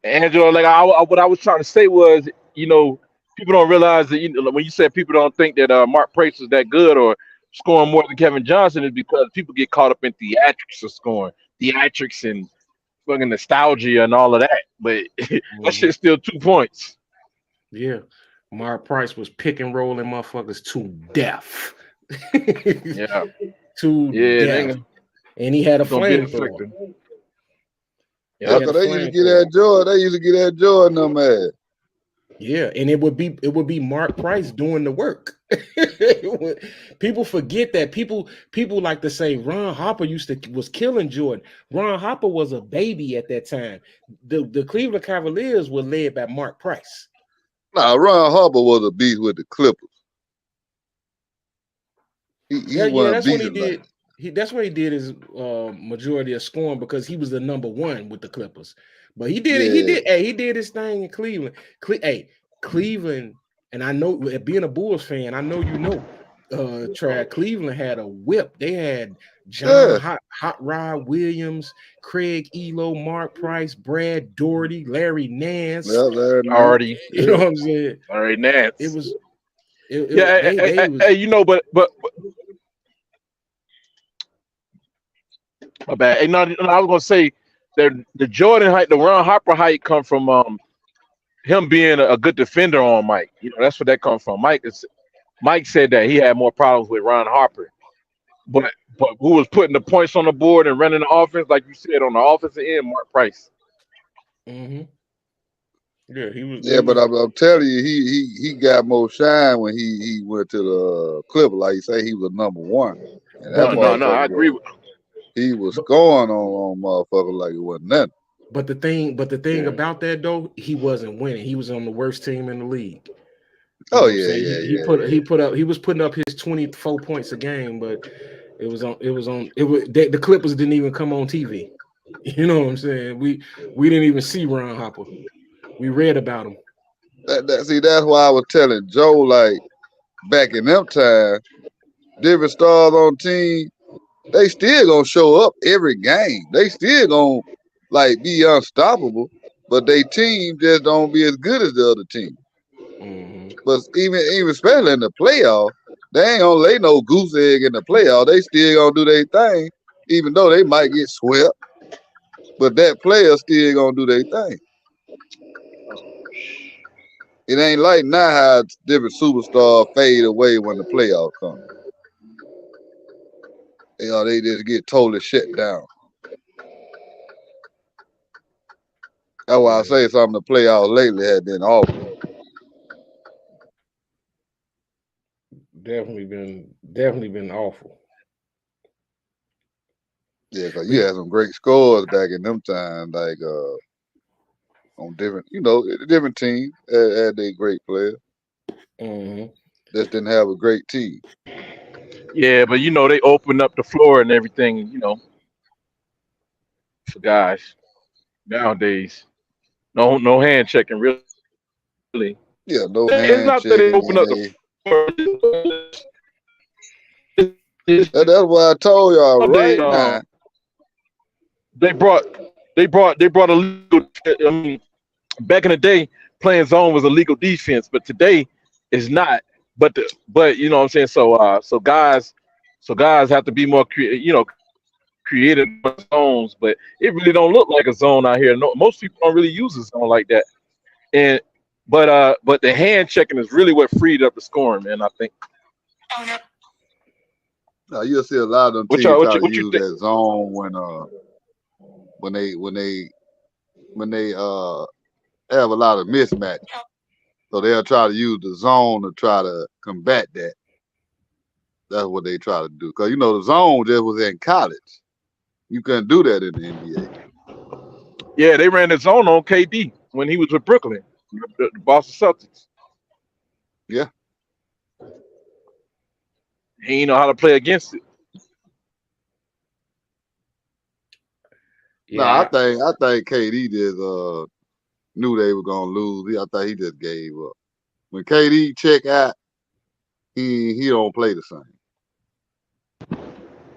S2: Angelo, like what I was trying to say was, people don't realize that when you said people don't think that Mark Price is that good or scoring more than Kevin Johnson is because people get caught up in theatrics of scoring, theatrics and fucking nostalgia and all of that. But that
S1: Mhm.
S2: shit's still 2 points.
S1: Yeah. Mark Price was pick and rolling motherfuckers to death.
S2: Yeah,
S1: To
S2: yeah,
S1: death.
S2: nigga,
S1: And he had a
S2: it's gonna be
S1: flamethrower.
S2: inflicting.
S1: He
S3: Yeah,
S2: Yep.
S1: had a
S3: 'cause they used to get that
S1: flamethrower.
S3: joy. They used to get that joy in them ass.
S1: Yeah, and it would be Mark Price doing the work. People forget that. People like to say Ron Harper was killing Jordan. Ron Harper was a baby at that time. The Cleveland Cavaliers were led by Mark Price.
S3: Nah, Ron Harper was a beast with the Clippers. He
S1: Yeah,
S3: wasn't
S1: that's what he
S3: beating like.
S1: did. That's what he did his majority of scoring, because he was the number one with the Clippers. But he did it. He
S3: Yeah,
S1: did. Hey, he did his thing in Cleveland. Cleveland, and I know, being a Bulls fan, I know you know. Trav, Cleveland had a whip. They had John
S3: yeah,
S1: Hot Rod Williams, Craig Elo, Mark Price, Brad Doherty, Larry Nance.
S3: yeah, there now.
S2: Already,
S1: You know
S3: Yeah,
S1: what I'm saying?
S2: all right,
S1: It
S2: Nance.
S1: was
S2: Yeah,
S1: they was.
S2: hey, but my bad. Hey, no, I was gonna say that the Jordan height, the Ron Harper height, come from him being a good defender on Mike. That's where that comes from. Mike said that he had more problems with Ron Harper, but who was putting the points on the board and running the offense, like you said, on the offensive end, Mark Price.
S1: Hmm. Yeah, he was.
S3: yeah,
S1: He
S3: but
S1: was.
S3: I'm telling you, he got more shine when he went to the Clippers. Like you say, he was number one, and that
S1: But
S2: No,
S1: the
S2: no,
S1: thing,
S2: no. I
S3: motherfucker
S2: agree
S3: was
S2: with.
S3: he was
S1: but
S3: scoring on motherfucker like it wasn't nothing.
S1: but the thing
S2: Yeah.
S1: about that though, he wasn't winning. He was on the worst team in the league. You
S3: Oh
S1: know what I'm
S3: yeah,
S1: saying?
S3: yeah,
S1: He was putting up his 24 points a game, but the Clippers didn't even come on TV. You know what I'm saying? We didn't even see Ron Hopper. We read about him.
S3: See, that's why I was telling Joe, like back in them time, different stars on team, they still gonna show up every game. They still gonna like be unstoppable, but they team just don't be as good as the other team.
S1: Hmm.
S3: But even especially in the playoff, they ain't gonna lay no goose egg in the playoff. They still gonna do their thing, even though they might get swept. But that player still gonna do their thing. It ain't like now how different superstars fade away when the playoff comes. They just get totally shut down. That's why I
S1: Yeah,
S3: say some of the playoffs lately have been awful.
S1: definitely been awful.
S3: Yeah, because you
S1: We
S3: had some great scores back in them times, like on different, different teams had their great players.
S1: hmm
S3: Just didn't have a great team.
S2: Yeah, but they opened up the floor and everything. For guys nowadays. No hand checking really.
S3: Yeah, no
S2: It's
S3: hand
S2: not that they
S3: checking,
S2: opened
S3: and
S2: up the floor.
S3: that's why I told y'all
S2: They
S3: right now.
S2: they brought they brought a legal. I mean, back in the day, playing zone was a legal defense, but today it's not. But you know what I'm saying. So guys have to be more creative zones, but it really don't look like a zone out here. No, most people don't really use a zone like that. And but the hand checking is really what freed up the scoring, man. I think.
S3: Now you'll see a lot of them
S2: What
S3: teams
S2: y'all what
S3: try
S2: you
S3: to
S2: what you
S3: use
S2: think?
S3: that zone when they when they when they have a lot of mismatch. So they'll try to use the zone to try to combat that. That's what they try to do. Because the zone just was in college. You couldn't do that in the NBA.
S2: Yeah, they ran the zone on KD when he was with Brooklyn, the Boston Celtics.
S3: Yeah.
S2: He didn't know how to play against it.
S3: Nah,
S1: Yeah,
S3: I think KD just knew they were gonna lose. I think he just gave up. When KD check out, he don't play the same.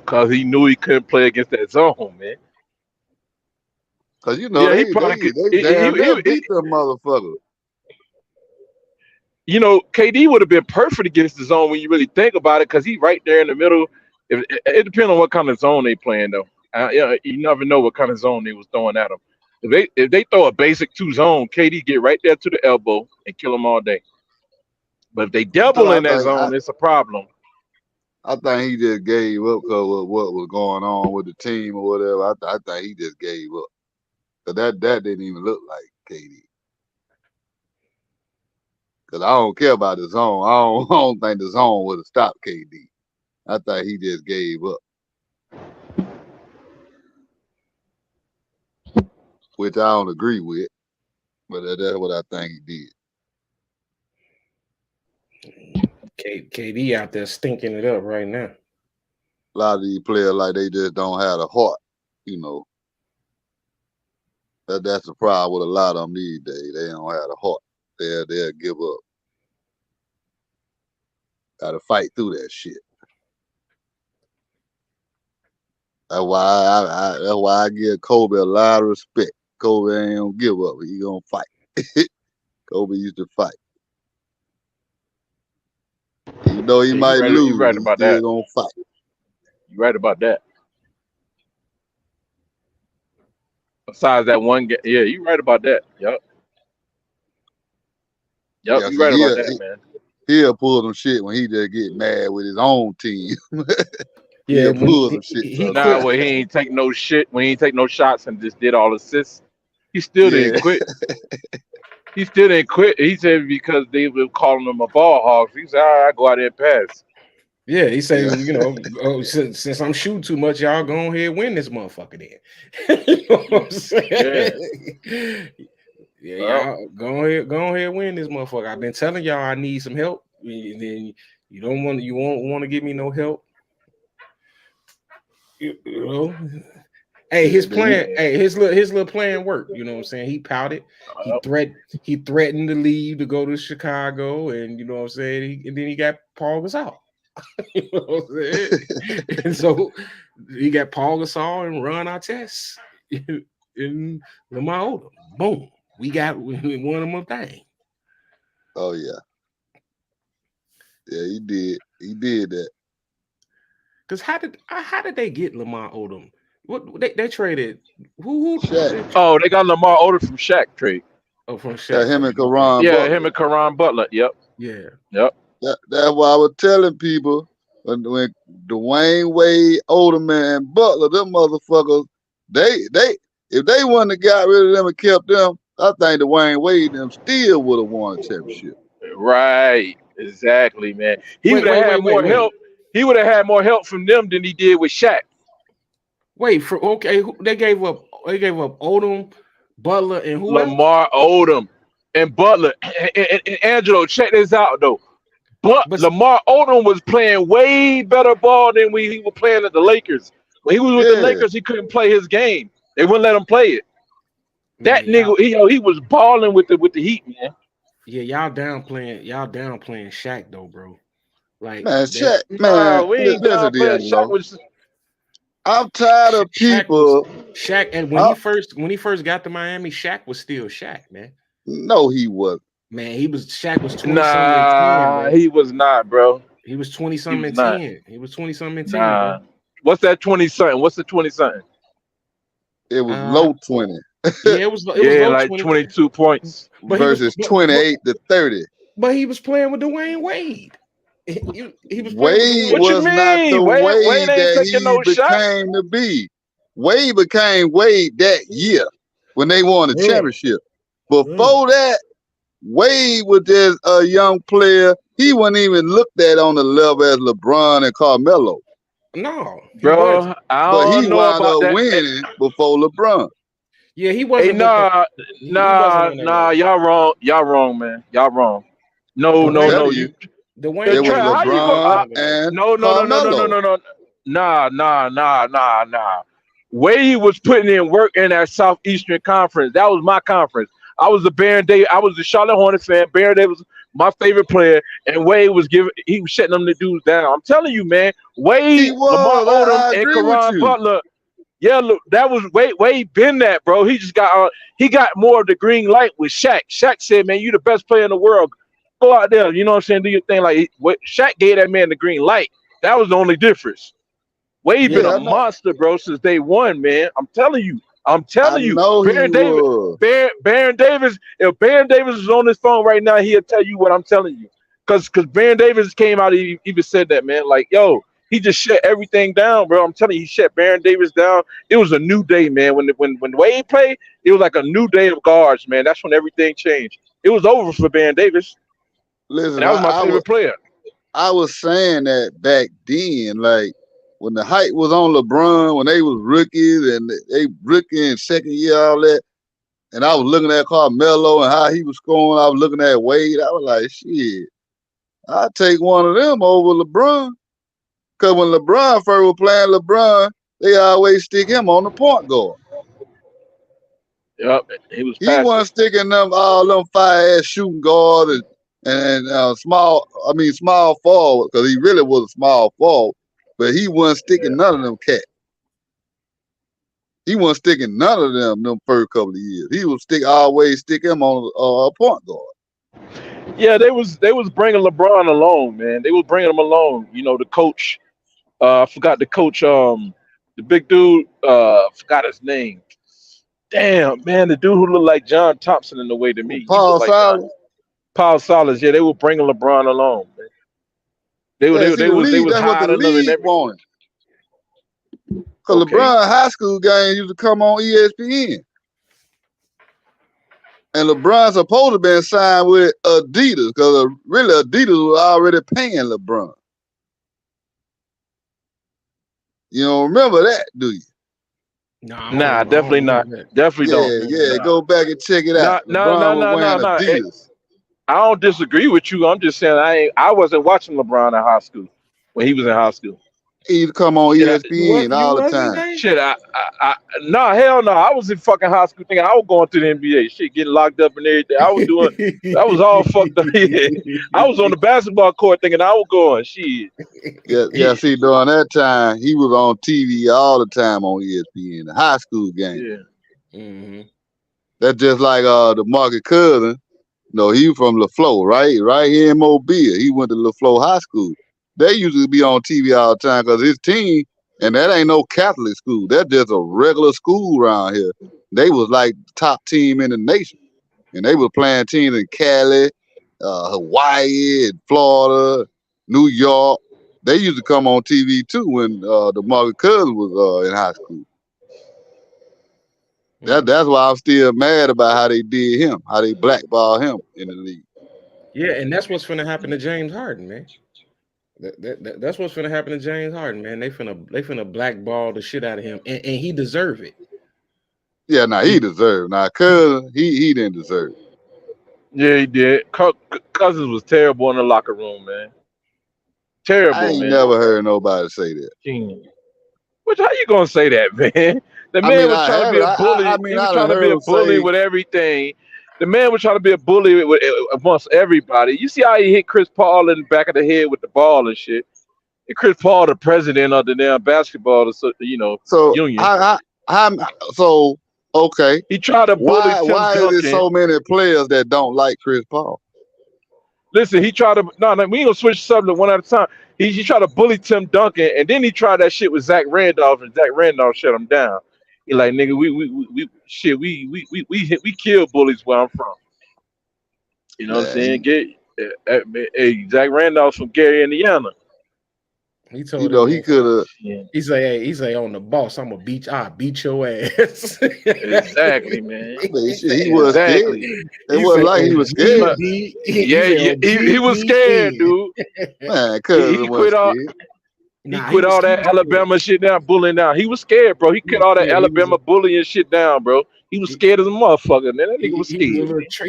S2: Cause he knew he couldn't play against that zone, man.
S3: Cause you know
S2: Yeah, he
S3: they
S2: probably could.
S3: damn near beat them motherfuckers.
S2: You know, KD would have been perfect against the zone when you really think about it, because he right there in the middle. It depends on what kind of zone they playing though. Yeah, you never know what kind of zone they was throwing at him. If they throw a basic 2 zone, KD get right there to the elbow and kill them all day. But if they
S3: But
S2: double in that zone, it's a problem.
S3: I think he just gave up because of what was going on with the team or whatever. I think he just gave up. Cause that didn't even look like KD. Cause I don't care about the zone. I don't think the zone would have stopped KD. I think he just gave up. Which I don't agree with. But that's what I think he did.
S1: KD out there stinking it up right now.
S3: A lot of these players, like, they just don't have the heart, you know. That's the problem with a lot of them these days. They don't have the heart. They'll give up. Got to fight through that shit. That's why I give Kobe a lot of respect. Kobe ain't gonna give up. He gonna fight. Kobe used to fight. Even though he might lose,
S2: you right about
S3: he still
S2: that.
S3: gonna fight.
S2: You right about that. Besides that one game, yeah, you right about that. Yep,
S3: Yeah,
S2: you
S3: see,
S2: right about that, man.
S3: he'll pull some shit when he just get mad with his own team.
S1: Yeah,
S3: he'll
S1: when
S3: pull some shit.
S1: he
S2: Nah,
S1: quit.
S2: where he ain't take no shit, when he ain't take no shots and just did all assists, he still didn't quit. He still didn't quit. He said because they were calling him a ball hog. He said, all right, go out there and pass.
S1: Yeah, he say, you know, since I'm shooting too much, y'all go ahead and win this motherfucker then. You know what I'm saying? Yeah, y'all go ahead and win this motherfucker. I've been telling y'all I need some help. Then you won't want to give me no help. You know. Hey, his plan, his little plan worked. You know what I'm saying? He pouted. He threatened to leave to go to Chicago, and you know what I'm saying. And then he got Paul Gasol. You know what I'm saying? And so he got Paul Gasol and Ron Artest in Lamar Odom. Boom, we won him a thing.
S3: Oh yeah, he did. He did that.
S1: Cause how did they get Lamar Odom? What they traded? Who?
S3: Shaq.
S2: Oh, they got Lamar Odom from Shaq trade.
S1: Oh, from Shaq.
S3: Him and Karan
S2: Yeah,
S3: Butler.
S2: him and Karan Butler. Yep.
S1: Yeah.
S2: Yep.
S3: That's why I was telling people when Dwayne Wade, Odom, and Butler, them motherfuckers, they if they wouldn't have got rid of them and kept them, I think Dwayne Wade and them still would have won a championship.
S2: Right. Exactly, man. He would have had more help. He would have had more help from them than he did with Shaq.
S1: They gave up Odom, Butler, and who
S2: Lamar Odom and Butler. And Angelo, check this out though. But Lamar Odom was playing way better ball than when he was playing at the Lakers. When he was with the Lakers, he couldn't play his game. They wouldn't let him play it. That nigga, he was balling with the Heat, man.
S1: Yeah, y'all downplaying Shaq though, bro. Like,
S3: man, Shaq, man,
S2: we ain't downplaying Shaq.
S3: I'm tired of people.
S1: Shaq, and when he first got to Miami, Shaq was still Shaq, man.
S3: No, he wasn't.
S1: Man, Shaq was 20
S2: something and 10. He was not, bro.
S1: He was 20 something and 10. He was 20 something and 10.
S2: Bro. What's that 20 something? What's the 20 something?
S3: It was low 20.
S1: Yeah, it was low
S2: like 20. 22 points
S3: versus 28 to 30.
S1: But he was playing with Dwayne Wade. He was
S3: Wade was not the Wade that he became to be. Wade became Wade that year when they won the championship. Before that, Wade was just a young player. He wasn't even looked at on the level as LeBron and Carmelo.
S1: No,
S2: bro.
S3: But he wound up winning before LeBron.
S1: Yeah, he wasn't.
S2: Hey, nah. Y'all wrong, man. Y'all wrong. No.
S3: It was LeBron and
S2: No. Nah. Wade was putting in work in that Southeastern Conference. That was my conference. I was the Charlotte Hornets fan. Baron Davis was my favorite player, and Wade he was shutting them the dudes down. I'm telling you, man,
S3: He
S2: Wade, Lamar
S3: was.
S2: Odom,
S3: I
S2: and
S3: agree with
S2: Caron
S3: you.
S2: Butler. Yeah, look, that was Wade been that, bro. He just got he got more of the green light with Shaq. Shaq said, "Man, you the best player in the world. Go out there, you know what I'm saying? Do your thing." Like Shaq gave that man the green light. That was the only difference. Wade been
S3: Yeah,
S2: a
S3: I know.
S2: monster, bro, since day one, man. I'm telling you.
S3: I know he was.
S2: Baron Davis. If Baron Davis is on his phone right now, he'll tell you what I'm telling you. Cause Baron Davis came out, he even said that, man. Like, yo, he just shut everything down, bro. I'm telling you, he shut Baron Davis down. It was a new day, man. When Wade played, it was like a new day of guards, man. That's when everything changed. It was over for Baron Davis, and
S3: Listen,
S2: that was my favorite player.
S3: I was saying that back then, like when the hype was on LeBron, when they was rookies and they rookie in second year, all that, and I was looking at Carmelo and how he was scoring. I was looking at Wade. I was like, shit, I'll take one of them over LeBron. Because when LeBron first was playing LeBron, they always stick him on the point guard.
S2: Yep, he was
S3: He
S2: passive.
S3: wasn't sticking them all them fire-ass shooting guard and small forward, because he really was a small forward, but he wasn't sticking none of them cats. He wasn't sticking none of them first couple of years. He would always stick him on a point guard.
S2: Yeah, they was bringing LeBron along, man. They was bringing him along. You know, the coach. I forgot the coach. The big dude. Forgot his name. Damn, man, the dude who looked like John Thompson in the way to me.
S3: Paul Silas.
S2: Paul Silas. Yeah, they were bringing LeBron along, man. They was
S3: That's what the
S2: hiding him and
S3: league
S2: everything.
S3: wanted. Because LeBron high school games used to come on ESPN. And LeBron's supposed to been signed with Adidas, because really Adidas was already paying LeBron. You don't remember that, do you?
S2: Nah, definitely not. Definitely don't.
S3: Yeah, go back and check it out.
S2: No.
S3: LeBron was wearing Adidas.
S2: I don't disagree with you. I'm just saying I wasn't watching LeBron in high school when he was in high school.
S3: He used to come on ESPN all the time.
S2: Shit, no, hell no. I was in fucking high school thinking I was going to the NBA. Shit, getting locked up and everything. I was all fucked up. Yeah. I was on the basketball court thinking I was going. Shit.
S3: Yeah. See, during that time, he was on TV all the time on ESPN, the high school game.
S2: Yeah. Mm-hmm.
S3: That's just like the Marcus Cousin. No, he was from LaFleur, right here in Mobile. He went to LaFleur High School. They usually be on TV all the time because his team, and that ain't no Catholic school. That's just a regular school around here. They was like top team in the nation. And they were playing teams in Cali, Hawaii, and Florida, New York. They used to come on TV too when the Marcus Cousin was in high school. That's why I'm still mad about how they did him, how they blackballed him in the league.
S1: Yeah, and that's what's finna happen to James Harden, man. That's what's finna happen to James Harden, man. They finna blackball the shit out of him, and he deserve it.
S3: Yeah, he deserved. Cousin, he didn't deserve it.
S2: Yeah, he did. Cousins was terrible in the locker room, man. Terrible,
S3: I ain't
S2: man.
S3: never heard nobody say that.
S2: Which, how you gonna say that, man? The man was trying to be a bully. He was trying to be a bully with everything. The man was trying to be a bully amongst everybody. You see how he hit Chris Paul in the back of the head with the ball and shit. And Chris Paul, the president of the damn basketball, union.
S3: Okay.
S2: He tried to bully Tim Duncan.
S3: Why is there so many players that don't like Chris Paul?
S2: Listen, he tried to. No, we ain't gonna switch subject one at a time. He tried to bully Tim Duncan, and then he tried that shit with Zach Randolph, and Zach Randolph shut him down. He like, nigga, we kill bullies where I'm from. You know what I'm saying? Hey, Zach Randolph from Gary, Indiana.
S1: He told him
S3: he could have.
S1: He say on the boss, I'll beat your ass.
S2: Exactly, man.
S3: He was scared. It wasn't like he was scared.
S2: He was scared, dude.
S3: Man, he
S2: quit all. He quit all that Alabama shit down, bullying down. He was scared, bro. He quit all that Alabama bullying shit down, bro. He was scared as a motherfucker, man. That nigga was scared.
S1: He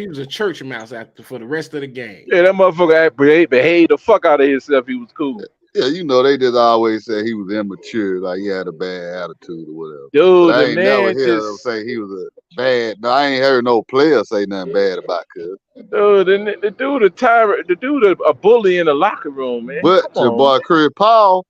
S1: was a church mouse for the rest of the game.
S2: Yeah, that motherfucker behaved the fuck out of himself. He was cool.
S3: Yeah, you know, they just always say he was immature, like he had a bad attitude or whatever. But
S2: Dude,
S3: I
S2: the
S3: ain't never
S2: man
S3: heard them
S2: just
S3: say he was a bad. No, I ain't heard no player say nothing bad about Cuz.
S2: dude, the dude a tyrant, the dude a bully in the locker room, man.
S3: But
S2: Come
S3: your
S2: on,
S3: boy
S2: man.
S3: Chris Paul,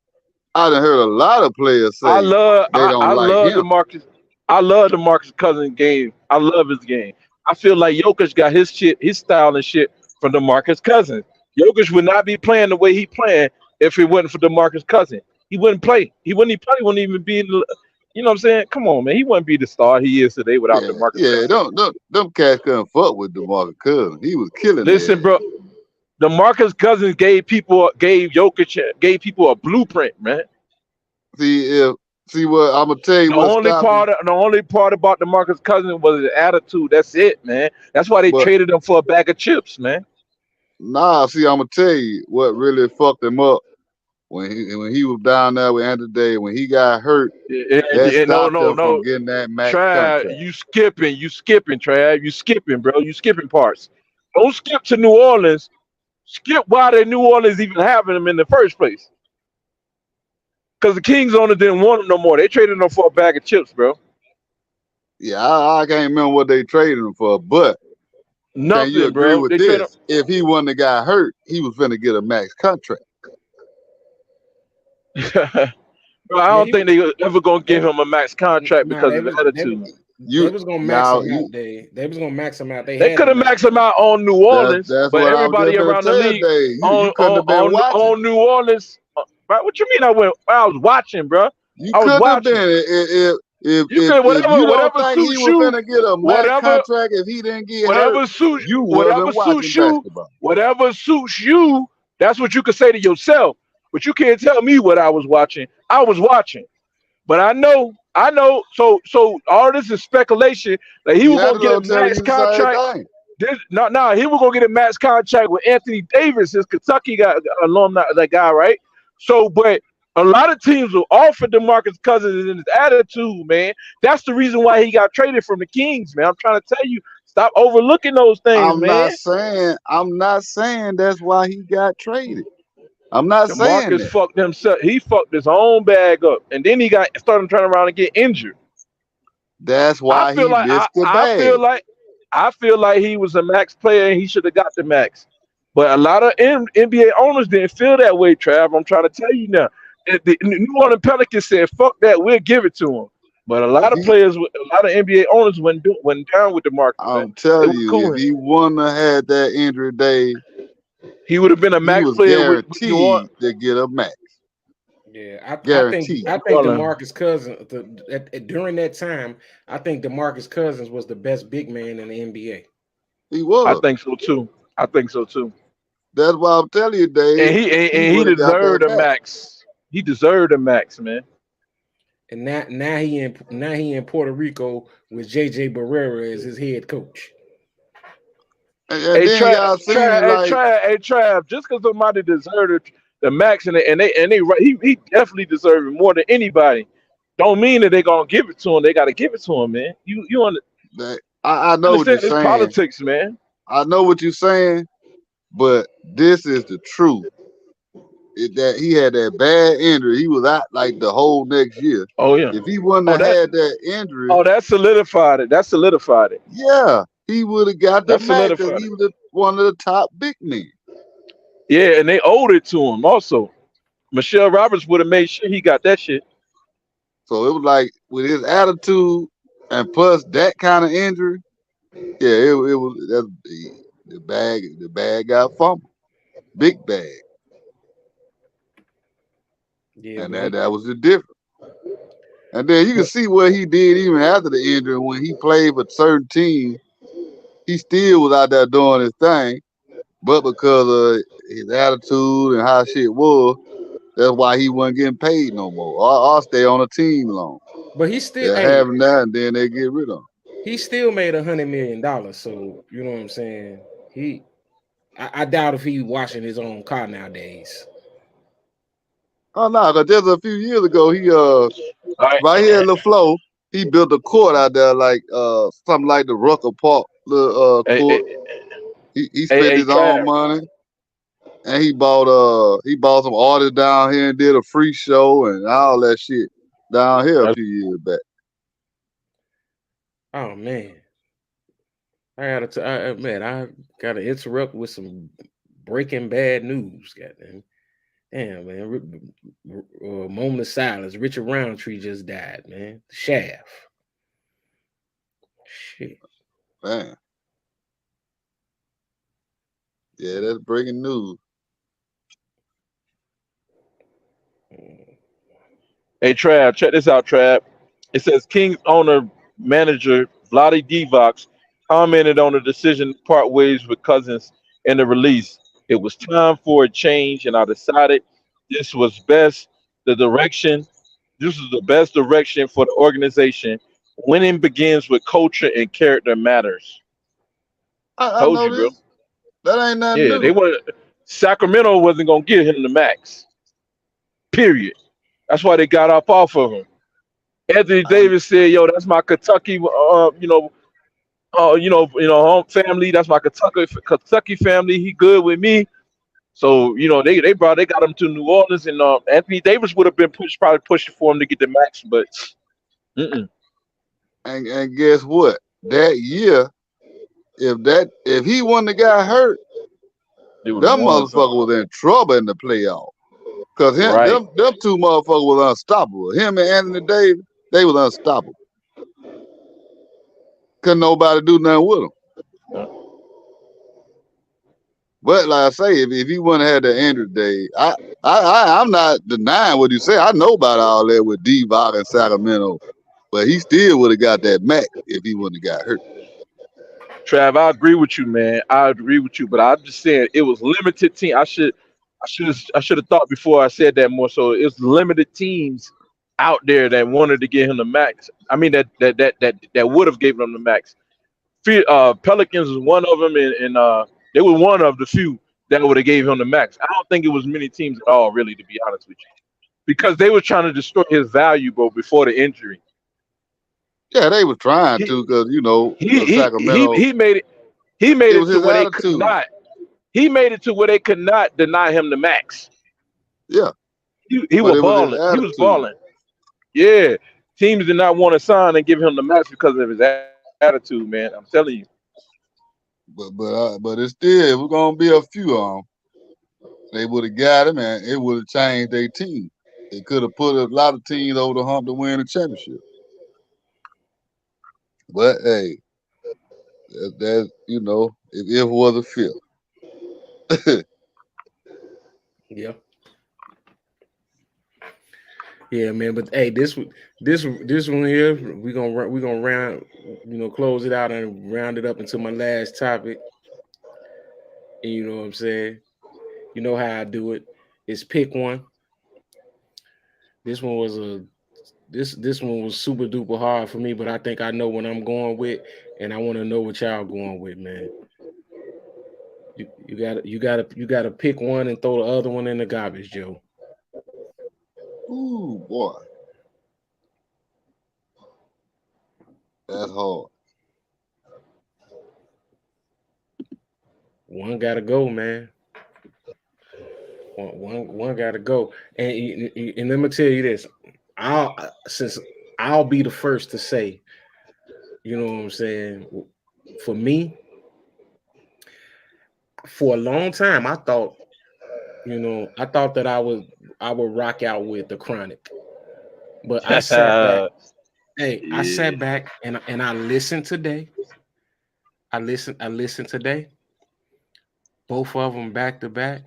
S3: I done heard a lot of players
S2: I
S3: say
S2: love
S3: they don't
S2: I
S3: like
S2: love
S3: him.
S2: DeMarcus. I love DeMarcus Cousins game. I love his game. I feel like Jokic got his shit, his style and shit from DeMarcus Cousins. Jokic would not be playing the way he playing if it wasn't for DeMarcus Cousins. He wouldn't play. He wouldn't even play. He wouldn't even be in the, you know what I'm saying? Come on, man. He wouldn't be the star he is today without
S3: Yeah,
S2: DeMarcus
S3: yeah,
S2: Cousins.
S3: them cats couldn't fuck with DeMarcus Cousins. He was killing
S2: Listen,
S3: their ass.
S2: bro. DeMarcus Cousins gave Jokic, gave people a blueprint, man.
S3: See what I'm gonna tell you
S2: The
S3: what
S2: only
S3: stopped him.
S2: part about DeMarcus Cousins was his attitude. That's it, man. That's why they
S3: But
S2: traded him for a bag of chips, man.
S3: nah, see, I'm gonna tell you what really fucked him up when he was down there with Anthony Davis. When he got hurt, that
S2: No,
S3: stopped
S2: no,
S3: him from
S2: no.
S3: getting that max
S2: Trav,
S3: contract.
S2: you skipping, Trav. You skipping, bro. You skipping parts. Don't skip to New Orleans. Skip why they New Orleans even having him in the first place. Because the Kings owner didn't want him no more. They traded him for a bag of chips, bro.
S3: Yeah, I can't remember what they traded him for, but can you
S2: Nothing,
S3: agree
S2: bro.
S3: with
S2: They traded
S3: this? If he wouldn't have got hurt, he was finna get a max contract.
S2: him. Bro, I
S1: Yeah,
S2: don't think they ever gonna give him a max contract
S1: nah,
S2: because of his attitude.
S1: they
S3: You
S1: was gonna max
S3: y'all,
S1: him out. They was gonna max him out. They
S2: They
S1: had
S2: could
S1: to
S2: have
S1: max
S2: maxed
S1: him
S2: him
S1: out.
S2: out on New Orleans,
S3: that's
S2: but
S3: what I was
S2: everybody
S3: just gonna
S2: around the
S3: tell
S2: league
S3: Dave. You couldn't have been watching.
S2: on New Orleans. Bro, what you mean? I was watching, bro.
S3: You
S2: I was
S3: couldn't have
S2: watching.
S3: been
S2: You could
S3: if you don't
S2: whatever
S3: think he
S2: suits
S3: was
S2: you,
S3: finna get a max
S2: whatever
S3: contract if he didn't get hurt. You
S2: whatever
S3: wasn't watching
S2: suits you,
S3: basketball.
S2: whatever suits you. That's what you could say to yourself. But you can't tell me what I was watching. I was watching. But I know. So all this is speculation that he was gonna get a
S3: D'Angelo telling
S2: max
S3: you the same
S2: contract.
S3: thing.
S2: He was gonna get a max contract with Anthony Davis, his Kentucky guy, alumni, that guy, right? So, but a lot of teams will offer DeMarcus Cousins and his attitude, man. That's the reason why he got traded from the Kings, man. I'm trying to tell you, stop overlooking those things, man.
S3: I'm not saying that's why he got traded. I'm not saying
S2: DeMarcus
S3: that.
S2: fucked himself. He fucked his own bag up, and then he got started turning around and get injured.
S3: That's
S2: I
S3: why
S2: feel
S3: he
S2: like
S3: missed the bag.
S2: I feel like he was a max player and he should have got the max. But a lot of NBA owners didn't feel that way, Trav. I'm trying to tell you now. The New Orleans Pelicans said, "Fuck that, we'll give it to him." But a lot of
S3: He,
S2: players, a lot of NBA owners went down with the market, man.
S3: I'm
S2: They
S3: telling
S2: were
S3: you, if
S2: cool.
S3: he wouldn't have had that injury day,
S2: He would have been a
S3: he
S2: max
S3: was
S2: player with New Orleans.
S3: guaranteed to get a max.
S1: Yeah,
S3: Guaranteed.
S1: I
S2: New
S1: think
S2: Orleans.
S1: DeMarcus Cousins during that time, I think DeMarcus Cousins was the best big man in the NBA.
S3: He
S2: I
S3: was.
S2: think so too. I think so too.
S3: That's why I'm telling you, Dave. He
S2: And he
S3: would have got that
S2: deserved a
S3: max.
S2: max. He deserved a max, man.
S1: And now he in Puerto Rico with JJ Barrera as his head coach.
S3: And
S2: Hey
S3: then
S2: Trav,
S3: y'all seen like
S2: Trav. Just because somebody deserved the max and he definitely deserved it more than anybody. Don't mean that they're gonna give it to him. They gotta give it to him, man. You
S3: that. I know what you're
S2: understand this
S3: saying.
S2: politics, man.
S3: I know what you're saying, but this is the truth. That he had that bad injury. He was out like the whole next year.
S2: Oh yeah.
S3: If he wouldn't
S2: Oh
S3: have had that injury,
S2: that solidified it. That solidified it.
S3: yeah, he would have got the
S2: That
S3: max because
S2: solidified
S3: he
S2: it.
S3: was one of the top big men.
S2: Yeah, and they owed it to him also. Michelle Roberts would have made sure he got that shit.
S3: So it was like with his attitude and plus that kind of injury, yeah, it was that the bag got fumbled, big bag,
S1: Yeah,
S3: and
S1: but
S3: that was the difference. And then you can see what he did even after the injury when he played for certain teams. He still was out there doing his thing, but because of his attitude and how shit was, that's why he wasn't getting paid no more. Or stay on a team long.
S1: he still
S3: They'll have him there and then they get rid of him.
S1: he still made $100 million. So you know what I'm saying. I doubt if he washing his own car nowadays.
S3: Oh no, because just a few years ago, he
S2: Right.
S3: right here in LaFleur, he built a court out there like something like the Rucker Park little
S2: Hey,
S3: court.
S2: hey,
S3: He spent his own
S2: Trav.
S3: money. And he bought some artists down here and did a free show and all that shit down here a few years back.
S1: Oh man, I gotta interrupt with some breaking bad news. Goddamn, damn man, moment of silence. Richard Roundtree just died, man. Shaft. Shit.
S3: Man. Yeah, that's breaking news.
S2: Hey, Trav, check this out, Trav. It says Kings owner manager Vlade Divac commented on the decision to part ways with Cousins in the release. It was time for a change, and I decided this was best. The direction, this is the best direction for the organization. Winning begins with culture, and character matters.
S3: I
S2: Told
S3: know
S2: you, bro.
S3: this. That ain't nothing
S2: Yeah, they
S3: new.
S2: were. Sacramento wasn't gonna give him the max. Period. That's why they got up off of him. Anthony
S3: I,
S2: Davis said, "Yo, that's my Kentucky, home family. That's my Kentucky family. He good with me." So they got him to New Orleans, and Anthony Davis would have been probably pushing for him to get the max, but
S3: and guess what? That year, if he wasn't the guy hurt,
S2: they would have
S3: them
S2: won.
S3: motherfucker was in trouble in the playoff. Cause
S2: Right.
S3: them two motherfuckers was unstoppable. Him and Anthony Davis, they was unstoppable. Couldn't nobody do nothing with them. But like I say, if he wouldn't have had the injury day, I'm not denying what you say. I know about all that with Divac and Sacramento, but he still would have got that max if he wouldn't have got hurt.
S2: Trav, I agree with you, man. I agree with you, but I'm just saying it was limited team. I should have thought before I said that more. So it's limited teams out there that wanted to get him the max. I mean that would have given him the max. Pelicans was one of them, and they were one of the few that would have gave him the max. I don't think it was many teams at all, really, to be honest with you, because they were trying to destroy his value, bro, before the injury.
S3: Yeah, they were trying
S2: He
S3: to, cause
S2: he he
S3: Sacramento,
S2: he made it. He made
S3: it
S2: it
S3: was
S2: to
S3: his
S2: where they could
S3: attitude.
S2: not. He made it to where they could not deny him the max.
S3: Yeah,
S2: He
S3: but
S2: was
S3: it was his
S2: balling. He was
S3: attitude.
S2: balling. Yeah, teams did not want to sign and give him the max because of his attitude, man. I'm telling you.
S3: But it's still, it was gonna be a few of them. They would have got him, and it would have changed their team. It could have put a lot of teams over the hump to win the championship. But hey, if it was a fifth.
S1: Yeah. Yeah, man. But hey, this one here, we gonna round, close it out and round it up into my last topic. And you know what I'm saying? You know how I do it. It's pick one. This one was this one was super duper hard for me, but I think I know what I'm going with, and I want to know what y'all going with, man. You gotta pick one and throw the other one in the garbage, Joe.
S3: Ooh, boy, that's hard.
S1: One gotta go, man. One gotta go. And let me tell you this. I'll be the first to say, you know what I'm saying? For me, for a long time, I thought that I would rock out with the Chronic. But I sat back. Hey, I
S2: Yeah.
S1: sat back and I listened today. I listened today. Both of them back to back.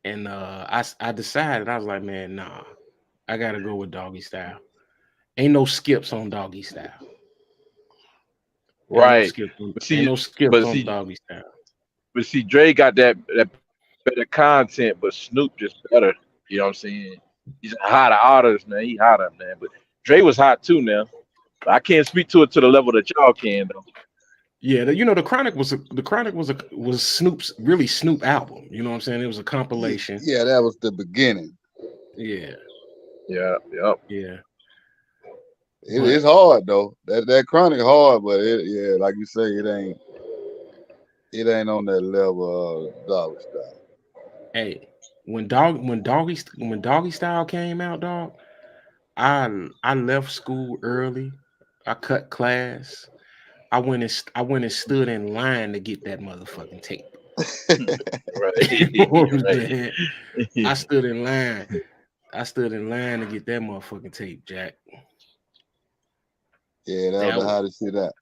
S1: And I decided, I was like, man, nah, I gotta go with Doggy Style. Ain't no skips on Doggy Style. Ain't no
S2: Right.
S1: skips on,
S2: But
S1: ain't
S2: see,
S1: no skips
S2: but
S1: on
S2: see,
S1: Doggy Style.
S2: but see, Dre got that better content, but Snoop just better. You know what I'm saying? He's a hotter artist, man. He hotter, man. But Dre was hot too now. But I can't speak to it to the level that y'all can though.
S1: Yeah, the Chronic was Snoop album. You know what I'm saying? It was a compilation.
S3: Yeah, that was the beginning.
S1: Yeah,
S2: Yeah, yep.
S1: yeah.
S3: It's
S1: But
S3: hard though. That Chronic hard, but like you say, it ain't. it ain't on that level of dog style.
S1: Hey, when doggy style came out, dog, I left school early. I cut class. I went and stood in line to get that motherfucking tape. You know what I'm saying? I stood in line. I stood in line to get that motherfucking tape, Jack.
S3: Yeah, that was
S1: That
S3: the hottest shit out.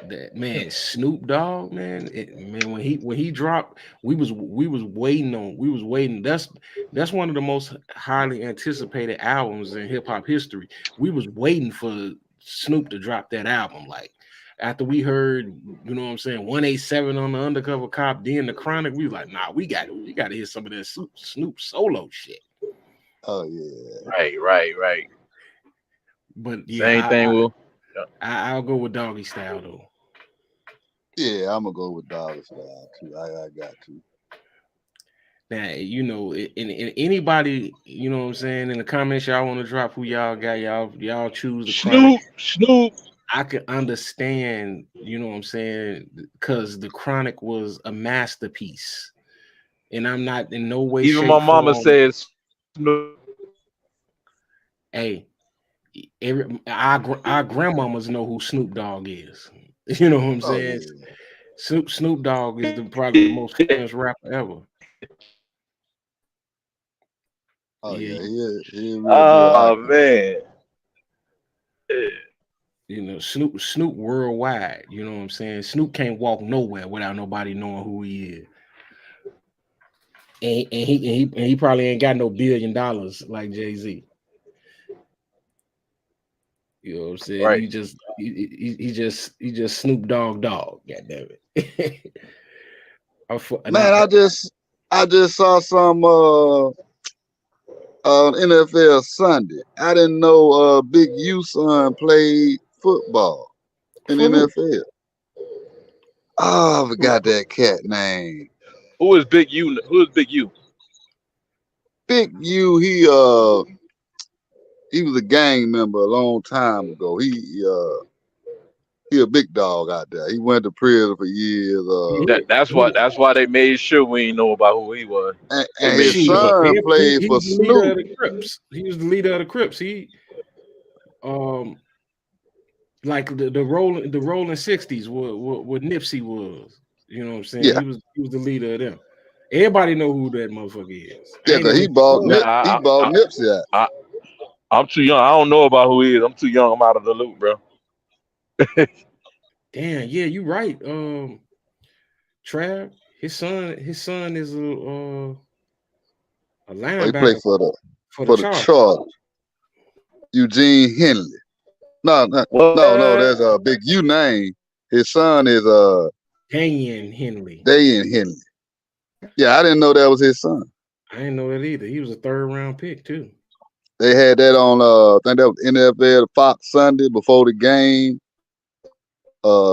S1: that man, Snoop Dogg, man, man, when he dropped, we was waiting. That's one of the most highly anticipated albums in hip hop history. We was waiting for Snoop to drop that album. Like after we heard, you know what I'm saying, 187 on the Undercover Cop, then the Chronic, we was like, nah, we got to hear some of that Snoop solo shit.
S3: Oh yeah.
S2: Right.
S1: But
S2: Same
S1: yeah,
S2: thing, Will.
S1: I'll go with Doggy Style though.
S3: Yeah, I'm gonna go with dog style too. I got to.
S1: Now, you know, and anybody, you know what I'm saying, in the comments, y'all want to drop who y'all got, y'all choose the Chronic.
S2: Snoop.
S1: I could understand, you know what I'm saying, because the Chronic was a masterpiece. And I'm not in no way,
S2: Even my
S1: shape,
S2: mama
S1: form.
S2: says Snoop.
S1: Hey, our grandmamas know who Snoop Dogg is. You know what I'm
S3: Oh
S1: saying?
S3: yeah.
S1: Snoop Dogg is probably the most famous rapper ever.
S3: Oh
S1: Yeah,
S3: yeah. He a real good
S2: Oh
S3: icon.
S2: man.
S1: you know, Snoop worldwide. You know what I'm saying? Snoop can't walk nowhere without nobody knowing who he is. And he probably ain't got no $1 billion like Jay-Z. You know what I'm saying?
S2: Right.
S1: He just Snoop Dogg. God damn it.
S3: Man, I just saw some NFL Sunday. I didn't know Big U son played football in the
S1: For who?
S3: NFL. Oh, I forgot that cat name.
S2: Who is Big U? Who is Big U?
S3: Big U, he was a gang member a long time ago. He a big dog out there. He went to prison for years.
S2: That's why they made sure we didn't know about who he was. They
S3: And
S2: made
S3: his
S1: Shit,
S2: sure.
S3: son played
S1: he
S3: for
S1: was the leader
S3: Snoop.
S1: of the Crips. He was the leader of the Crips. He um like the rolling 60s what Nipsey was. You know what I'm saying?
S3: Yeah,
S1: He was the leader of them. Everybody know who that motherfucker is. I
S3: yeah,
S1: ain't
S3: cause
S1: know
S3: he
S1: his
S3: bought
S1: son.
S2: Nah,
S3: Nipsey out.
S2: I'm too young. I don't know about who he is. I'm too young. I'm out of the loop, bro.
S1: Damn, yeah, you right. Trav, his son is a
S3: Oh, he played
S1: linebacker for the
S3: for the
S1: Chargers.
S3: Chargers. Eugene Henley. No,
S2: What?
S3: that's a Big U name. His son is
S1: Daniel Henley.
S3: Dayan Henley. Yeah, I didn't know that was his son.
S1: I didn't know that either. He was a 3rd round pick too.
S3: They had that on I think that was NFL Fox Sunday before the game.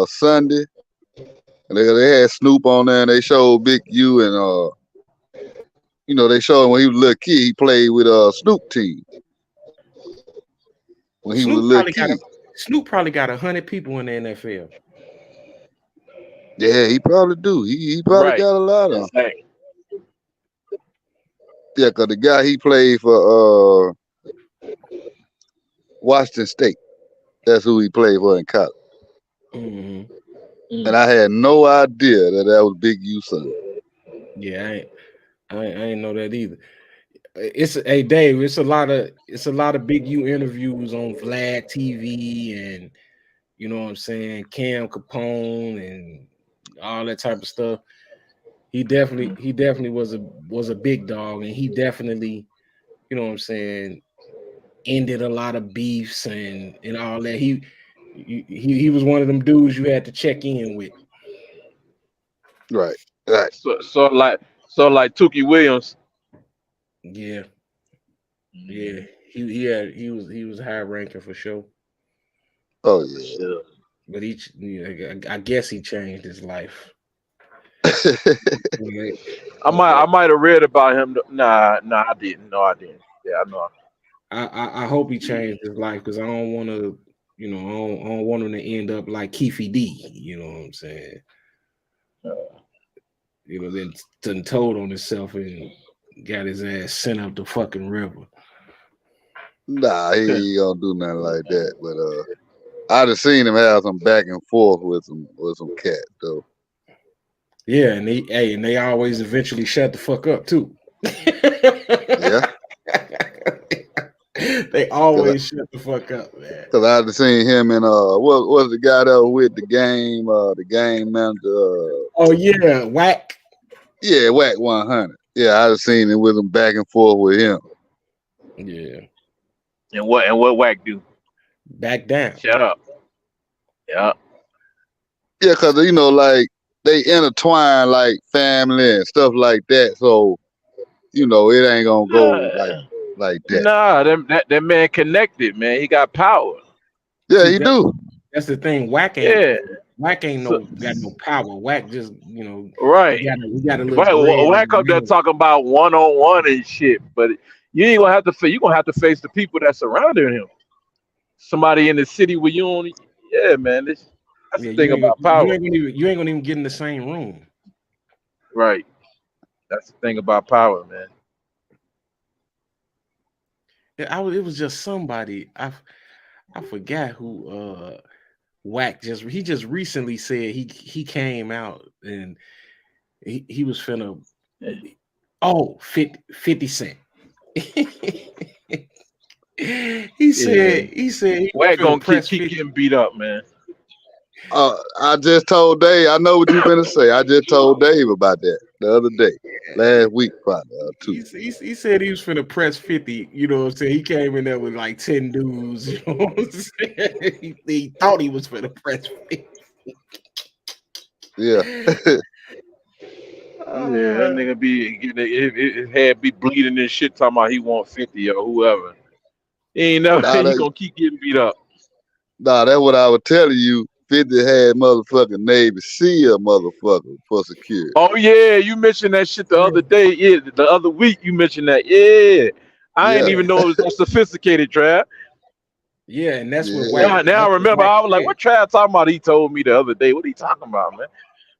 S3: Sunday. And they had Snoop on there and they showed Big U and they showed him when he was a little kid, he played with Snoop team when he was a little kid.
S1: Snoop probably got 100 people in the NFL.
S3: Yeah, he probably do. He probably
S2: Right.
S3: got a lot of them.
S2: Dang.
S3: Yeah, because the guy he played for Washington State. That's who he played for in college.
S1: Mm-hmm.
S3: And I had no idea that was Big U son.
S1: Yeah, I ain't know that either. Hey Dave, it's a lot of Big U interviews on Vlad TV and you know what I'm saying, Cam Capone and all that type of stuff. He definitely was a big dog, and he definitely, you know what I'm saying, ended a lot of beefs and all that. He was one of them dudes you had to check in with.
S3: Right.
S2: So like Tookie Williams.
S1: Yeah, yeah.
S2: Mhm.
S1: He was high ranking for sure.
S3: Oh
S2: For
S3: yeah.
S2: sure.
S1: But I guess he changed his life. Yeah.
S2: I might have read about him. Nah, I didn't. No, I didn't. Yeah, I know.
S1: I hope he changed his life because I don't want to, I don't want him to end up like Keefy D. You know what I'm saying? Then told on himself and got his ass sent up the fucking river.
S3: Nah, he ain't gonna do nothing like that. But I just seen him have some back and forth with some cats though.
S1: Yeah, and they always eventually shut the fuck up too.
S3: Yeah.
S1: They always shut the fuck up, man.
S3: Cause I just seen him in what was the guy that was with the game manager?
S1: Oh yeah, Whack.
S3: Yeah, Whack 100. Yeah, I just seen him with him back and forth with him.
S1: Yeah.
S2: And what Whack do?
S1: Back down.
S2: Shut up. Yeah.
S3: Yeah, cause like they intertwine like family and stuff like that. So it ain't gonna go like that.
S2: Nah, that man connected, man. He got power.
S3: Yeah, he do.
S1: That's the thing. Whack ain't got no power. Whack just
S2: right.
S1: We got a little
S2: Whack up there talking about 1-on-1 and shit, but you ain't gonna have to. You gonna have to face the people that surrounding him. Somebody in the city where you only. Yeah, man. That's the thing about power.
S1: You ain't gonna even get in the same room.
S2: Right. That's the thing about power, man.
S1: It was just somebody. I forgot who Whack just recently said he came out and he was finna 50 Cent. he said
S2: Whack gonna keep getting beat up, man.
S3: I just told Dave. I know what you're gonna say. I just told Dave about that the other day, last week, probably too.
S1: He said he was finna press 50. You know what I'm saying? He came in there with like 10 dudes. You know what I'm saying? He thought he was finna press 50.
S3: Yeah.
S2: Yeah, that nigga his head be bleeding and shit. Talking about he want 50 or whoever. He ain't never. He gonna keep getting beat up.
S3: Nah, that's what I was telling you. 50 had motherfucking Navy SEAL motherfucker for security.
S2: Oh yeah, you mentioned that shit the other day. Yeah, the other week you mentioned that. Yeah, I didn't even know it was that sophisticated, Trav.
S1: Yeah, and that's what.
S2: Now I remember. I was like, "What Trav talking about?" He told me the other day. What are you talking about, man?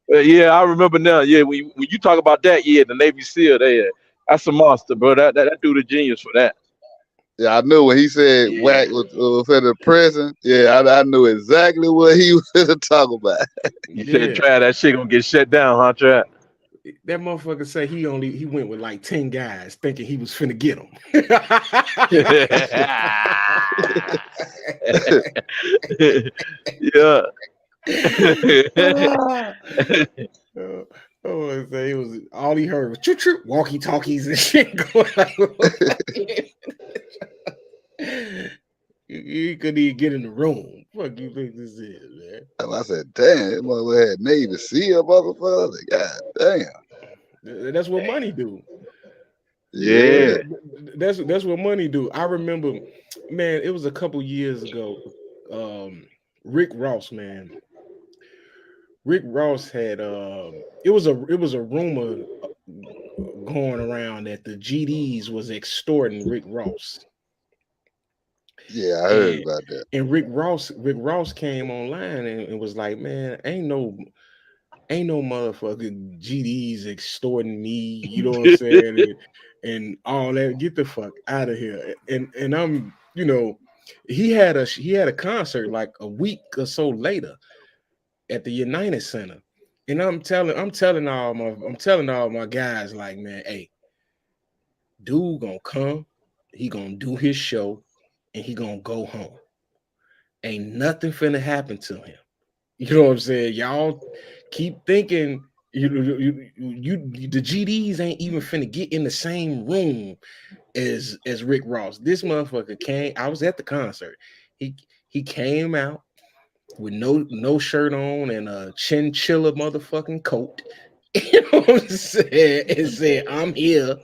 S2: Yeah, I remember now. Yeah, when you talk about that, yeah, the Navy SEAL, that's a monster, bro. That dude a genius for that.
S3: Yeah, I knew when he said Whack was in the prison. Yeah, I knew exactly what he was going to talk about.
S2: You said, "Trav, that shit gonna get shut down, huh, Trav?"
S1: That motherfucker said he went with like 10 guys thinking he was finna get them.
S2: Yeah.
S1: Oh, it was all he heard was choo choo walkie talkies and shit going on. You couldn't even get in the room. Fuck you think this is, man?
S3: And I said, damn, that motherfucker had Navy SEAL motherfucker. God damn.
S1: That's what money do.
S2: Yeah.
S1: That's what money do. I remember, man, it was a couple years ago. Rick Ross, man. Rick Ross had it was a rumor going around that the GDs was extorting Rick Ross.
S3: Yeah, I heard about that.
S1: And Rick Ross came online and was like, man, ain't no motherfucking GDs extorting me, you know what I'm saying? and all that. Get the fuck out of here. And I'm, he had a concert like a week or so later at the United Center. And I'm telling all my guys, like, man, hey, dude gonna come, he gonna do his show, and he gonna go home. Ain't nothing finna happen to him. You know what I'm saying? Y'all keep thinking you the GDs ain't even finna get in the same room as Rick Ross. This motherfucker came. I was at the concert. He came out with no shirt on and a chinchilla motherfucking coat. You know what I'm saying? And said, I'm here,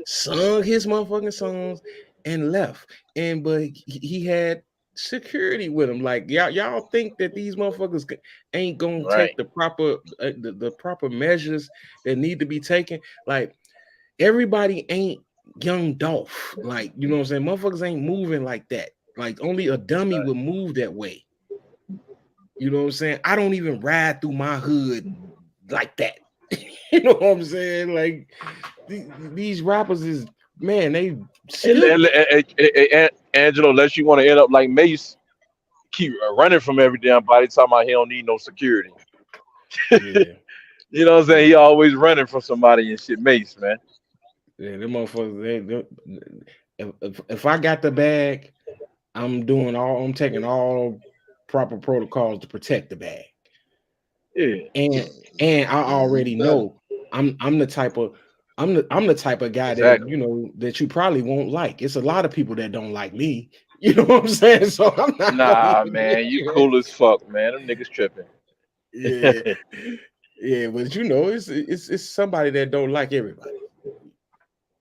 S1: sung his motherfucking songs, and left. But he had security with him. Like, y'all think that these motherfuckers ain't gonna take the proper the proper measures that need to be taken? Like, everybody ain't Young Dolph. Like, you know what I'm saying? Motherfuckers ain't moving like that. Like, only a dummy would move that way. You know what I'm saying? I don't even ride through my hood like that. You know what I'm saying? Like these rappers is man, they skilled.
S2: And Angelo, unless you want to end up like Mace, keep running from every damn body, talking about he don't need no security.
S1: Yeah,
S2: You know what I'm saying? He
S1: yeah,
S2: always running from somebody and shit. Mace, man.
S1: yeah. Them motherfuckers. If I got the bag, I'm taking all proper protocols to protect the bag.
S2: Yeah,
S1: And I already
S3: better.
S1: know I'm the type of I'm the type of guy that
S2: exactly.
S1: you know that you probably won't like. It's a lot of people that don't like me. You know what I'm saying? So I'm not gonna
S2: Nah,
S1: even
S2: man,
S1: get
S2: you
S1: you.
S2: cool as fuck, man. Them niggas tripping.
S1: Yeah, yeah, but you know, it's somebody that don't like everybody.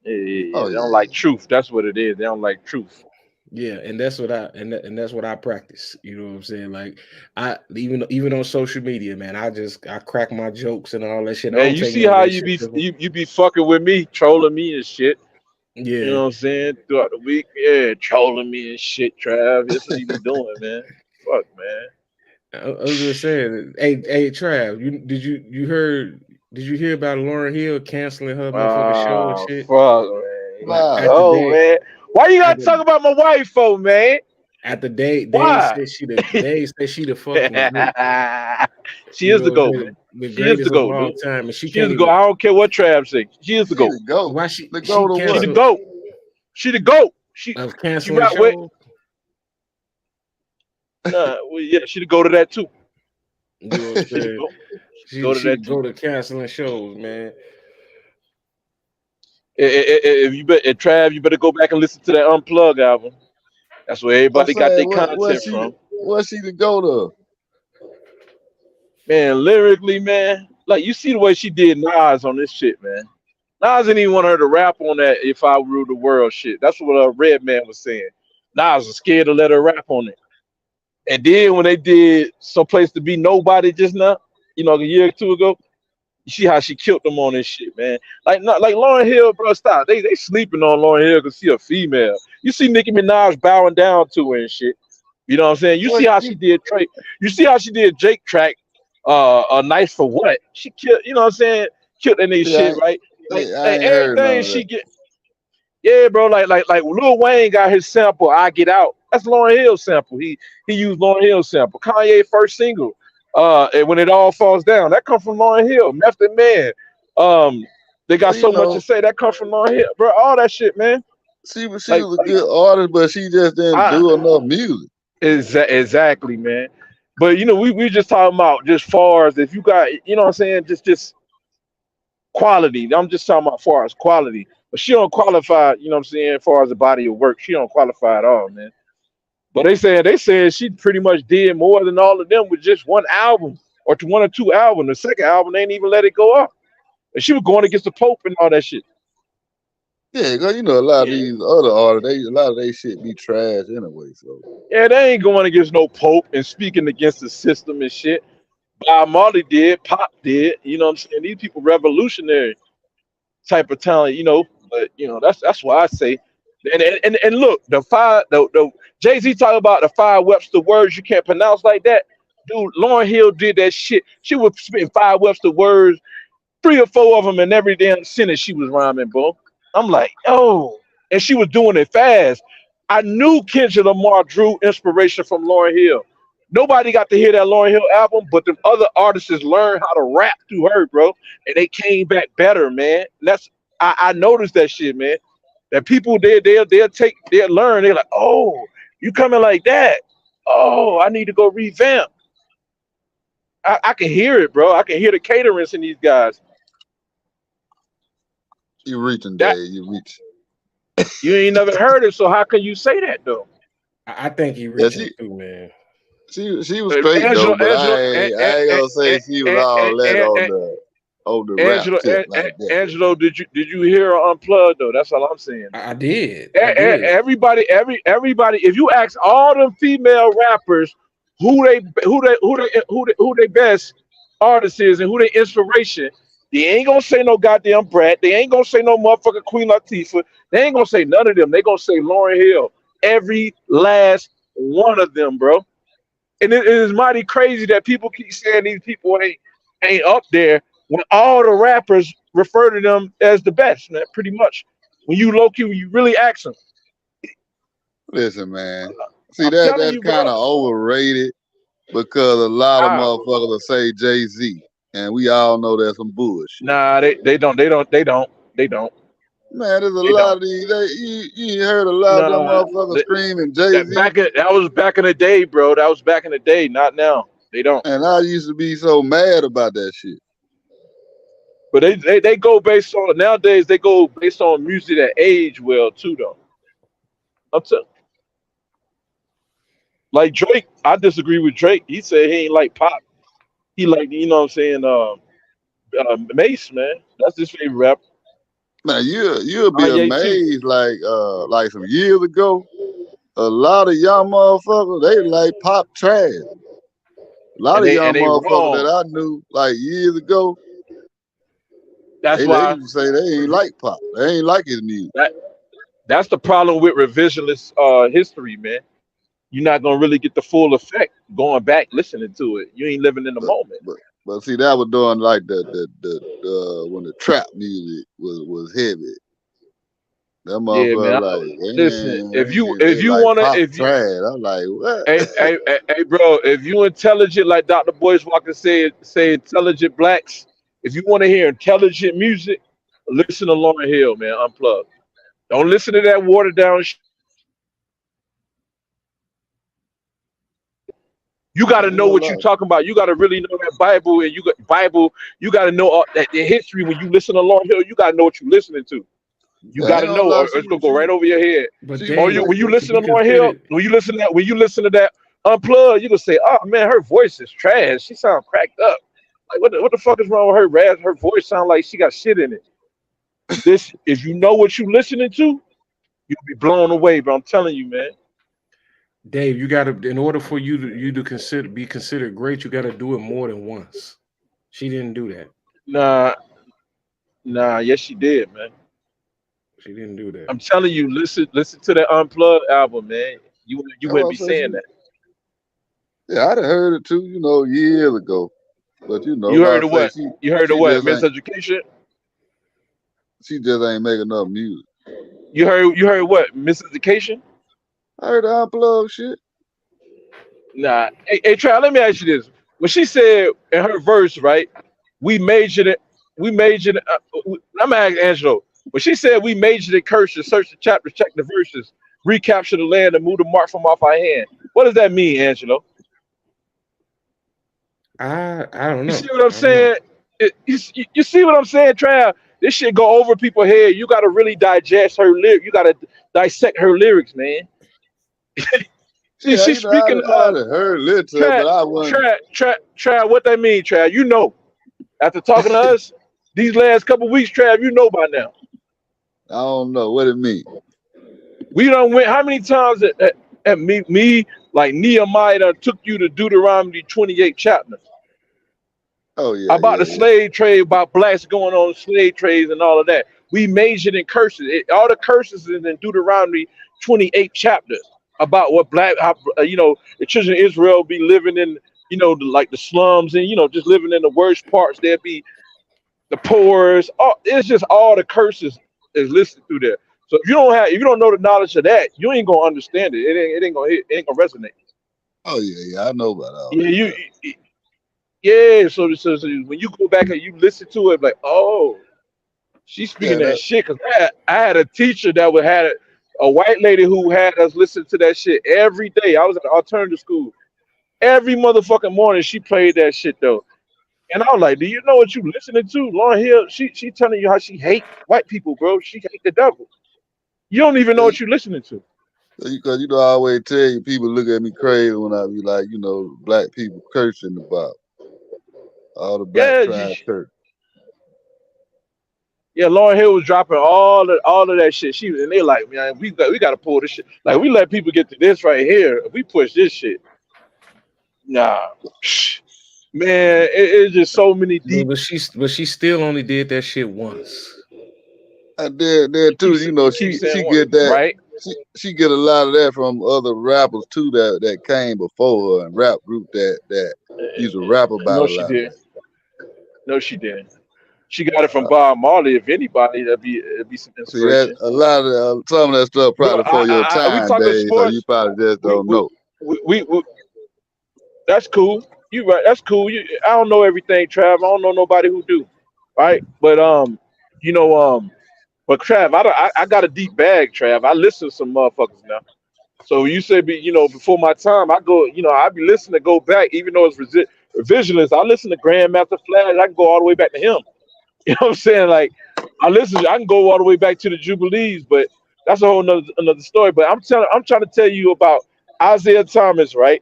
S2: Yeah.
S3: Oh
S2: They don't
S3: yeah.
S2: like truth. That's what it is. They don't like truth.
S1: Yeah, and that's what and that's what I practice. You know what I'm saying? Like I even on social media, man, I crack my jokes and all that shit. I
S2: Man,
S1: don't
S2: you
S1: take
S2: see
S1: none of
S2: how
S1: that
S2: you
S1: shit
S2: be
S1: personal.
S2: you be fucking with me, trolling me and shit. You
S1: Yeah,
S2: know what I'm saying? Throughout the week, yeah, trolling me and shit, Trav. That's what you be doing, man. Fuck, man.
S1: I was just saying, hey, Trav, did you hear about Lauren Hill canceling her motherfucking show and
S2: Oh,
S1: shit?
S2: fuck, man. Here
S1: Like
S2: you
S3: Nah.
S2: go, man. Why you gotta
S1: at
S2: talk
S1: the
S2: about my wife for, man?
S1: at the day
S2: Why?
S1: they said she the fucking great,
S2: She
S1: you
S2: is
S1: know
S2: the
S1: what I'm
S2: goat,
S1: saying,
S2: man.
S1: the
S2: She is the
S1: greatest of
S2: goat,
S1: all
S2: dude.
S1: time, and she
S2: She is
S1: can't
S2: the goat.
S1: even
S2: I don't care what Trav say. She is the
S3: She
S2: goat.
S3: the goat.
S1: why
S3: The
S1: she
S3: goat of
S2: She
S3: what?
S2: the
S1: canceled
S2: goat. She the goat.
S1: of
S2: She
S1: canceling
S2: right with
S1: shows.
S2: well, yeah, she the goat of that too.
S1: You know what I'm
S2: She the
S1: saying?
S2: goat. She the goat of
S1: She
S2: that
S1: could
S2: too.
S1: go to canceling shows, man.
S2: If you bet, Trav, you better go back and listen to that Unplug album. That's where
S3: I'm
S2: everybody got
S3: saying
S2: their content from.
S3: what she the goat of?
S2: Man, lyrically, man, like you see the way she did Nas on this shit, man. Nas didn't even want her to rap on that "If I Rule the World" shit. That's what Red Man was saying. Nas was scared to let her rap on it. And then when they did "Someplace to Be Nobody" just now, a year or two ago, you see how she killed them on this shit, man. Like not like Lauryn Hill, bro. Stop. They sleeping on Lauryn Hill because she a female. You see Nicki Minaj bowing down to her and shit. You know what I'm saying? You
S3: What
S2: see how she
S3: she
S2: did Drake. You see how she did Jake track. A nice for what? She killed. You know what I'm saying? Killed that nigga
S3: see,
S2: shit, right?
S3: I
S2: Like
S3: ain't heard none
S2: everything
S3: of that.
S2: she get. Yeah, bro. Like Lil Wayne got his sample. I Get Out. That's Lauryn Hill sample. He used Lauryn Hill sample. Kanye first single. And When It All Falls Down. That come from Lauryn Hill. Method Man. Um, they
S3: Well,
S2: got so much to say. That come from Lauryn Hill, bro. All that shit, man.
S3: she
S2: Like,
S3: was a good artist, but she just didn't
S2: I
S3: do enough music.
S2: exactly, man. But we just talking about just far as if you got, what I'm saying, just quality. I'm just talking about far as quality. But she don't qualify, what I'm saying, as far as the body of work. She don't qualify at all, man. But they said she pretty much did more than all of them with just one album or one or two albums. The second album they ain't even let it go up. And she was going against the Pope and all that shit.
S3: Yeah, cause a lot of
S2: Yeah.
S3: these other artists, a lot of they shit be trash anyway. So
S2: Yeah, they ain't going against no Pope and speaking against the system and shit. Bob Marley did, Pop did, you know what I'm saying? These people revolutionary type of talent, but that's why I say. And look, the Jay-Z talk about the five Webster words you can't pronounce like that. Dude, Lauryn Hill did that shit. She was spitting five Webster words, three or four of them in every damn sentence she was rhyming, bro. I'm like, oh, and she was doing it fast. I knew Kendrick Lamar drew inspiration from Lauryn Hill. Nobody got to hear that Lauryn Hill album, but the other artists learned how to rap through her, bro, and they came back better, man. I noticed that shit, man. That people they'll learn. They're like, oh, you coming like that? Oh, I need to go revamp. I can hear it, bro. I can hear the caterers in these guys.
S3: you reaching,
S2: That
S3: Dave. You reach.
S2: you ain't never heard it, so how can you say that though?
S1: I think he
S3: Yeah,
S1: reaching too, man.
S3: she was straight though, but I ain't gonna say she was all that on the rap tip like that.
S2: Angelo, did you hear her unplugged though? That's all I'm saying.
S1: I did. I did.
S2: Everybody, if you ask all them female rappers who they best artists is and who they inspiration, they ain't gonna say no goddamn Brat. They ain't gonna say no motherfucking Queen Latifah. They ain't gonna say none of them. They gonna say Lauryn Hill. Every last one of them, bro. And it is mighty crazy that people keep saying these people ain't up there.
S8: when all the rappers refer to them as the best, man, pretty much. When you low key, when you really ask them,
S3: Listen, man. See
S8: I'm
S3: that
S8: telling
S3: that's
S8: you, bro.
S3: kind of overrated because a lot of
S8: How?
S3: motherfuckers will say Jay-Z, and we all know that's some bullshit.
S8: Nah, they don't.
S3: Man, there's a
S8: They
S3: lot
S8: don't.
S3: of these. You ain't heard a lot of them
S8: Nah,
S3: motherfuckers screaming
S8: that
S3: Jay-Z.
S8: that was back in the day, bro. That was back in the day, not now. They don't.
S3: And I used to be so mad about that shit.
S8: But they go based on nowadays. They go based on music that age well too, though. I'm like Drake. I disagree with Drake. He said he ain't like pop. He like what I'm saying. Mace, man. That's his favorite rapper.
S3: Man, you'll be
S8: Kanye too.
S3: amazed. Like some years ago, a lot of young motherfuckers they like pop trash. A lot
S8: And
S3: of
S8: they
S3: young motherfuckers
S8: wrong.
S3: that I knew like years ago,
S8: That's
S3: they
S8: why
S3: used to say they ain't like pop. They ain't like his music.
S8: that's the problem with revisionist history, man. You're not gonna really get the full effect going back listening to it. You ain't living in the
S3: But
S8: moment.
S3: but see that was doing like the when the trap music was heavy. That
S8: Yeah, man.
S3: motherfucker like,
S8: Listen,
S3: man, they like pop trash. I'm like, what?
S8: hey, bro, if you intelligent like Dr. Boyce Walker say intelligent blacks, if you want to hear intelligent music, listen to Lauryn Hill, man. Unplugged. Don't listen to that watered down. You got to
S3: I ain't
S8: know
S3: gonna
S8: what you're
S3: lie.
S8: talking about. You got to really know that Bible, and You got to know that the history. When you listen to Lauryn Hill, you got to know what you're listening to. You
S3: I
S8: got
S3: ain't
S8: to
S3: gonna
S8: know,
S3: lie.
S8: or it's gonna go right over your head.
S1: But
S3: She
S8: Or
S1: Dave,
S8: when you
S3: play.
S8: listen
S1: you
S8: to Lauryn Hill,
S1: consider
S8: when you listen to that unplugged, you gonna say, "Oh man, her voice is trash. She sounds cracked up. Like what the fuck is wrong with her? Her voice sounds like she got shit in it." This, if you know what you listening to, you'll be blown away. But I'm telling you, man.
S1: Dave, you gotta in order for you to be considered great, you gotta do it more than once. She didn't do that.
S8: Nah, yes, she did, man.
S1: She didn't do that.
S8: I'm telling you, listen to that unplugged album, man. You
S3: That's what
S8: wouldn't
S3: I
S8: be
S3: say.
S8: saying that.
S3: Yeah, I'd have heard it too, years ago. But
S8: You heard
S3: like
S8: of
S3: I say,
S8: what? You heard of
S3: she
S8: what?
S3: just ain't
S8: Miseducation.
S3: making enough music.
S8: You heard what? Miseducation.
S3: I heard the unplugged shit.
S8: Nah. Hey, Trav, let me ask you this. When she said in her verse, right? We majored it. We majored. I'm gonna ask Angelo. When she said we majored in curses, search the chapters, check the verses, recapture the land, and move the mark from off our hand. What does that mean, Angelo?
S1: I don't
S8: You see
S1: know.
S8: what I'm
S1: I don't know.
S8: saying? You see what I'm saying, Trav? This shit go over people's head. You got to really digest her lyrics. You got to dissect her lyrics, man.
S3: Yeah,
S8: She's speaking
S3: I'd have heard little,
S8: Trav,
S3: but I wasn't.
S8: Trav, what that mean, Trav? You know. After talking to us these last couple weeks, Trav, you know by now.
S3: I don't know what it means.
S8: We done went how many times at me like Nehemiah done took you to Deuteronomy 28 chapters
S3: Oh yeah,
S8: about the slave trade, about blacks going on slave trades and all of that. We majored in curses. All the curses is in Deuteronomy 28 chapters about what the children of Israel be living in, like the slums and just living in the worst parts. There'd be the poorest. It's just all the curses is listed through there. So if you don't know the knowledge of that, you ain't gonna understand it. It ain't gonna resonate.
S3: Oh yeah, I know about all
S8: Yeah,
S3: that.
S8: yeah. So when you go back and you listen to it, like, oh, she's speaking
S3: Yeah,
S8: that shit. Cause I had a teacher that had a white lady who had us listen to that shit every day. I was at an alternative school. Every motherfucking morning she played that shit though. And I was like, do you know what you listening to? Lauryn Hill, she telling you how she hate white people, bro. She hate the devil. You don't even know what you're listening to.
S3: because I always tell you, people look at me crazy when I be like, black people cursing the Bible. All the black
S8: Yeah,
S3: tribe curse.
S8: yeah. Lauryn Hill was dropping all of that shit. And they like, man, we got to pull this shit. Like we let people get to this right here. If we push this shit, nah, man, it's just so many deep.
S1: But she still only did that shit once.
S3: And then too,
S8: You keep
S3: she
S8: saying
S3: get that.
S8: right?
S3: She get a lot of that from other rappers too that came before her and rap group that used to rap about
S8: No,
S3: a
S8: she
S3: lot of
S8: did.
S3: that.
S2: No, she didn't. She got it from Bob Marley. If anybody, it'd be some
S3: See that
S2: inspiration.
S3: a lot of some of that stuff
S2: Bro,
S3: probably before your
S2: we
S3: time,
S2: talking
S3: Dave. So you
S2: sports.
S3: probably just
S2: We,
S3: don't
S2: we,
S3: know.
S2: we that's cool. You right. That's cool. I don't know everything, Trav. I don't know nobody who do. Right. But you know, but Trav, I got a deep bag, Trav. I listen to some motherfuckers now. So you say, before my time, I go, I be listening to go back, even though it's revisionist. I listen to Grandmaster Flash. I can go all the way back to him. You know what I'm saying? Like, I can go all the way back to the Jubilees, but that's a whole another story. But I'm trying to tell you about Isaiah Thomas, right?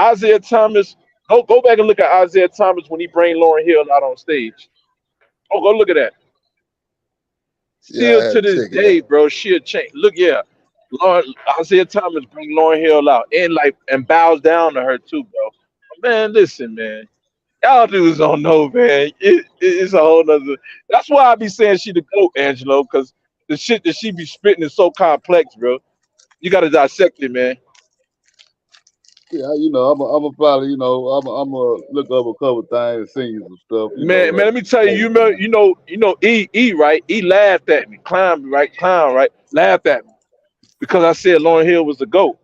S2: Isaiah Thomas, go back and look at Isaiah Thomas when he bring Lauryn Hill out on stage. Oh, go look at that.
S3: Yeah, I
S2: Still
S3: had
S2: to
S3: to
S2: this
S3: check it out.
S2: day, bro, she'll change. Look, yeah, Isaiah Thomas bring Lauryn Hill out and bows down to her too, bro. Man, listen, man. Y'all dudes don't know, man. It's a whole nother. That's why I be saying she the GOAT, Angelo, because the shit that she be spitting is so complex, bro. You gotta dissect it, man.
S3: Yeah, I'm a probably, I'm a look up a couple things, sing you some stuff,
S2: Man,
S3: like
S2: let me tell you,
S3: play some.
S2: E right? E laughed at me, clown right? Laughed at me because I said Lauryn Hill was the GOAT.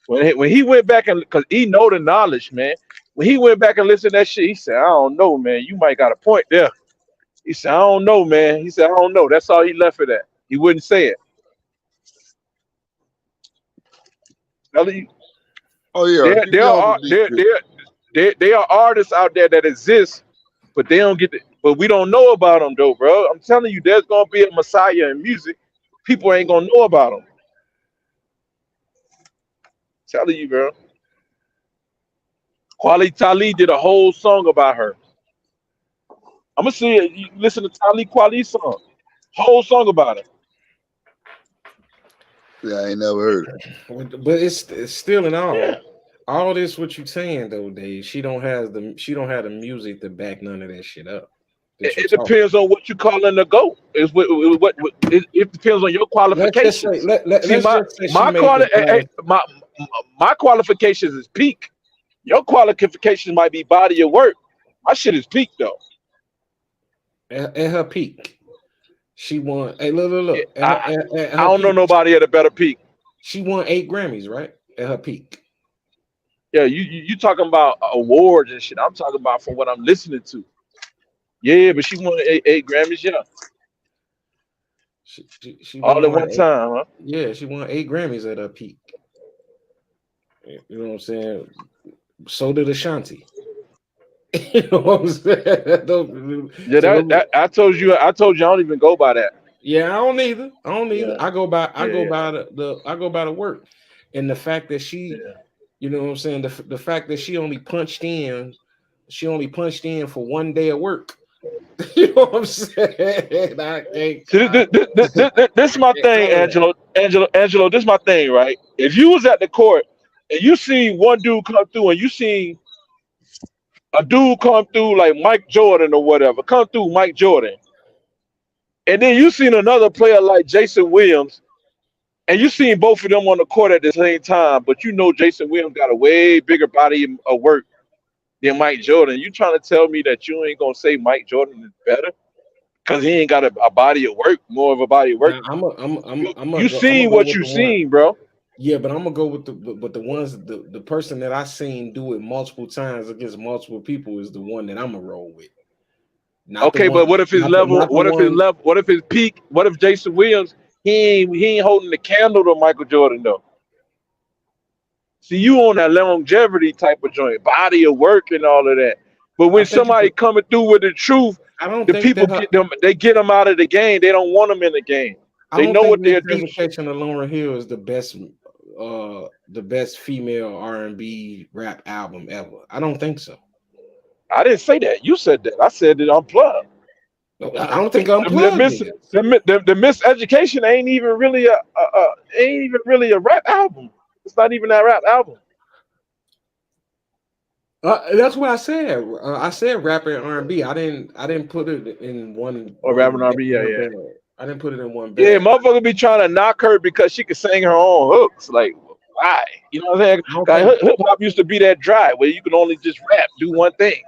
S2: When he went back and because he know the knowledge, man. When he went back and listened to that shit, he said, I don't know, man. You might got a point there. He said, I don't know, man. He said, I don't know. That's all he left it at. He wouldn't say it. Tell you,
S3: Oh yeah,
S2: there
S3: she
S2: there
S3: was
S2: are
S3: a deep
S2: there
S3: shit.
S2: there are artists out there that exist, but they don't but we don't know about them though, bro. I'm telling you, there's gonna be a messiah in music. People ain't gonna know about them. Telling you, bro. Kweli Tali did a whole song about her. I'm gonna see it. You listen to Tali Kweli song, whole song about it.
S3: Yeah, I ain't never heard it.
S1: But it's still in all this what you saying though, Dave. She don't have the music to back none of that shit up that you
S2: It
S1: talking
S2: depends
S1: about.
S2: on what you calling a goat. Is it depends on your
S1: Let's just say
S2: qualifications. See,
S1: let's just say she made the
S2: my qualifications is peak. Your qualifications might be body of work. My shit is peak though.
S1: at her peak. She won. Hey, look. At
S2: I
S1: her
S2: don't know
S1: peak,
S2: nobody at a better peak.
S1: she won 8 Grammys, right? At her peak.
S2: Yeah, you talking about awards and shit. I'm talking about from what I'm listening to. Yeah, but she won eight Grammys, yeah,
S1: She
S2: all
S1: won
S2: at
S1: like
S2: one time, huh?
S1: yeah, she won 8 Grammys at her peak. You know what I'm saying? So did Ashanti. You know what I'm saying?
S2: Yeah,
S1: So
S2: that I told you I don't even go by that.
S1: yeah, I don't either.
S2: Yeah,
S1: I go by
S2: yeah,
S1: I go by the work. And the fact that she,
S2: yeah.
S1: you know what I'm saying, the fact that she only punched in for 1 day of work. You know what I'm saying?
S2: See, this is my
S1: I can't
S2: thing,
S1: call that.
S2: Angelo. This is my thing, right? If you was at the court and you seen one dude come through, and you seen a dude come through like Mike Jordan or whatever, come through Mike Jordan, and then you seen another player like Jason Williams, and you seen both of them on the court at the same time, but you know Jason Williams got a way bigger body of work than Mike Jordan. You trying to tell me that you ain't gonna say Mike Jordan is better because he ain't got a body of work, more of a body of work?
S1: Now I'm
S2: You
S1: gonna
S2: seen
S1: go
S2: what
S1: with
S2: you
S1: the one.
S2: seen, bro.
S1: Yeah, but I'm gonna go with the ones the person that I seen do it multiple times against multiple people is the one that I'm gonna roll with. Not the
S2: Okay,
S1: one,
S2: but what if his level?
S1: not the
S2: What if his
S1: one.
S2: level? What if his peak? What if Jason Williams? He ain't holding the candle to Michael Jordan though. See, you on that longevity type of joint, body of work and all of that. But
S1: I
S2: when
S1: think it's
S2: somebody coming through with the truth,
S1: I don't
S2: the
S1: think
S2: people
S1: that her.
S2: get them. They get them out of the game. They don't want them in the game.
S1: I
S2: They
S1: don't
S2: know
S1: think
S2: what
S1: Miss
S2: they'll do.
S1: Education of Lauryn Hill is the best female R&B rap album ever. I don't think so.
S2: I didn't say that. You said that. I said it unplugged.
S1: I don't think Unplugged did.
S2: The miseducation ain't even really a rap album. It's not even that rap album.
S1: That's what I said. I said rap and R&B. I didn't put it in
S2: Or rap and R&B, yeah,
S1: one
S2: yeah.
S1: bag. I didn't put it in one
S2: Yeah,
S1: bag.
S2: motherfucker be trying to knock her because she can sing her own hooks. Like, why? You know what I'm saying?
S1: I don't
S2: Like,
S1: think
S2: hip hop used to be that dry where you can only just rap, do one thing.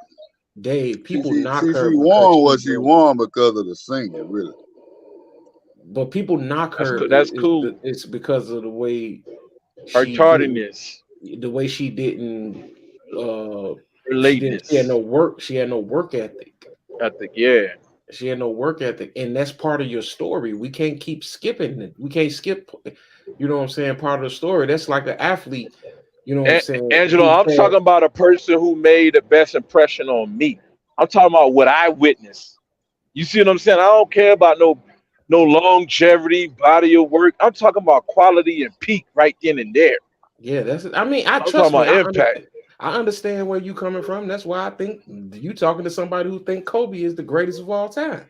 S1: Dave, people knock
S3: She
S1: her because
S3: won
S1: she
S3: what she
S1: wrote,
S3: won because of the singing, really.
S1: but people knock
S2: That's
S1: her
S2: cool. That's cool.
S1: it's because of the way
S2: Her
S1: she didn't,
S2: tardiness,
S1: the way she didn't,
S2: her
S1: she had
S2: lateness.
S1: no work, she had no work ethic.
S2: I think, yeah.
S1: She had no work ethic, and that's part of your story. We can't keep skipping it. We can't skip, you know what I'm saying, part of the story. That's like an athlete, you know what I'm saying,
S2: Angelo,
S1: who
S2: I'm
S1: can't,
S2: talking about a person who made the best impression on me. I'm talking about what I witnessed. You see what I'm saying? I don't care about no longevity, body of work. I'm talking about quality and peak right then and there.
S1: yeah, that's it. I mean, I
S2: I'm talking
S1: trust me,
S2: about impact.
S1: I understand where you coming from. That's why I think you talking to somebody who think Kobe is the greatest of all time.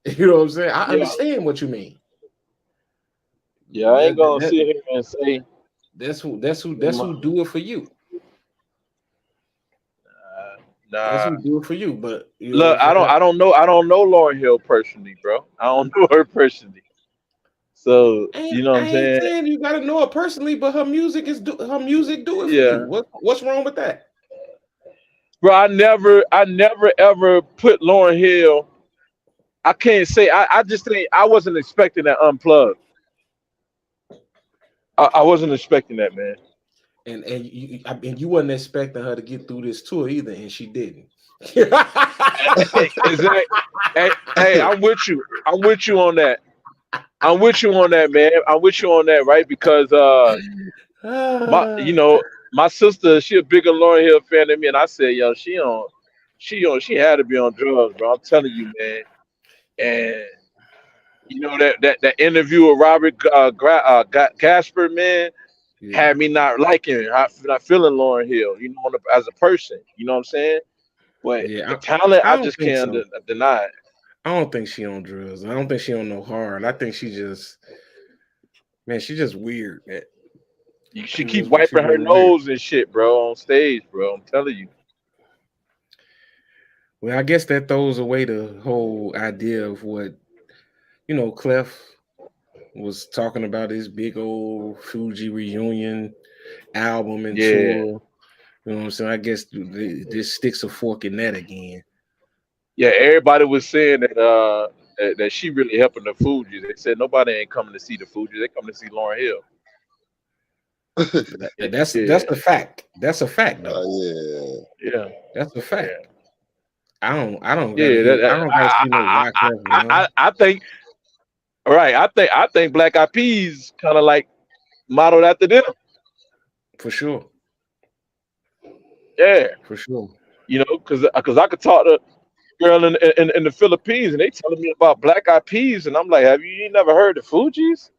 S1: You know what I'm saying? I
S2: Yeah,
S1: understand what you mean.
S2: yeah. I ain't gonna
S1: That
S2: sit here and say,
S1: that's who do it for you. That's
S2: nah.
S1: who do it for you. But you know what
S2: Look,
S1: I'm saying?
S2: I don't know Lauren Hill personally, bro. I don't know her personally. So you know what
S1: I
S2: I'm
S1: ain't
S2: saying?
S1: saying you gotta know her personally, but her music do it for you.
S2: Yeah,
S1: What's wrong with that?
S2: bro. I never ever put Lauren Hill. I can't say. I just think I wasn't expecting that unplugged. I wasn't expecting that, man.
S1: And you wasn't expecting her to get through this tour either, and she didn't.
S2: Exactly. Hey, I'm with you. I'm with you on that. I'm with you on that, man. I'm with you on that, right? Because my sister, she a bigger Lauryn Hill fan than me, and I said, yo, she had to be on drugs, bro. I'm telling you, man. And you know that interview with Robert Gasper, man,
S1: Yeah,
S2: had me not liking her, not feeling Lauryn Hill, you know, as a person. You know what I'm saying? But
S1: yeah.
S2: the talent,
S1: I
S2: I
S1: don't
S2: just
S1: think
S2: can't
S1: so.
S2: deny it.
S1: I don't think she on drugs. I don't think she on no hard. I think she just, man, she just weird.
S2: She keep
S1: She
S2: wiping her
S1: really weird.
S2: nose and shit, bro, on stage, bro. I'm telling you.
S1: Well, I guess that throws away the whole idea of what Clef was talking about, his big old Fuji reunion album and
S2: Yeah.
S1: tour. You know what I'm saying? I guess this sticks a fork in that again.
S2: Yeah, everybody was saying that she really helping the Fugees. They said nobody ain't coming to see the Fugees. They coming to see Lauryn Hill.
S1: That's
S2: Yeah,
S1: a fact. That's a fact, though.
S3: Yeah.
S2: yeah,
S1: That's a
S2: yeah,
S1: fact. I don't gotta
S2: yeah.
S1: hear. I don't gotta see no Wyclef run
S2: I think right. I think Black Eyed Peas kind of like modeled after them.
S1: for sure.
S2: Yeah,
S1: For sure.
S2: you know, because I could talk to a girl in the Philippines and they telling me about Black Eyed Peas and I'm like, have you never heard the Fugees?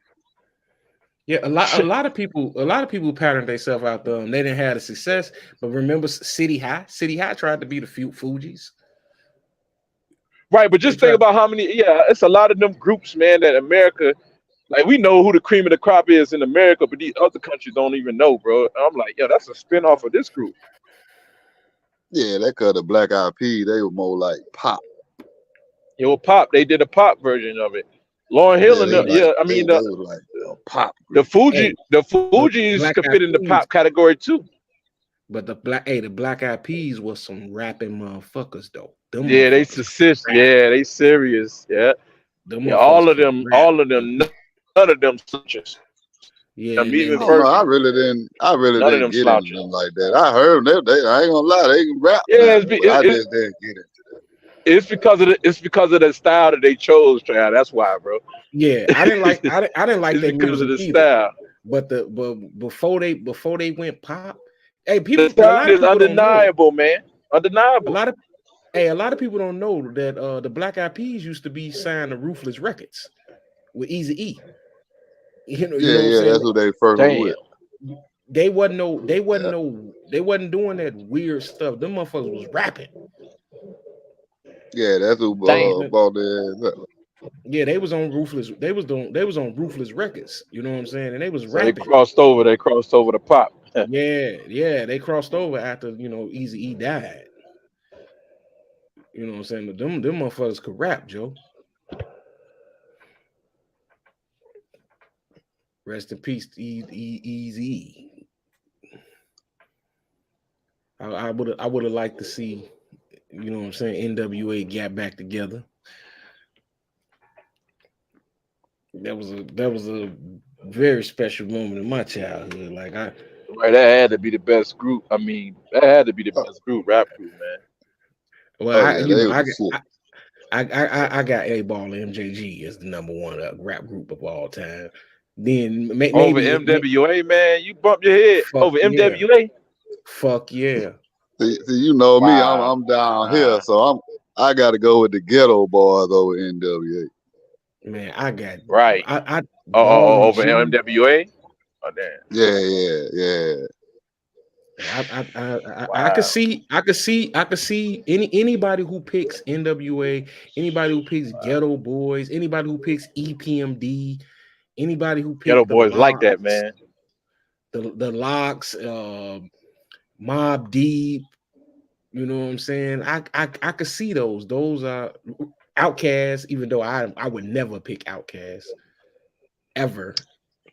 S1: Yeah, a lot of people patterned themselves out there. And they didn't have the success. But remember, City High. City High tried to be the Fugees.
S2: Right, but
S1: They
S2: just think
S1: tried.
S2: about how many. Yeah, it's a lot of them groups, man. That America, like we know who the cream of the crop is in America, but these other countries don't even know, bro. And I'm like, yo, that's a spinoff of this group.
S3: Yeah, that cut the Black Eyed Peas, they were more like pop.
S2: Yo, pop. They did a pop version of it. Lauren Hill
S3: Yeah,
S2: and
S3: they like
S2: yeah, I
S3: they
S2: mean
S3: they was like a pop
S2: the
S3: group.
S2: Fuji,
S1: Hey,
S2: the
S1: but
S2: Fugees
S1: Black
S2: could
S1: Eyed
S2: fit in the
S1: Peas.
S2: pop category too.
S1: But the Black Eyed Peas was some rapping motherfuckers though. Them
S2: Yeah, they
S1: motherfuckers could
S2: success.
S1: rap.
S2: Yeah, they serious. Yeah,
S1: Them
S2: yeah.
S1: motherfuckers could rap.
S2: All of them. None of them slouches.
S1: Yeah,
S2: Them
S1: and
S2: even
S3: I
S1: then
S3: don't know.
S2: Fergie.
S3: I really
S2: None of
S3: didn't
S2: them
S3: get into
S2: slouches.
S3: them like that. I heard them. I ain't gonna lie, they can rap
S2: Yeah,
S3: now, but I just didn't get into that.
S2: it's because of the style that they chose, Trav. That's why, bro.
S1: yeah, I didn't like
S2: It's
S1: their
S2: because of
S1: music
S2: the
S1: either.
S2: style.
S1: But before they went pop, hey,
S2: The
S1: a
S2: style
S1: lot of
S2: is
S1: people don't know.
S2: undeniable, man.
S1: A
S2: Undeniable.
S1: lot of a lot of people don't know that the Black Eyed Peas used to be signed to Ruthless Records with Easy E. You
S3: Yeah,
S1: know what I'm
S3: yeah, that's
S1: saying?
S3: who they first was
S2: Damn.
S3: with. Yeah,
S1: They wasn't doing that weird stuff. Them motherfuckers was rapping.
S3: yeah, that's who
S2: Damn.
S3: bought their.
S1: Yeah, they was on Ruthless. They was on Ruthless Records. You know what I'm saying? And they was
S2: So they
S1: rapping.
S2: crossed over. They crossed over the pop.
S1: Yeah. They crossed over after Easy E died. You know what I'm saying? But them motherfuckers could rap, Joe. Rest in peace, to Easy E. I would have liked to see you know what I'm saying, NWA got back together. That was a very special moment in my childhood. Like
S2: Right, that had to be the best group. I mean, that had to be the best group, rap group, man.
S1: well,
S3: Oh yeah, they was the shit.
S1: I got A Ball and MJG as the number one rap group of all time. Then
S2: Over
S1: maybe
S2: MWA, man, you bumped your head
S1: fuck
S2: over
S1: yeah,
S2: MWA.
S1: fuck yeah.
S3: See, you know me,
S2: Wow,
S3: I'm down here,
S2: wow,
S3: so I got to go with the Ghetto Boys over NWA.
S1: Man, I got
S2: right.
S1: I Ball
S2: Oh,
S1: and
S2: over
S1: G.
S2: MWA. Oh, damn.
S3: Yeah.
S1: I could
S2: Wow.
S1: see anybody who picks NWA, anybody who picks Ghetto Boys, anybody who picks EPMD, anybody who
S2: Ghetto
S1: picked the
S2: boys like that,
S1: Locks,
S2: man.
S1: the Locks, Mob Deep. You know what I'm saying? I could see those. Those are Outcasts. Even though I would never pick Outcasts ever.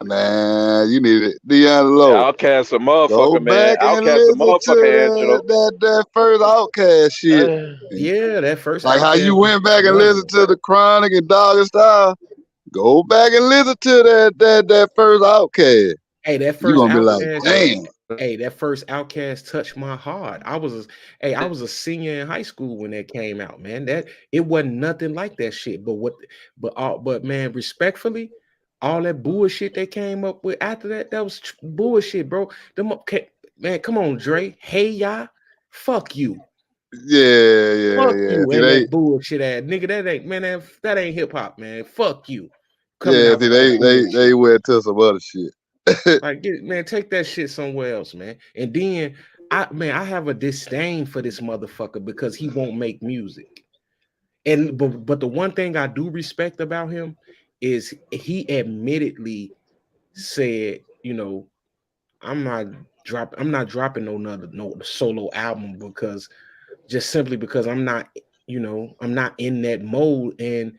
S3: Nah, you need it.
S2: Yeah,
S3: DeAngelo,
S2: Outcast a
S3: go
S2: motherfucker, man.
S3: back and
S2: Outcast a
S3: listen to
S2: motherfucker, Angelo.
S3: that first Outcast shit.
S1: Yeah, that first
S3: Like how you
S1: Outcast
S3: went back and
S1: was
S3: listened to the Chronic and Doggy Style. Go back and listen to that first Outcast.
S1: Hey, that
S3: You
S1: first
S3: gonna be like,
S1: Outcast.
S3: damn.
S1: Hey, that first Outcast touched my heart. I was a senior in high school when that came out, man. That it wasn't nothing like that shit. But man, respectfully, all that bullshit they came up with after that, that was bullshit, bro. Man, come on, Dre. Hey, y'all, fuck you. Fuck
S3: Yeah.
S1: you and that bullshit ass nigga. That ain't man. That ain't hip hop, man. Fuck you. Coming out
S3: See
S1: with that
S3: they
S1: bullshit.
S3: went to some other shit.
S1: Like, man, take that shit somewhere else, man. And then I have a disdain for this motherfucker because he won't make music. And but the one thing I do respect about him is he admittedly said, you know, I'm not dropping no solo album because just simply because I'm not, I'm not in that mode, and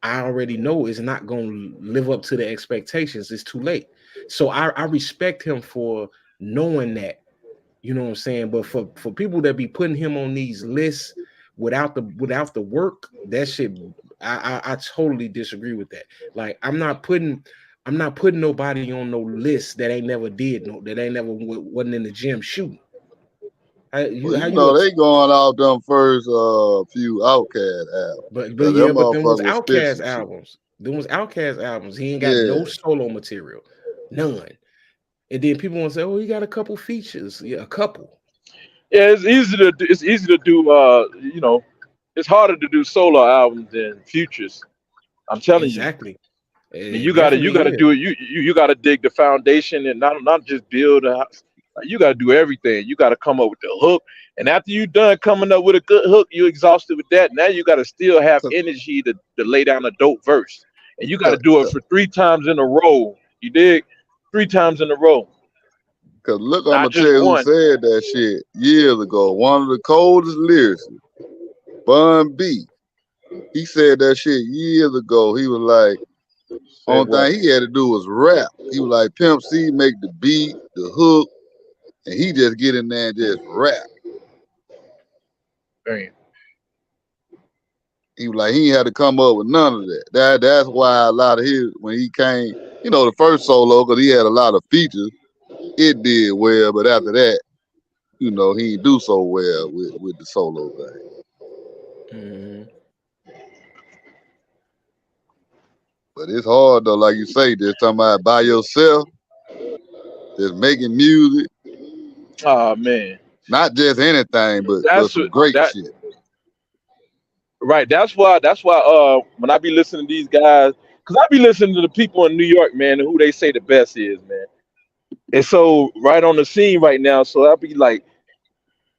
S1: I already know it's not going to live up to the expectations. It's too late. So I respect him for knowing that, you know what I'm saying? But for people that be putting him on these lists without the work, that shit, I totally disagree with that. Like I'm not putting nobody on no list that ain't never did no that ain't never wasn't in the gym shooting. How
S3: Well,
S1: how
S3: you
S1: you
S3: know
S1: ups-
S3: they going off them first few Outcast albums.
S1: but
S3: Cause
S1: yeah,
S3: them
S1: but them was
S3: motherfuckers spit
S1: Outcast
S3: some shit.
S1: albums. Them was Outcast albums. He ain't got no
S3: Yeah.
S1: solo material, none. And then people want to say, "Oh, he got a couple features." Yeah, a couple.
S2: Yeah, it's easy to do. It's harder to do solo albums than futures. I'm telling you.
S1: Exactly.
S2: I mean,
S1: It
S2: you gotta
S1: definitely is.
S2: do it. You gotta dig the foundation and not just build a house. Like, you gotta do everything. You gotta come up with the hook, and after you done coming up with a good hook, you exhausted with that. Now you gotta still have
S3: Cause,
S2: energy to lay down a dope verse, and you gotta
S3: cause,
S2: do it for 3 times in a row. You dig? 3 times in a row,
S3: 'Cause look, I'm
S2: not
S3: gonna tell
S2: just
S3: you who
S2: one.
S3: said that shit years ago. One of the coldest lyricists, Bun B. He said that shit years ago. He was like,
S2: Said
S3: only
S2: what?
S3: thing he had to do was rap. He was like, Pimp C make the beat, the hook, and he just get in there and just rap.
S2: Damn.
S3: He was like, he ain't had to come up with none of that. That's why a lot of his, when he came, the first solo, because he had a lot of features, it did well, but after that, he didn't do so well with the solo thing.
S1: Mhm.
S3: But it's hard though, like you say, just talking about by yourself, just making music,
S2: Oh man,
S3: not just anything, but
S2: that's
S3: some
S2: what
S3: great
S2: that
S3: shit.
S2: right. That's why. When I be listening to these guys, because I be listening to the people in New York, man, and who they say the best is, man. And so right on the scene right now, so I'll be like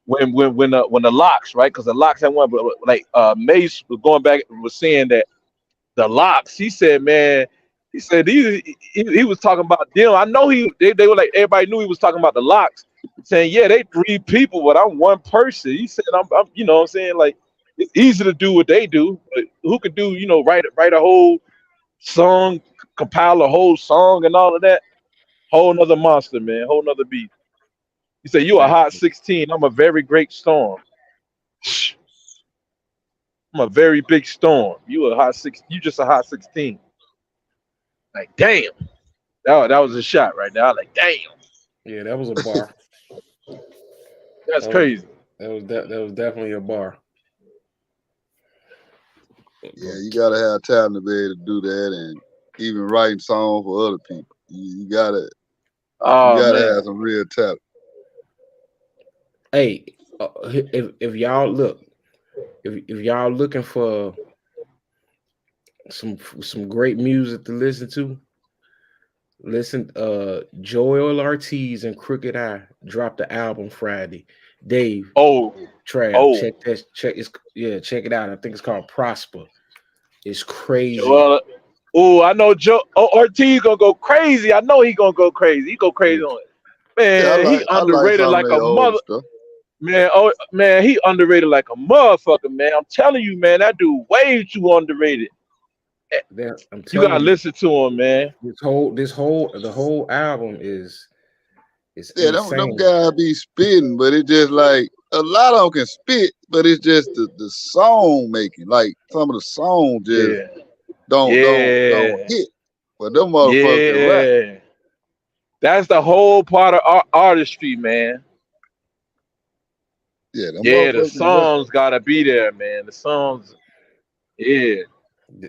S2: when the locks, right? Because the locks had one, but like Mace was going back was saying that the locks. He said, man, he said he was talking about them. I know they were like everybody knew he was talking about the locks, saying yeah they 3 people, but I'm one person. He said I'm you know what I'm saying, like it's easy to do what they do, but who could do write a whole song, compile a whole song and all of that? Whole nother monster, man. Whole nother beast. He said, "You a hot
S1: Exactly.
S2: 16. I'm a very great storm." I'm a very big storm. You a hot six. You just a hot 16. Like damn, that was a shot right now. Like damn,
S1: Yeah, that was a bar.
S2: that's
S1: That was
S2: crazy.
S1: that was definitely a bar.
S3: Yeah, you gotta have talent to be able to do that, and even writing songs for other people. You gotta
S2: Oh man,
S3: have some real talent.
S1: Hey, if y'all look, if y'all looking for some great music to listen to, listen. Joel Ortiz and Crooked Eye dropped the album Friday. Dave,
S2: oh,
S1: Trav,
S2: oh,
S1: check that. Check it out. I think it's called Prosper. It's crazy.
S2: Joel. Oh, I know Joe. Oh, Ortiz gonna go crazy. I know he gonna go crazy. He go crazy
S1: Yeah.
S2: on it.
S3: Yeah,
S2: Man, he
S3: I like
S2: underrated
S3: some of
S2: like
S3: their
S2: a
S3: older
S2: mother.
S3: stuff.
S2: Man, oh man, he underrated like a motherfucker. Man, I'm telling you, man, that dude way too underrated.
S1: I'm
S2: You
S1: telling
S2: gotta
S1: you,
S2: listen to him, man.
S1: the whole album is
S3: Yeah, them
S1: insane.
S3: guys be spitting, but it just like a lot of them can spit, but it's just the song making. Like some of the songs just
S2: Yeah,
S3: don't
S2: yeah,
S3: hit. But them motherfuckers can rap.
S2: yeah. That's the whole part of artistry, man.
S3: Yeah, them
S2: Yeah, the
S3: motherfuckers can rap.
S2: songs gotta be there, man. The songs, yeah.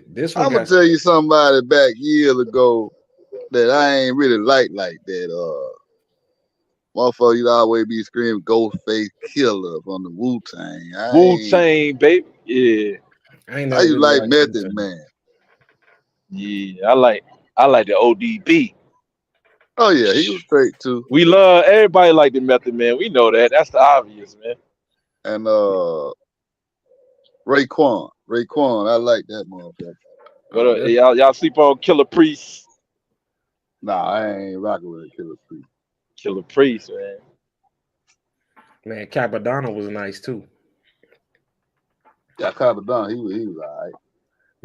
S1: This one
S3: I'm gonna
S1: got
S3: tell you somebody back years ago that I ain't really like that. Motherfucker, you always be screaming Ghostface Killer from the Wu-Tang.
S2: Wu Tang, baby. Yeah,
S1: I ain't
S3: I
S1: never
S3: used to
S1: really
S3: like
S1: liked
S3: Method
S1: Wu-Tang.
S3: Man.
S2: yeah. I like the ODB.
S3: Oh yeah, he was straight too.
S2: We love everybody like the Method Man. We know that. That's the obvious, man.
S3: And Raekwon, I like that motherfucker.
S2: But
S1: That's
S2: y'all sleep on Killer Priest.
S3: Nah, I ain't rocking with Killer Priest.
S2: Killer Priest, man.
S1: man. Capadonna was nice too.
S3: Yeah, Capadonna, he was alright.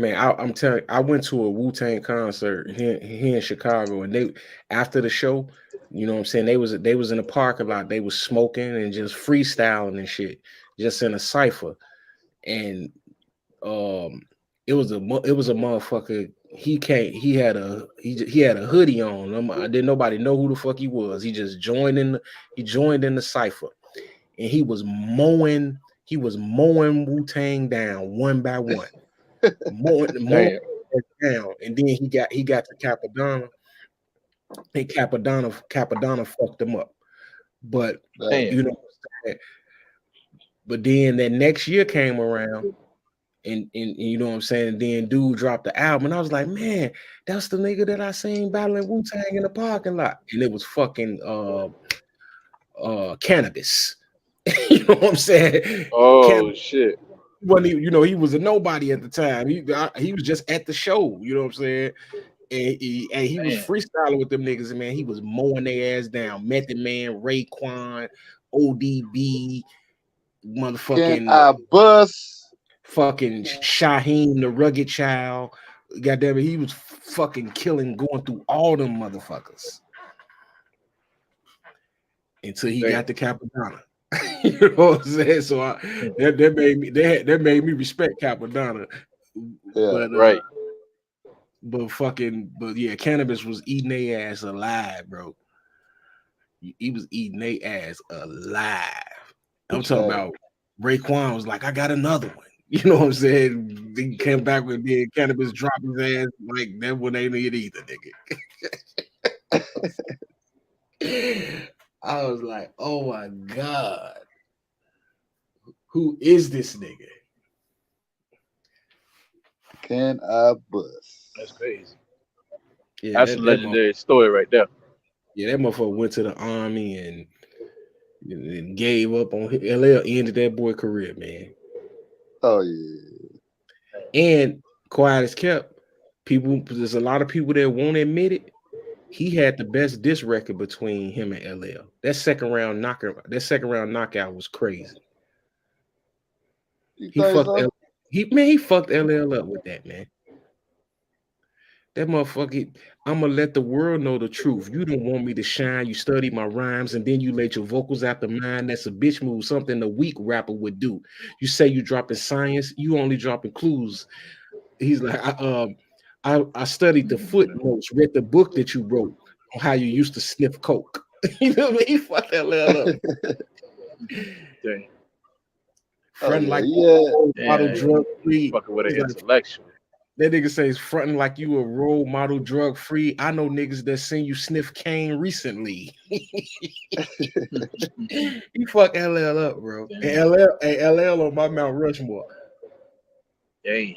S1: Man, I'm telling you, I went to a Wu-Tang concert here in Chicago, and they after the show, you know what I'm saying, they was in the parking lot, they was smoking and just freestyling and shit, just in a cipher. And it was a motherfucker. He had a hoodie on. I didn't nobody know who the fuck he was. He just joined in the cipher, and he was mowing Wu-Tang down one by one. More
S2: Damn.
S1: down, and then he got to Capadonna, and Capadonna fucked him up. But
S3: Damn.
S2: Damn.
S1: you know, but then that next year came around, and you know what I'm saying. Then dude dropped the album, and I was like, man, that's the nigga that I seen battling Wu-Tang in the parking lot, and it was fucking Cannabis. You know what I'm saying?
S2: Oh shit.
S1: He was a nobody at the time. He was just at the show. You know what I'm saying? And he was
S2: Man.
S1: freestyling with them niggas, and man, he was mowing their ass down. Method Man, Raekwon, ODB,
S3: Can
S1: motherfucking
S3: I bust?
S1: fucking Shaheem, the Rugged Child. Goddamn it, he was fucking going through all them motherfuckers until he got
S2: Damn.
S1: to Capadonna. You know what I'm saying? So that made me respect Capadonna.
S3: Yeah.
S2: Right.
S1: But yeah, Cannabis was eating their ass alive, bro. He was eating their ass alive. I'm talking about Raekwon was like, I got another one. You know what I'm saying? He came back with the Cannabis dropped his ass like that one ain't it either, nigga. I was like, oh my God. Who is this nigga?
S3: Can I bust?
S2: That's crazy.
S1: Yeah,
S2: That's a
S1: that
S2: legendary story right there.
S1: yeah, that motherfucker went to the army and gave up on LL, ended that boy career, man.
S3: Oh yeah.
S1: And quiet as kept, there's a lot of people that won't admit it. He had the best diss record between him and LL. That second round knockout was crazy.
S3: You
S1: He
S3: think
S1: fucked
S3: so?
S1: he fucked LL up with that, man. That motherfucker, I'm gonna let the world know the truth. You don't want me to shine. You study my rhymes, and then you let your vocals out the mind. That's a bitch move, something a weak rapper would do. You say you dropping science, you only dropping clues. He's like, I studied the footnotes, read the book that you wrote on how you used to sniff coke. You know what I mean? Fuck that little up.
S2: Dang.
S1: Fronting like
S3: yeah.
S1: model drug free.
S2: Fucking with an
S1: He's like,
S2: intellectual.
S1: that nigga says fronting like you a role model drug free. I know niggas that seen you sniff cane recently. He fucked LL up, bro. And LL on my Mount Rushmore.
S2: Damn.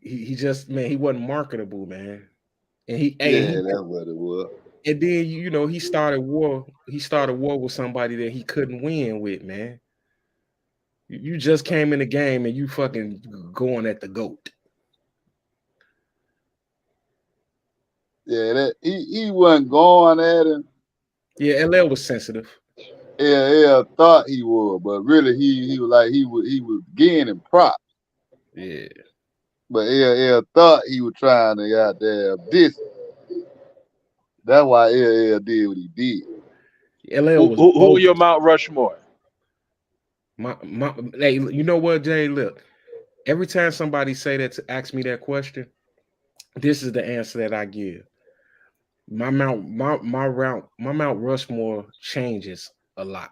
S1: He just, man, he wasn't marketable, man. And he
S3: That's what it was.
S1: and then you know he started war. He started war with somebody that he couldn't win with, man. You just came in the game and you fucking going at the GOAT.
S3: Yeah, that he wasn't going at him.
S1: Yeah, LL was sensitive.
S3: Yeah, thought he would, but really he was like he was gaining prop.
S1: Yeah.
S3: But LL thought he was trying to out there diss. That's why LL did what he did.
S1: LL was
S2: who are your Mount Rushmore?
S1: Hey, you know what, Jay? Look, every time somebody say that to ask me that question, this is the answer that I give. My Mount Rushmore changes a lot.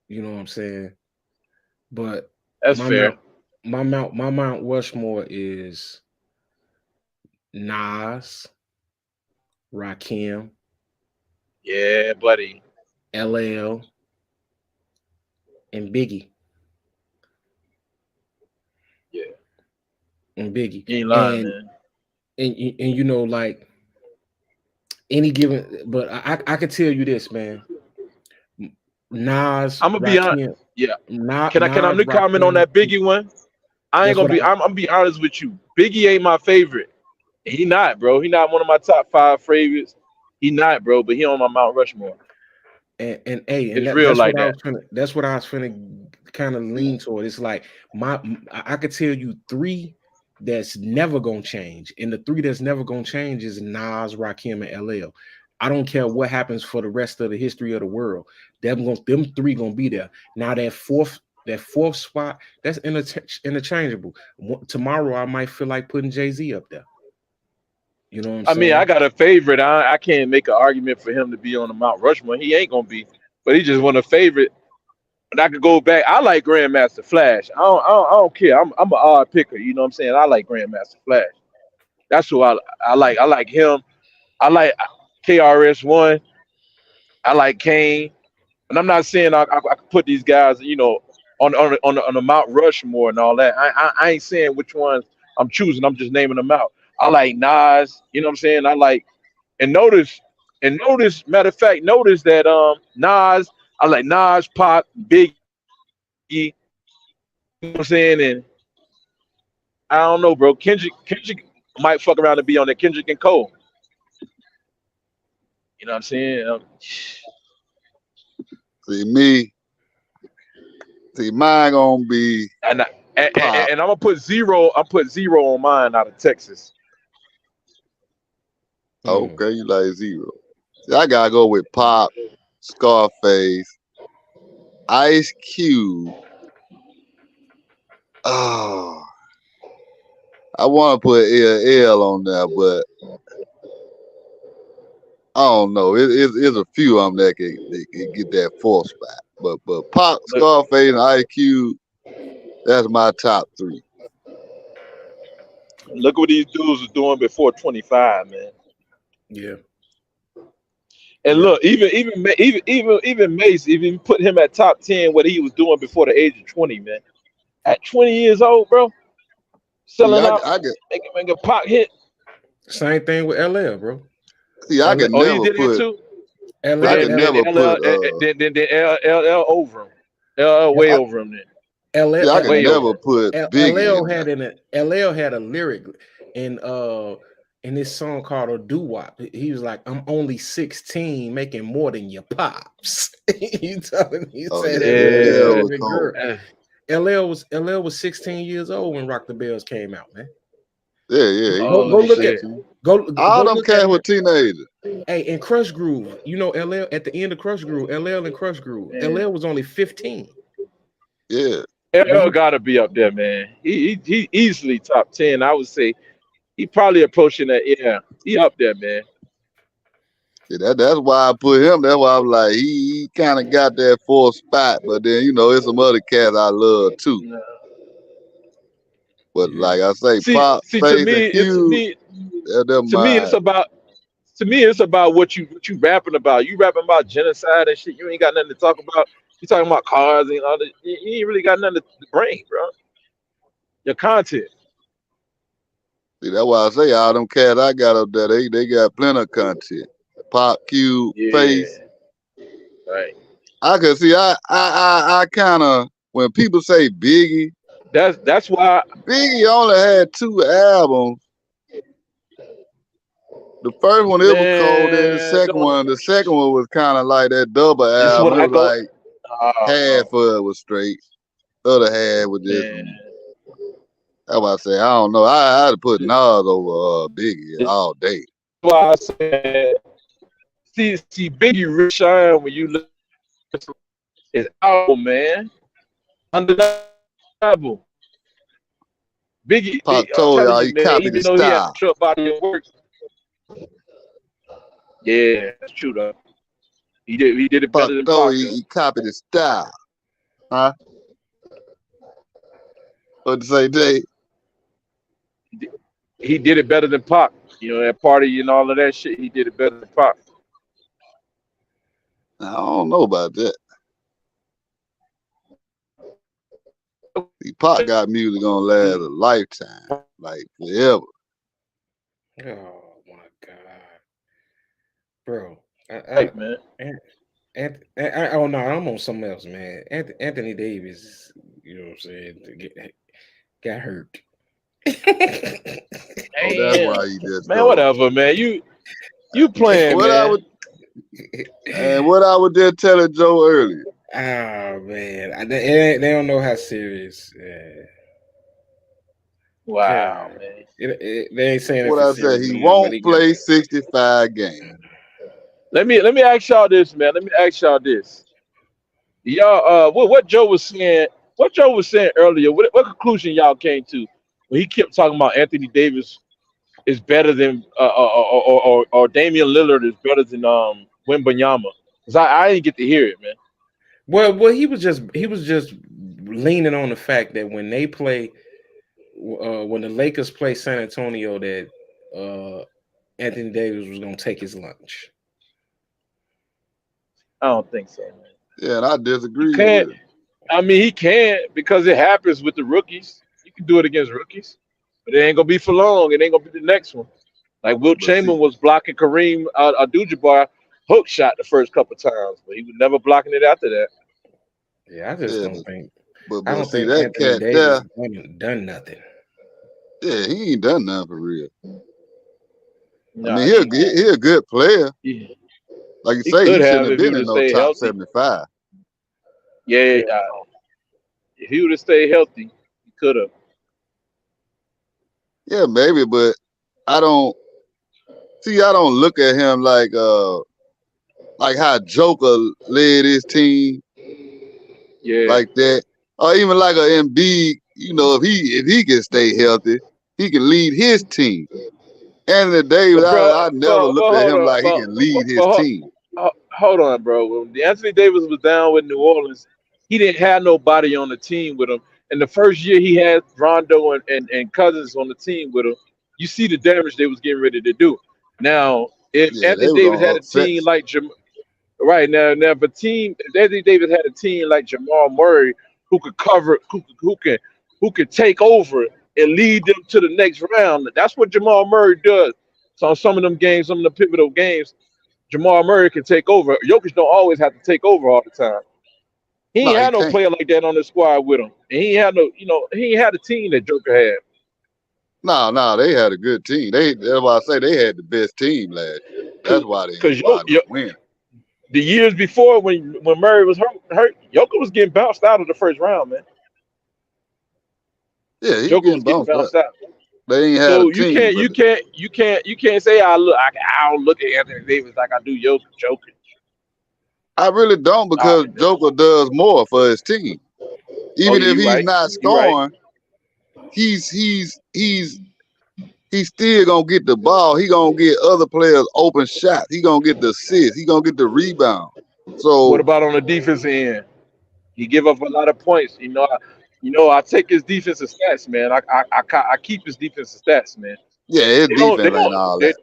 S1: You know what I'm saying? But
S2: that's fair.
S1: My Mount Rushmore is Nas, Rakim,
S2: yeah, buddy,
S1: LL, and Biggie.
S2: Yeah,
S1: and Biggie.
S2: You ain't lying, man.
S1: And you know, like any given, but I can tell you this, man. Nas,
S2: I'm gonna be honest. Yeah. Can I comment on that Biggie one? I ain't gonna be. I'm be honest with you. Biggie ain't my favorite. He not, bro. He not one of my top 5 favorites. He not, bro. But he on my Mount Rushmore.
S1: And
S2: it's real
S1: that's
S2: like
S1: what
S2: that.
S1: That's what I was finna kind of lean toward. It's like I could tell you 3 that's never gonna change, and the 3 that's never gonna change is Nas, Rakim, and LL. I don't care what happens for the rest of the history of the world. Them 3 gonna be there. Now that fourth spot, that's interchangeable. Tomorrow I might feel like putting Jay-Z up there. You know what I'm saying?
S2: I mean, I got a favorite. I can't make an argument for him to be on the Mount Rushmore. He ain't gonna be, but he just one a favorite. And I could go back. I like Grandmaster Flash. I don't care. I'm an odd picker. You know what I'm saying? I like Grandmaster Flash. That's who I like. I like him. I like KRS-One. I like Kane. And I'm not saying I could put these guys, you know, on the Mount Rushmore and all that. I ain't saying which ones I'm choosing. I'm just naming them out. I like Nas. You know what I'm saying? I like notice. Matter of fact, notice that Nas. I like Nas, Pop, Biggie. You know what I'm saying? And I don't know, bro. Kendrick might fuck around and be on that Kendrick and Cole. You know what I'm saying?
S3: See, mine gonna be
S2: and I'm gonna put 0. I put 0 on mine out of Texas.
S3: Okay, you like 0. See, I gotta go with Pop, Scarface, Ice Cube. Oh, I want to put LL on there, but I don't know. It's a few of them that can get that 4th spot. But Pop, Scarface, and Ice Cube, that's my top 3.
S2: Look what these dudes are doing before 25, man.
S1: Yeah.
S2: And look, even Mace, even put him at top 10, what he was doing before the age of 20, man. At 20 years old, bro, selling out, making a pop hit.
S1: Same thing with LL, bro.
S3: See, I could never
S2: he did
S3: put.
S2: It too?
S3: I could never put.
S2: Then LL over him. LL way over him. Then
S3: LL, I could never put Biggie.
S1: LL had a lyric in this song called a doo-wop. He was like, "I'm only 16, making more than your pops." You telling me? LL was 16 years old when Rock the Bells came out, man.
S3: Yeah. He
S1: Go
S3: on
S2: Oh
S3: number
S1: look at
S2: shit.
S3: 15.
S1: go
S3: All them
S1: look at
S3: cats were
S1: him.
S3: teenagers.
S1: Hey, in Crush Groove, you know LL at the end of Crush Groove, LL and Crush Groove. LL was only 15.
S3: Yeah.
S1: When
S2: LL
S1: he
S2: gotta be up there, man. He easily top 10. I would say he probably approaching that. Yeah, he up there, man.
S3: Yeah, that's why I put him. That's why I'm like, he kind of got that fourth spot. But then, there's some other cats I love too. But
S1: yeah.
S3: like I say,
S2: See,
S3: Pop,
S2: see,
S3: Face, and Q, they're
S2: to me,
S3: mine.
S2: it's about what you rapping about. You rapping about genocide and shit. You ain't got nothing to talk about. You talking about cars and all that. You ain't really got nothing to bring, bro. Your content.
S3: See, that's why I say all them cats I got up there, they got plenty of content. Pop, Q,
S2: Yeah,
S3: Face.
S2: right.
S3: I could see, I kind of, when people say Biggie,
S2: That's why,
S3: Biggie only had 2 albums. The first one, it was cold, and
S2: man.
S3: the second one was kind of like that double
S2: This is what
S3: album. It
S2: I
S3: was
S2: go.
S3: like
S2: Oh
S3: half of it was straight, other half was just
S2: man,
S3: that's why I say I don't know. I'd put Nas over Biggie
S2: that's
S3: all day.
S2: why I said. See, Biggie really shine when you listen to his album, man. Undeniable.
S3: Pop
S2: I'm
S3: told
S2: telling
S3: y'all
S2: you,
S3: he
S2: man.
S3: copied
S2: Even
S3: his
S2: though he had a
S3: style.
S2: short body of work, yeah, that's true though. He did it
S3: Pop
S2: better than
S3: told
S2: Pac,
S3: he copied his style. Huh? What to say, Jay?
S2: he did it better than Pac. That party and all of that shit. He did it better than Pac.
S3: I don't know about that. See, Pop got music gonna last a lifetime, like forever.
S1: Oh my God, bro.
S2: Right, man.
S1: Oh no, I'm on something else, man. Anthony Davis, you know what I'm saying, got hurt.
S3: Oh, that's
S2: Damn,
S3: why he just
S2: man.
S3: told.
S2: Whatever, man. You playing,
S3: What I
S2: man.
S3: would and what I was just telling Joe earlier.
S1: Oh man, they don't know how serious.
S2: Wow,
S1: God,
S2: man.
S1: they ain't saying it
S3: What
S1: for
S3: I said,
S1: serious
S3: he
S1: enough, but
S3: won't
S1: he got
S3: play
S1: hurt.
S3: 65 games.
S2: Let me ask y'all this, man. Let me ask y'all this. Y'all, what Joe was saying, earlier, what conclusion y'all came to when he kept talking about Anthony Davis is better than or Damian Lillard is better than Wembanyama? Because I didn't get to hear it, man.
S1: Well, he was just leaning on the fact that when they play, when the Lakers play San Antonio, that Anthony Davis was gonna take his lunch.
S2: I don't think so, man.
S3: Yeah, and I
S2: He
S3: disagree
S2: can't.
S3: with him.
S2: I mean, he can't because it happens with the rookies. You can do it against rookies, but it ain't gonna be for long. It ain't gonna be the next one. Like Wilt
S3: But see,
S2: Chamberlain was blocking Kareem Abdul-Jabbar hook shot the first couple times, but he was never blocking it after that.
S1: Yeah, I just
S3: yeah,
S1: don't think. I
S3: but
S1: don't
S3: see
S1: think
S3: that
S1: Anthony
S3: cat
S1: Davis
S3: there,
S1: done nothing.
S3: yeah, he ain't done nothing for real. I
S2: Nah,
S3: mean,
S2: he ain't.
S3: he a good player.
S2: He,
S3: Like you
S2: he
S3: say, he
S2: could
S3: shouldn't
S2: have
S3: have
S2: if he
S3: been
S2: would
S3: in
S2: have
S3: no
S2: stayed
S3: top
S2: healthy.
S3: 75.
S2: Yeah, if he would have stayed healthy, he could have.
S3: Yeah, maybe, but I don't I don't look at him like how Joker led his team
S2: Yeah,
S3: like that. Or even like a Embiid, if he can stay healthy, he can lead his team. Anthony Davis,
S2: but bro,
S3: I never
S2: but
S3: looked at
S2: hold
S3: him
S2: on,
S3: like he can lead his
S2: but
S3: team.
S2: hold on, bro. When Anthony Davis was down with New Orleans, he didn't have nobody on the team with him. And the first year he had Rondo and Cousins on the team with him, you see the damage they was getting ready to do. Now, if
S3: Yeah,
S2: Anthony
S3: they was
S2: Davis had
S3: gonna
S2: a
S3: upset.
S2: team like right now, if Anthony Davis had a team like Jamal Murray who could cover, who could take over and lead them to the next round, that's what Jamal Murray does. So on some of them games, some of the pivotal games, Jamal Murray can take over. Jokic don't always have to take over all the time. He
S3: No,
S2: ain't
S3: he
S2: had no
S3: can't.
S2: player like that on the squad with him, and he ain't had no, he ain't had a team that Joker had.
S3: No, they had a good team. That's why I say they had the best team last year. That's why they
S2: Because
S3: ain't wind up winning.
S2: the years before when Murray was hurt, Joker was getting bounced out of the first round, man.
S3: Yeah, he was
S2: Joker
S3: getting
S2: was getting
S3: bounced up.
S2: bounced out.
S3: They ain't had a
S2: So you
S3: team,
S2: can't
S3: but
S2: say I don't look at Anthony Davis like I do Joker.
S3: I really don't
S2: Nah,
S3: because Joker does more for his team.
S2: oh
S3: Even
S2: yeah,
S3: if
S2: you
S3: he's
S2: right.
S3: not
S2: You right.
S3: scoring, he's still gonna get the ball. He gonna get other players open shots. He gonna get the assist. He gonna get the rebound.
S2: What
S3: So
S2: about on the defensive end? He give up a lot of points. I take his defensive stats, man. I keep his defensive stats, man.
S3: yeah, his
S2: They don't they
S3: defense ain't
S2: don't
S3: all
S2: they,
S3: that.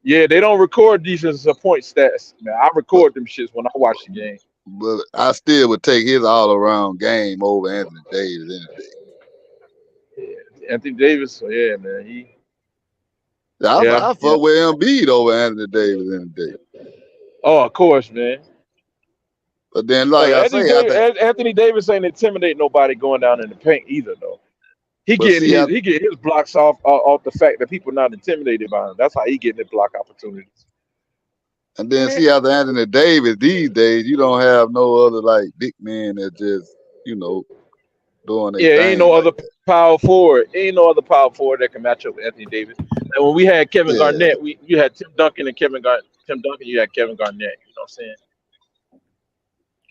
S2: yeah, they don't record defensive point stats, man. I
S3: But
S2: record them shits when I watch the game.
S3: but I still would take his all around game over Anthony Davis any day.
S2: Yeah, Anthony Davis, so yeah, man.
S3: I
S2: Yeah.
S3: fuck with Embiid over Anthony Davis any day.
S2: Oh, of course, man.
S3: But then, like I say,
S2: Anthony Davis ain't intimidate nobody going down in the paint either, though. He
S3: but
S2: getting
S3: see,
S2: his blocks off the fact that people not intimidated by him. That's how he getting his block opportunities.
S3: and then see after Anthony Davis these days, you don't have no other like big men that just doing their
S2: Yeah, ain't
S3: thing
S2: no
S3: like
S2: other
S3: that.
S2: power forward. Ain't no other power forward that can match up with Anthony Davis. And when we had Kevin
S3: Yeah,
S2: Garnett, you had Tim Duncan and Tim Duncan, you had Kevin Garnett. You know what I'm saying?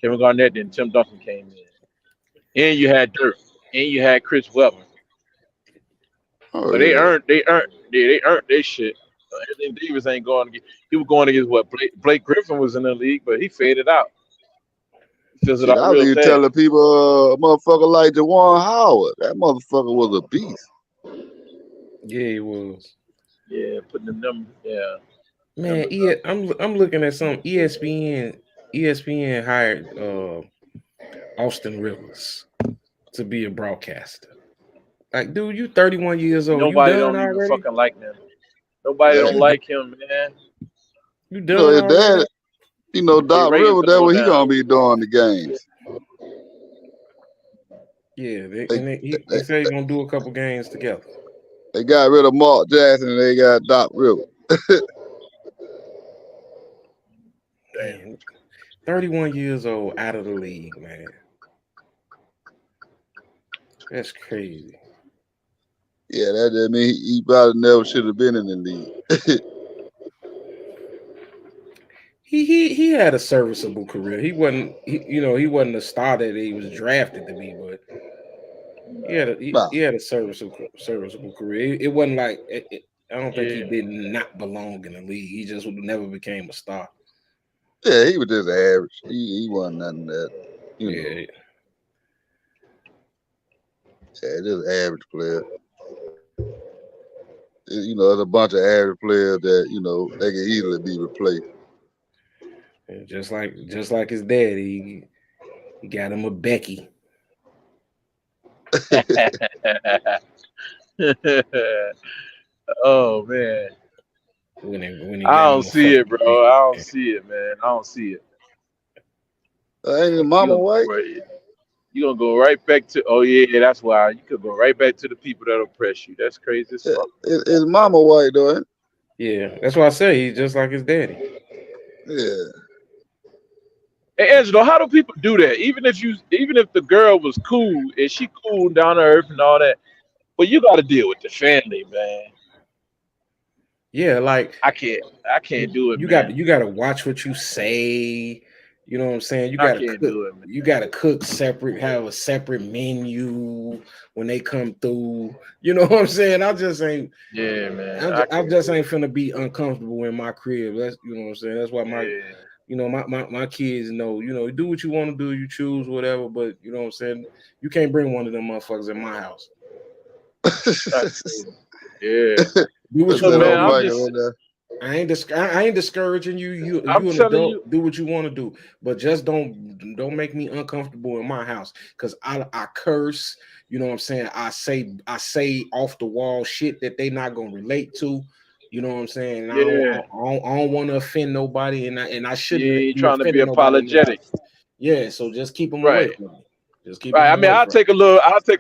S2: Kevin Garnett, then Tim Duncan came in. And you had Dirk. And you had Chris Webber.
S3: oh
S2: But
S3: yeah.
S2: they earned their shit. Anthony Davis ain't going to get. He was going against what Blake Griffin was in the league, but he faded out. He fizzled
S3: Shit,
S2: out
S3: I was
S2: real
S3: even
S2: fast.
S3: telling people, a motherfucker like Jawan Howard, that motherfucker was a beast.
S1: Yeah, he was.
S2: Yeah, putting the number. Yeah,
S1: Man,
S2: numbers up.
S1: I'm looking at some ESPN hired Austin Rivers to be a broadcaster. Like, dude, you 31 years old. You
S2: Nobody
S1: done
S2: don't even
S1: already?
S2: fucking like him. Nobody don't
S3: Yeah.
S2: like him, man.
S1: You done
S3: His
S1: already?
S3: dad,
S2: Their
S3: Doc
S2: ratings
S3: Rivers,
S2: are
S3: that's
S2: going
S3: what he
S2: down.
S3: gonna be doing the games.
S1: Yeah,
S3: They,
S1: he said he's gonna do a couple games together.
S3: they got rid of Mark Jackson and they got Doc Rivers.
S2: Damn.
S1: Man, 31 years old, out of the league, man. That's crazy.
S3: Yeah, that just mean he probably never should have been in the league.
S1: He had a serviceable career. He wasn't a star that he was drafted to be, but
S3: Nah.
S1: he had a serviceable career. It wasn't like I don't think he
S2: Yeah.
S1: did not belong in the league. He just never became a star.
S3: Yeah, he was just average. He wasn't nothing that,
S1: Yeah.
S3: Yeah, just average player. There's a bunch of average players that, they can easily be replaced.
S1: And just like his daddy, he got him a Becky.
S2: Oh man.
S1: When he
S2: I
S1: got
S2: don't
S1: him a
S2: see it,
S1: fucking
S2: bro.
S1: Becky.
S2: I don't see it, man. I don't see it.
S3: Ain't his
S2: You
S3: mama
S2: gonna
S3: white?
S2: you gonna go right back to? Oh yeah, that's why you could go right back to the people that oppress you. That's crazy as
S3: Yeah,
S2: fuck.
S3: his mama white though, ain't
S1: Yeah, that's why I say he's just like his daddy.
S3: it? Yeah.
S2: Hey Angelo, how do people do that? Even if the girl was cool and she cool down to earth and all that, but you got to deal with the family, man.
S1: Yeah, like
S2: I can't do it,
S1: you
S2: man.
S1: got to watch what you say. You know what I'm saying? You
S2: I
S1: got to
S2: can't
S1: cook.
S2: do it, man.
S1: You got to cook separate. Have a separate menu when they come through. You know what I'm saying? I just ain't.
S2: Yeah, man.
S1: I
S2: I
S1: just, I
S2: can't
S1: just
S2: do it.
S1: ain't finna be uncomfortable in my crib. That's what I'm saying. That's why
S2: Yeah.
S1: my kids know. Do what you want to do. You choose whatever. But you know what I'm saying. You can't bring one of them motherfuckers in my house.
S2: That's crazy. Yeah.
S1: Do what
S3: That's
S1: you
S2: So
S3: that
S1: want
S2: man,
S3: old
S1: to
S2: I'm
S1: do.
S3: Michael
S2: just
S3: right there.
S1: I ain't discouraging you. You
S2: I'm
S1: an
S2: telling
S1: adult.
S2: you.
S1: Do what you want to do, but just don't make me uncomfortable in my house because I curse. You know what I'm saying? I say off the wall shit that they not gonna relate to. You know what I'm saying? And
S2: Yeah.
S1: I don't want to offend nobody, and I shouldn't
S2: Yeah,
S1: be
S2: trying to be
S1: offending nobody in this
S2: apologetic.
S1: house. Yeah, so just keep them away
S2: Right.
S1: from me. Just keep
S2: Right.
S1: them
S2: I mean,
S1: away
S2: I'll
S1: from
S2: take a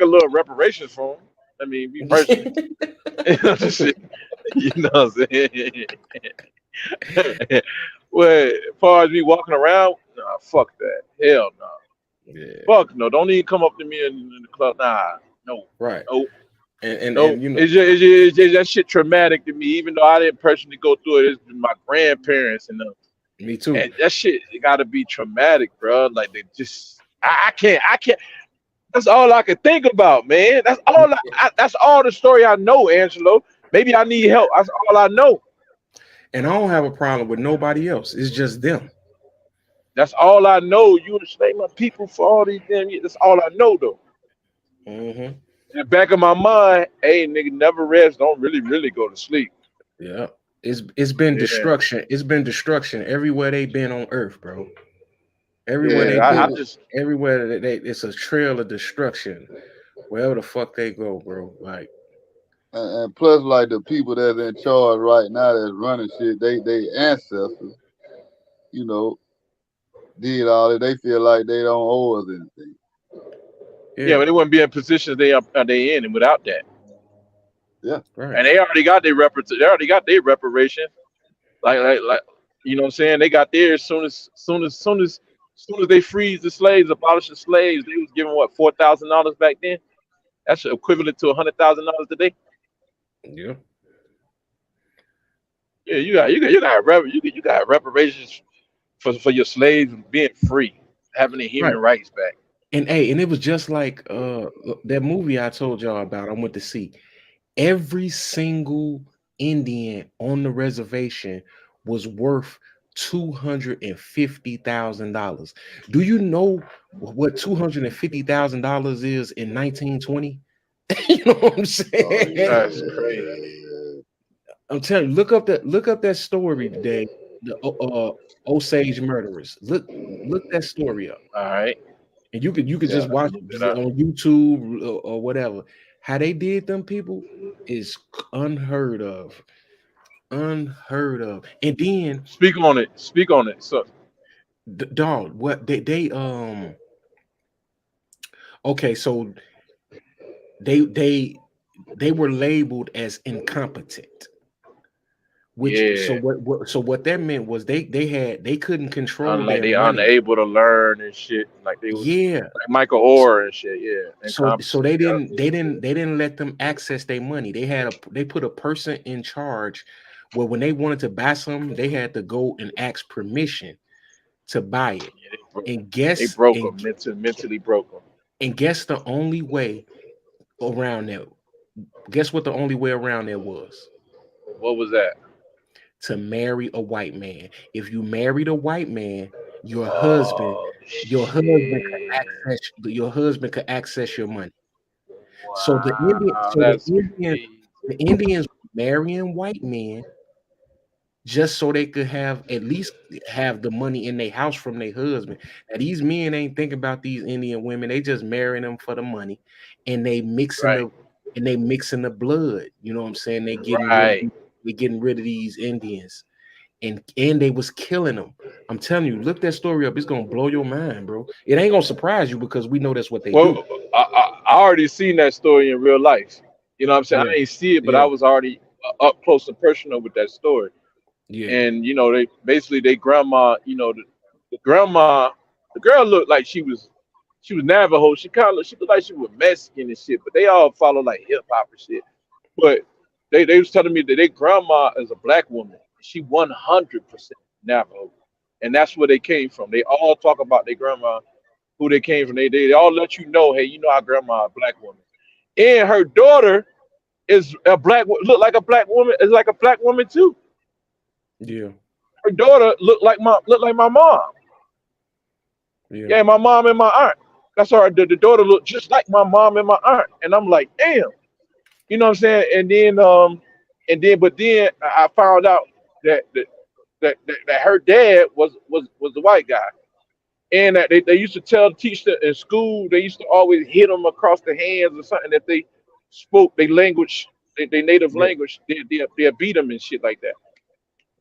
S2: little reparations from him. I mean, me personally. You know what I'm saying? Well, as far as me walking around, nah, fuck that. Hell no.
S1: Yeah,
S2: Fuck no. Don't even come up to me in the club. Nah. No.
S1: right.
S2: No. No,
S1: you know,
S2: it's just that shit traumatic to me. Even though I didn't personally go through it, it's been my grandparents and them.
S1: me too.
S2: And that shit got to be traumatic, bro. Like they just, I can't. That's all I can think about, man. That's all the story I know, Angelo. Maybe I need help. That's all I know.
S1: And I don't have a problem with nobody else. It's just them.
S2: That's all I know. You enslave my people for all these damn years. That's all I know, though.
S1: Hmm.
S2: In the back of my mind, hey, nigga, never rest. Don't really go to sleep.
S1: Yeah. It's been
S2: Yeah,
S1: destruction. It's been destruction everywhere they've been on Earth, bro. Everywhere
S2: yeah.
S1: they
S2: I
S1: been,
S2: just
S1: everywhere it's a trail of destruction. Wherever the fuck they go, bro. Like,
S3: And plus, like the people that's in charge right now that's running shit, they ancestors, you know, did all that. They feel like they don't owe us anything.
S2: yeah,
S1: yeah,
S2: but they wouldn't be in positions they in, and without that,
S3: Yeah.
S1: right.
S2: and they already got their They already got their reparation. Like, you know what I'm saying? They got theirs soon as they freeze the slaves, abolish the slaves. They was giving what $4,000 back then. That's equivalent to $100,000 today.
S1: Yeah.
S2: Yeah, you got reparations for your slaves being free, having their
S1: Right.
S2: human rights back.
S1: And it was just like that movie I told y'all about. I went to see. Every single Indian on the reservation was worth $250,000. Do you know what $250,000 is in 1920? You know what I'm
S3: Oh
S1: saying?
S2: That's crazy.
S3: yeah.
S1: I'm telling you, look up that story today. The Osage murderers. Look that story up,
S2: All right,
S1: and you could
S3: Yeah.
S1: just watch
S2: look it
S1: it
S2: up.
S1: on YouTube or whatever. How they did them people is unheard of, unheard of. And then,
S2: Speak on it. Speak on it. So,
S1: dog, what okay, so they they were labeled as incompetent. Which so
S2: yeah,
S1: what that meant was they couldn't control
S2: unlike
S1: their
S2: they
S1: money.
S2: unable to learn and shit. Like they was
S1: Yeah.
S2: like Michael Orr and shit. Yeah,
S1: So
S2: incompetent.
S1: they
S2: Yeah,
S1: didn't let them access their money. They put a person in charge where when they wanted to buy something, they had to go and ask permission to buy it.
S2: yeah
S1: And
S2: they
S1: guess
S2: broke them, mentally broke them.
S1: guess the only way around that. Guess what the only way around there was?
S2: What was that?
S1: To marry a white man. If you married a white man,
S2: Oh shit!
S1: your husband could access your money. So
S2: Wow, that's crazy.
S1: the Indians were marrying white men just so they could have at least have the money in their house from their husband. Now these men ain't thinking about these Indian women; they just marrying them for the money, and
S2: Right,
S1: they mixing the blood. You know what I'm saying?
S2: right.
S1: They getting rid of these Indians, and they was killing them. I'm telling you, look that story up. It's gonna blow your mind, bro. It ain't gonna surprise you because we know that's what they do.
S2: Well, I already seen that story in real life. You know what I'm saying?
S1: Yeah,
S2: I ain't see it, but I
S1: yeah,
S2: was already up close and personal with that story.
S1: yeah,
S2: And they basically they grandma, the grandma, the girl looked like she was Navajo. She looked like she was Mexican and shit, but they all follow like hip hop and shit. But they was telling me that their grandma is a black woman. She 100% Navajo, and that's where they came from. They all talk about their grandma, who they came from. They all let you know, hey, our grandma a black woman, and her daughter is a look like a black woman. Is like a black woman too.
S1: yeah,
S2: Her daughter looked like my mom.
S1: yeah,
S2: Yeah, my mom and my aunt. That's her. The daughter looked just like my mom and my aunt, and I'm like, damn. You know what I'm saying? But then I found out that that her dad was the white guy, and that they used to teach them in school. They used to always hit them across the hands or something if they spoke their language, their native
S1: yeah,
S2: language. They beat them and shit like that.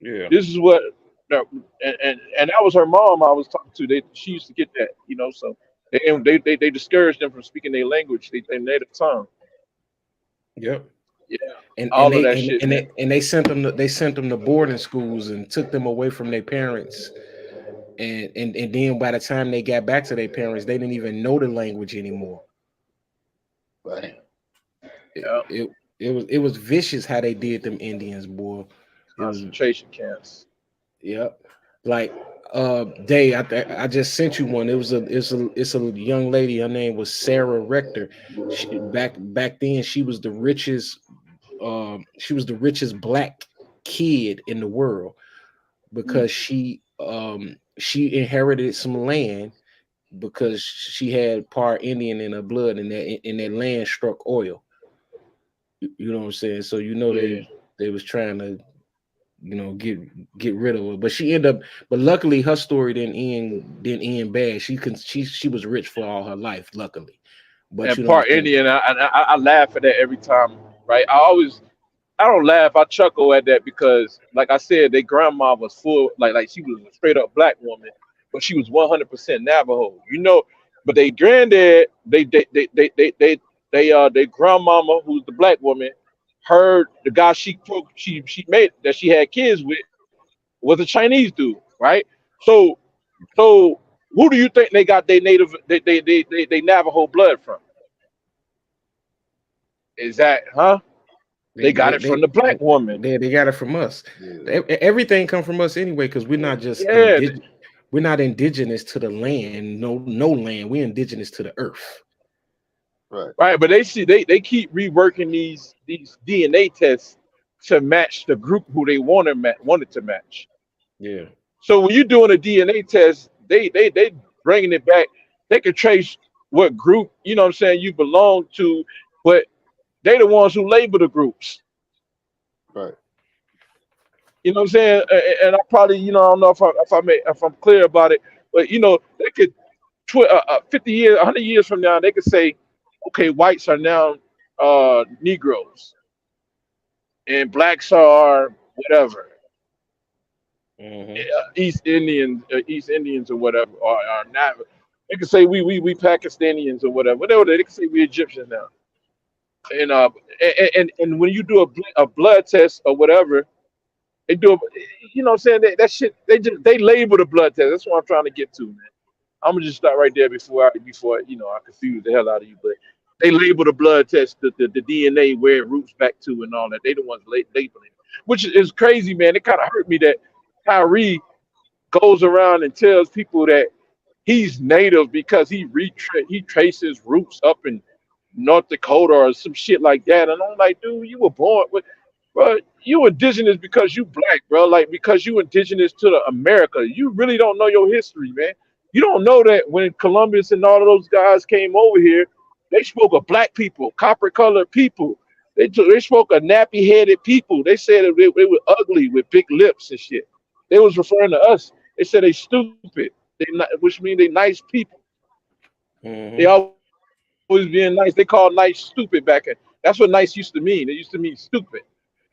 S1: yeah,
S2: This is what, no, and that was her mom I was talking to. She used to get that, So they discouraged them from speaking their language, their native tongue.
S1: yep.
S2: Yeah,
S1: And
S2: all of
S1: they
S2: that shit, man.
S1: they sent them to boarding schools and took them away from their parents. And then by the time they got back to their parents, they didn't even know the language anymore.
S3: Right.
S2: Yeah,
S1: it was vicious how they did them Indians, boy. It was
S2: concentration camps.
S1: Yep. Like Day, I just sent you one. It's a young lady. Her name was Sarah Rector. Back then she was the richest black kid in the world because she inherited some land because she had part Indian in her blood and that land struck oil. You know what I'm saying? So
S2: Yeah.
S1: they was trying to get rid of her, but she ended up. But luckily, her story didn't end bad. She was rich for all her life, luckily. But
S2: And
S1: you know what
S2: part
S1: I'm saying?
S2: Indian. I laugh at that every time, right? I don't laugh. I chuckle at that because, like I said, their grandma was full, like she was a straight up black woman, but she was 100% Navajo. But they granddad, their grandmama, who's the black woman, heard the guy she made that she had kids with was a Chinese dude, right? So so who do you think they got their native they Navajo blood from? Is that They
S1: They
S2: got
S1: they
S2: it from
S1: they
S2: the black
S1: they,
S2: woman.
S1: they got it from us.
S3: Yeah.
S1: Everything come from us anyway because we're not just
S2: Yeah,
S1: we're not indigenous to the land. No land. We're indigenous to the earth.
S3: Right.
S2: right. But they keep reworking these DNA tests to match the group who they wanted to match.
S1: Yeah.
S2: So when you're doing a DNA test, they bringing it back. They can trace what group what I'm saying you belong to, but they the ones who label the groups.
S3: Right.
S2: You know what I'm saying? And I probably I don't know if I'm clear about it, but they could 50 years, 100 years from now, they could say, okay, whites are now Negroes and blacks are whatever,
S1: Hmm.
S2: East Indians or whatever, or are not. They could say we Pakistanians or whatever. Whatever they could say we Egyptians now. And and when you do a blood test or whatever, they do. What I'm saying that shit. They label the blood test. That's what I'm trying to get to, man. I'm gonna just start right there before I confuse the hell out of you. But they label the blood test, the DNA where it roots back to, and all that. They the ones labeling, which is crazy, man. It kind of hurt me that Kyrie goes around and tells people that he's native because he traces roots up in North Dakota or some shit like that. And I'm like, dude, you were born with, bro. You indigenous because you black, bro. Like because you indigenous to the America. You really don't know your history, man. You don't know that when Columbus and all of those guys came over here, they spoke of black people, copper colored people. They spoke of nappy headed people. They said that they were ugly with big lips and shit. They was referring to us. They said they stupid. Which means they nice people. They
S1: Hmm.
S2: always being nice. They called nice stupid back then. That's what nice used to mean. It used to mean stupid.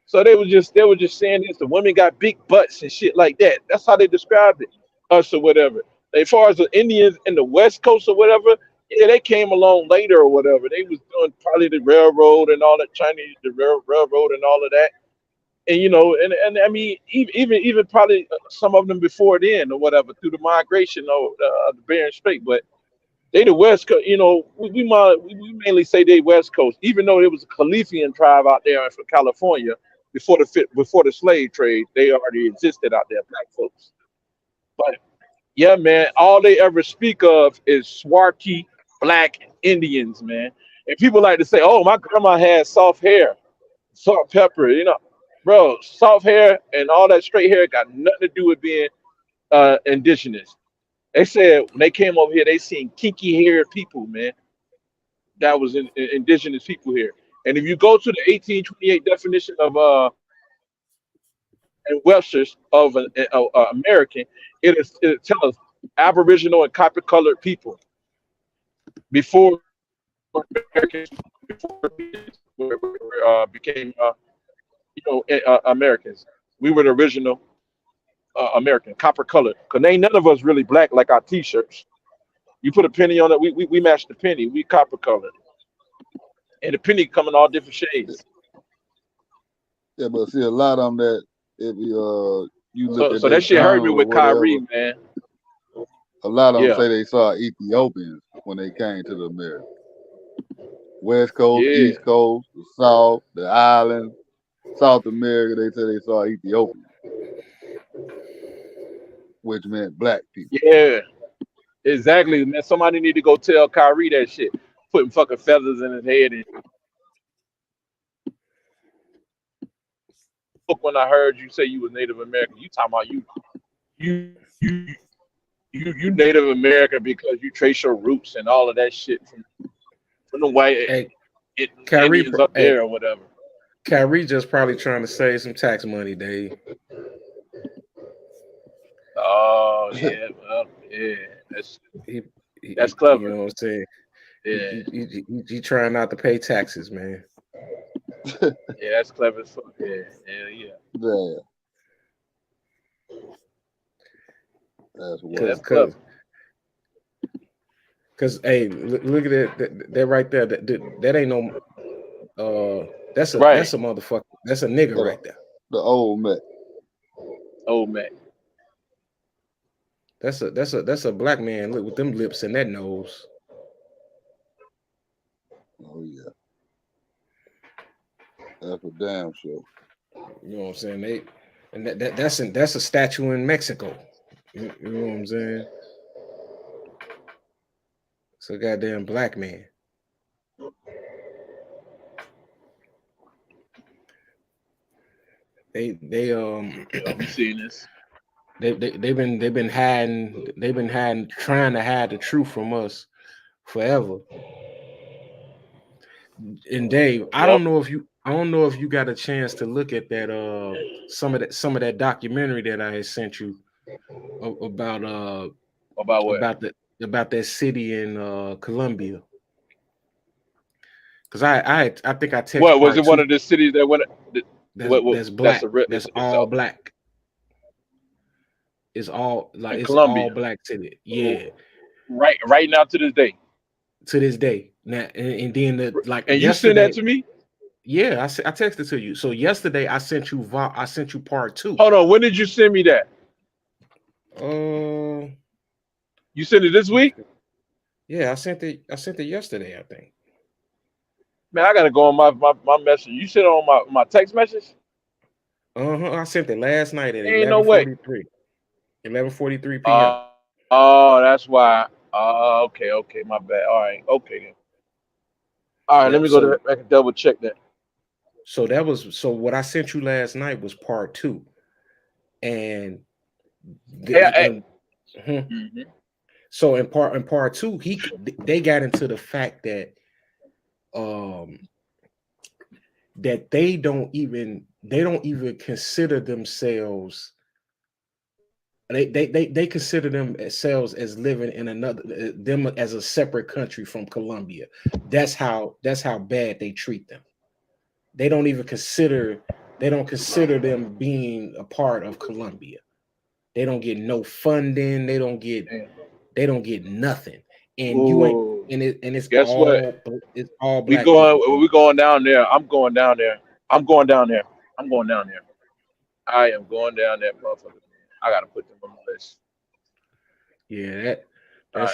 S2: So they were just saying this. The women got big butts and shit like that. That's how they described it, us or whatever. As far as the Indians in the West Coast or whatever, yeah, they came along later or whatever. They was doing probably the railroad and all that Chinese, the railroad and all of that. And and I mean, even probably some of them before then or whatever through the migration of the Bering Strait, but they the West Coast. We mainly say they West Coast, even though it was a Khalifian tribe out there from California before the slave trade. They already existed out there, black folks. But yeah, man, all they ever speak of is swarthy black Indians, man. And people like to say, "Oh, my grandma had soft hair, salt pepper." Bro, soft hair and all that straight hair got nothing to do with being indigenous. They said when they came over here, they seen kinky haired people, man. That was indigenous people here. And if you go to the 1828 definition of and Webster's of an American, it tells us Aboriginal and copper colored people before Americans became Americans. We were the original American, copper colored. Cause ain't none of us really black like our T-shirts. You put a penny on it, we match the penny. We copper colored, and the penny come in all different shades.
S3: Yeah, but see a lot of them that if you look
S2: So
S3: at
S2: so
S3: their
S2: that shit hurt me
S3: journal or
S2: with
S3: whatever,
S2: Kyrie, man.
S3: a lot of them
S2: Yeah,
S3: say they saw Ethiopians when they came to the America. West Coast,
S2: Yeah.
S3: East Coast, the South, the island, South America. They said they saw Ethiopians, which meant black people.
S2: Yeah. Exactly, man. Somebody need to go tell Kyrie that shit. Putting fucking feathers in his head and look, when I heard you say you was Native American, you talking about you you Native American because you trace your roots and all of that shit from the white
S1: Hey, Kyrie,
S2: Indians up there or whatever.
S1: Kyrie just probably trying to save some tax money, Dave.
S2: Oh yeah, well, yeah, that's
S1: He
S2: clever.
S1: you know what I'm saying?
S2: Yeah,
S3: Mm-hmm.
S1: He trying not to pay taxes, man.
S2: yeah, that's clever as fuck. Yeah.
S3: Yeah, that's
S2: Yeah,
S3: what.
S2: that's clever.
S1: Cause hey, look at that right there. That ain't no that's a
S2: Right.
S1: motherfucker. That's a nigga right there.
S3: The old man.
S2: Old man.
S1: That's a black man. Look with them lips and that nose.
S3: Oh yeah, that's a damn sure.
S1: You know what I'm saying? That's a statue in Mexico. You know what I'm saying? It's a goddamn black man. They
S2: I'll be seeing this.
S1: they've been hiding trying to hide the truth from us forever. And Dave, I don't know if you got a chance to look at that some of that documentary that I had sent you about
S2: what?
S1: about that city in Colombia. Because I think I texted
S2: What was
S1: part
S2: it? One
S1: two.
S2: of the cities that went?
S1: That's black. That's all
S2: it's
S1: black. It's all like
S2: in
S1: it's
S2: Colombia.
S1: all black city. Yeah.
S2: Right now to this day.
S1: To this day. Now and then like
S2: and
S1: yesterday.
S2: You sent that to me?
S1: Yeah, I texted to you. So yesterday I sent you part 2.
S2: Hold on, when did you send me that? You sent it this week?
S1: Yeah, I sent it yesterday, I think.
S2: Man, I gotta go on my message. You sent it on my text message?
S1: I sent it last night at
S2: Ain't no way.
S1: 11:43 p.m.
S2: Oh, that's why. Okay, my bad. All right, okay then. All right, let me go to I can double check that.
S1: So what I sent you last night was part 2. And so in part 2, they got into the fact that that they don't even consider themselves. They consider themselves as living in them as a separate country from Colombia. That's how bad they treat them. They don't consider them being a part of Colombia. They don't get no funding. They don't get nothing. And you ain't it's
S2: guess
S1: all
S2: what?
S1: It's all
S2: We
S1: black
S2: going
S1: people.
S2: we going down there. I'm going down there. I am going down there, motherfucker. I gotta put them on the list.
S1: Yeah, that